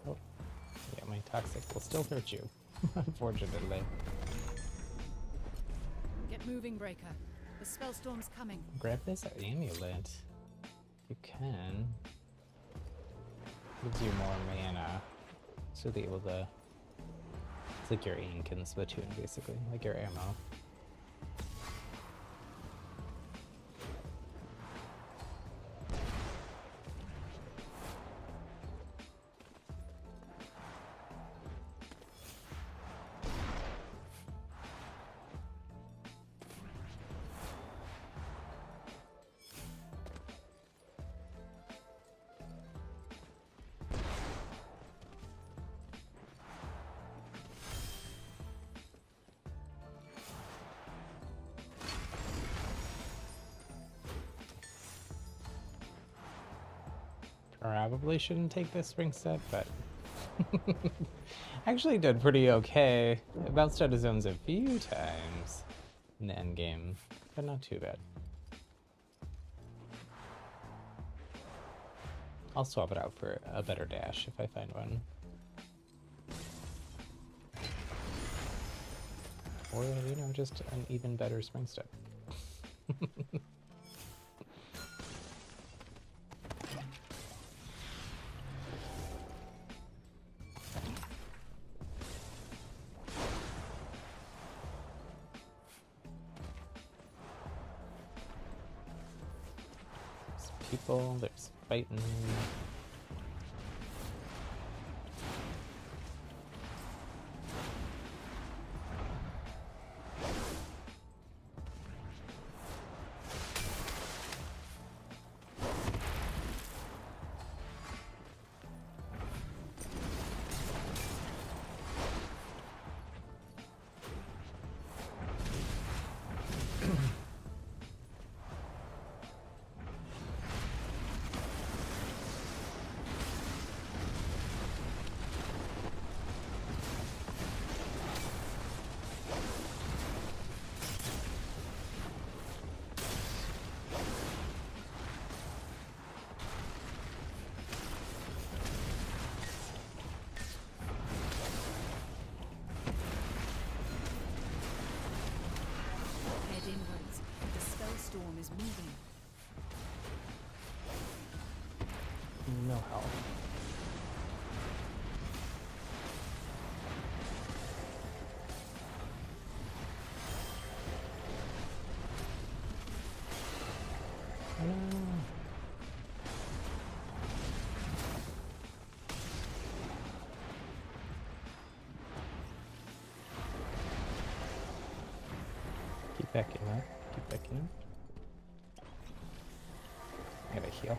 Oh, yeah, my toxic will still hurt you, unfortunately. Get moving, Breaker. The Spellstorm's coming. Grab this amulet. You can. Gives you more mana. So be able to. It's like your ink in Splatoon, basically. Like your ammo. Probably shouldn't take this spring set, but actually did pretty okay. It bounced out of zones a few times in the end game, but not too bad. I'll swap it out for a better dash if I find one. Or, you know, just an even better spring step. People, there's fighting. Head inwards. The Spellstorm is moving. No help. Oh, no. Keep backing up. Keep backing up. I gotta heal.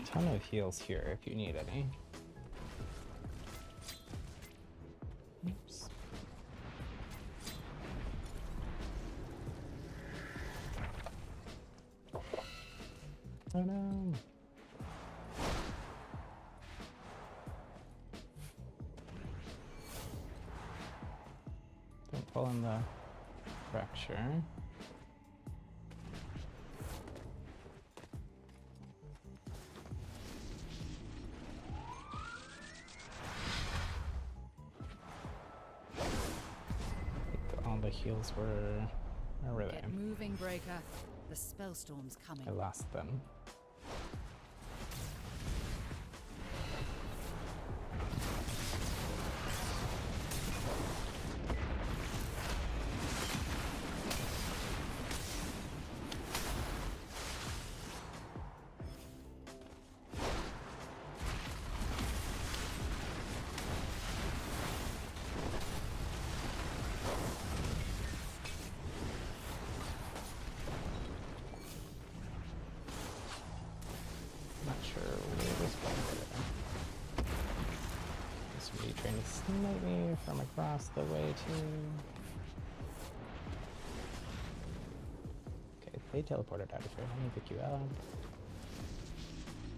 Ton of heals here if you need any. Oops. Oh no. Don't fall in the fracture. the heals were... Where were they? Get moving, Breaker. The spellstorm's coming. I lost them. Not sure where this one is. This would be trying to snipe me from across the way too. Okay, they teleported out of here. Let me pick you up.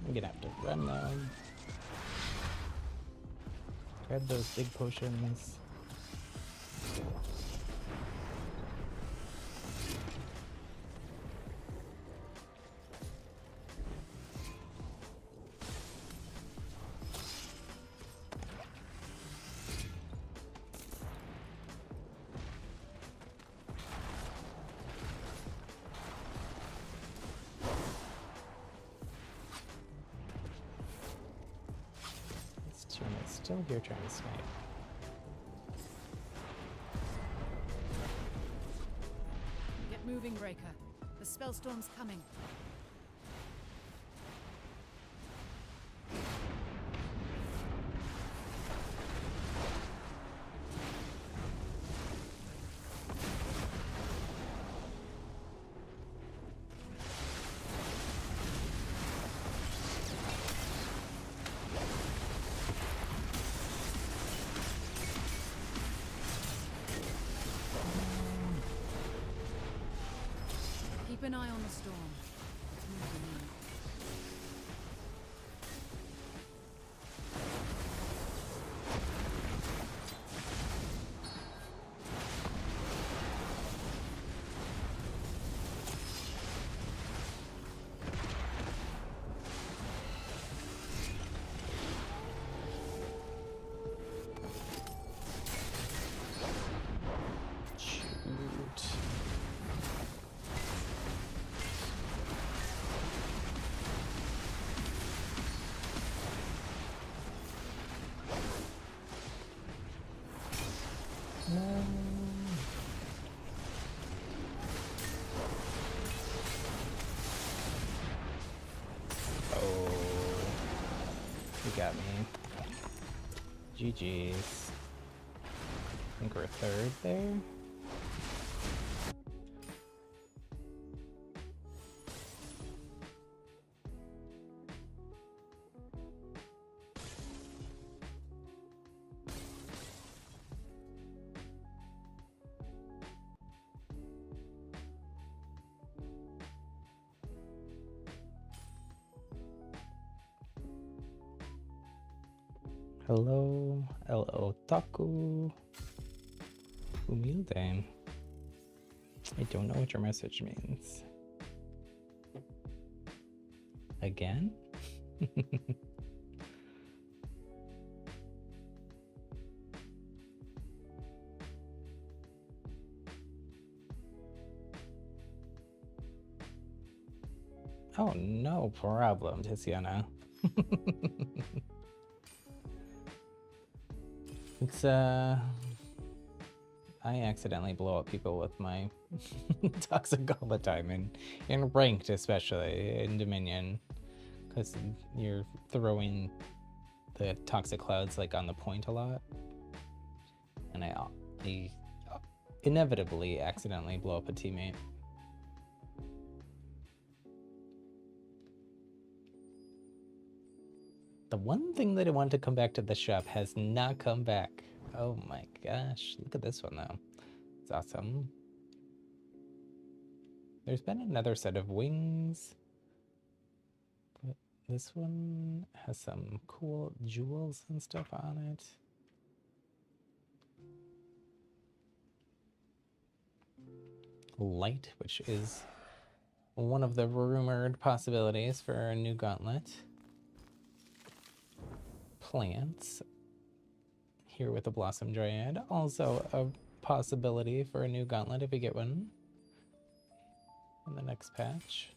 I'm gonna have to run them. Grab those big potions. Still here trying to snipe. Get moving, Breaker. The spellstorm's coming. Keep an eye on the storm. It's moving in. Shoot. No. Oh, you got me. GG's. I think we're third there. Hello, El Otaku. Humilde. I don't know what your message means. Again? Oh, no problem, Tiziana. It's, I accidentally blow up people with my toxic all the time, in ranked especially, in Dominion, because you're throwing the toxic clouds like on the point a lot, and I inevitably accidentally blow up a teammate. The one thing that I wanted to come back to the shop has not come back. Oh my gosh. Look at this one though. It's awesome. There's been another set of wings, but this one has some cool jewels and stuff on it. Light, which is one of the rumored possibilities for a new gauntlet. Plants here with the Blossom Dryad, also a possibility for a new gauntlet if we get one in the next patch.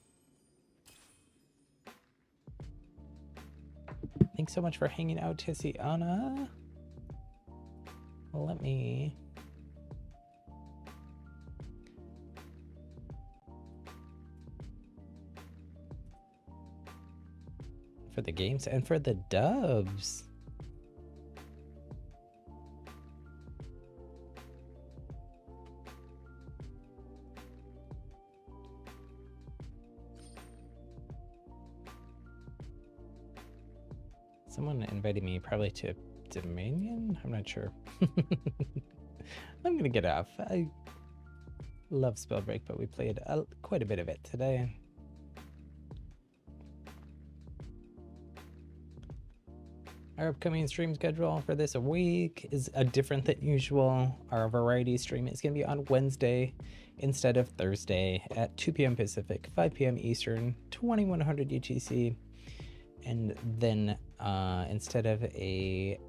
Thanks so much for hanging out, Tiziana. Let me... For the games and for the dubs. Someone invited me probably to Dominion? I'm not sure. I'm gonna get off. I love Spellbreak, but we played quite a bit of it today. Our upcoming stream schedule for this week is different than usual. Our variety stream is going to be on Wednesday instead of Thursday at 2 p.m. Pacific, 5 p.m. Eastern, 2100 UTC. And then instead of a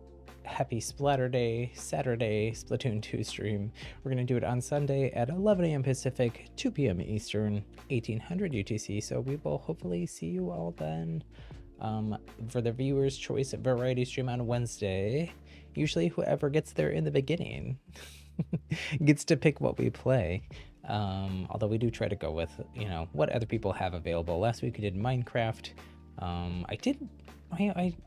Happy Splatter Day Saturday Splatoon 2 stream, we're going to do it on Sunday at 11 a.m. Pacific, 2 p.m. Eastern, 1800 UTC. So we will hopefully see you all then. For the viewer's choice variety stream on Wednesday, usually whoever gets there in the beginning gets to pick what we play. Although we do try to go with, you know, what other people have available. Last week we did Minecraft. I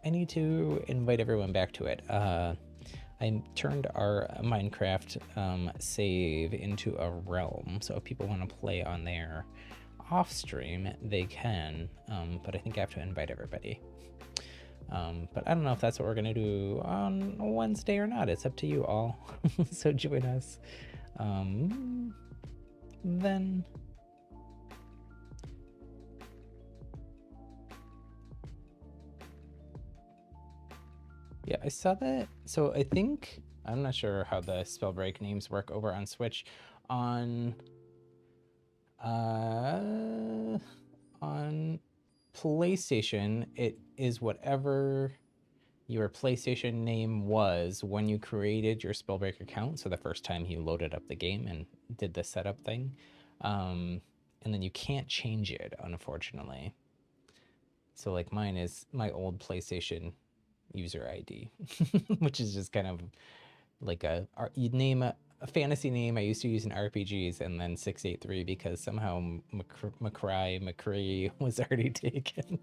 need to invite everyone back to it. I turned our Minecraft save into a realm, so if people want to play on there off stream they can, but I think I have to invite everybody. But I don't know if that's what we're gonna do on Wednesday or not. It's up to you all. So join us. Then yeah, I saw that. So I think, I'm not sure how the Spellbreak names work over on Switch. On PlayStation, it is whatever your PlayStation name was when you created your Spellbreak account. So the first time you loaded up the game and did the setup thing. And then you can't change it, unfortunately. So like mine is my old PlayStation user ID, which is just kind of like you'd name a fantasy name I used to use in RPGs, and then 683 because somehow McCree was already taken.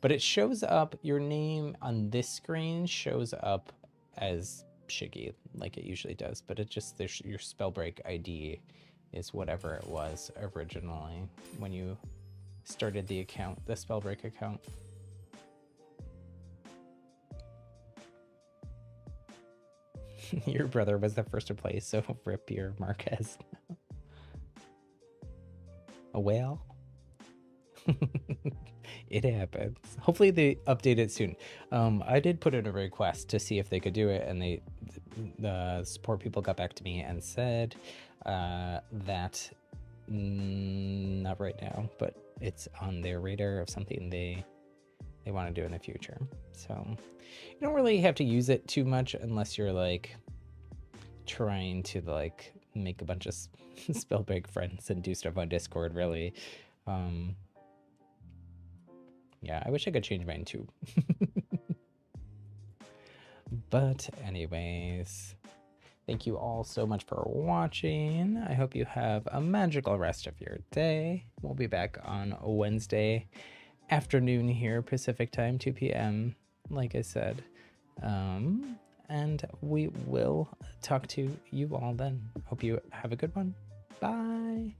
But it shows up, your name on this screen shows up as Shiggy, like it usually does, but it just, your Spellbreak ID is whatever it was originally when you started the account, the Spellbreak account. Your brother was the first to play, so rip your Marquez. A whale? It happens. Hopefully they update it soon. I did put in a request to see if they could do it, and the support people got back to me and said that not right now, but it's on their radar of something they want to do in the future. So you don't really have to use it too much unless you're like trying to like make a bunch of Spellbreak friends and do stuff on Discord, really. Yeah, I wish I could change mine too. But anyways, thank you all so much for watching. I hope you have a magical rest of your day. We'll be back on Wednesday afternoon here, Pacific time, 2 p.m., like I said. And we will talk to you all then. Hope you have a good one. Bye.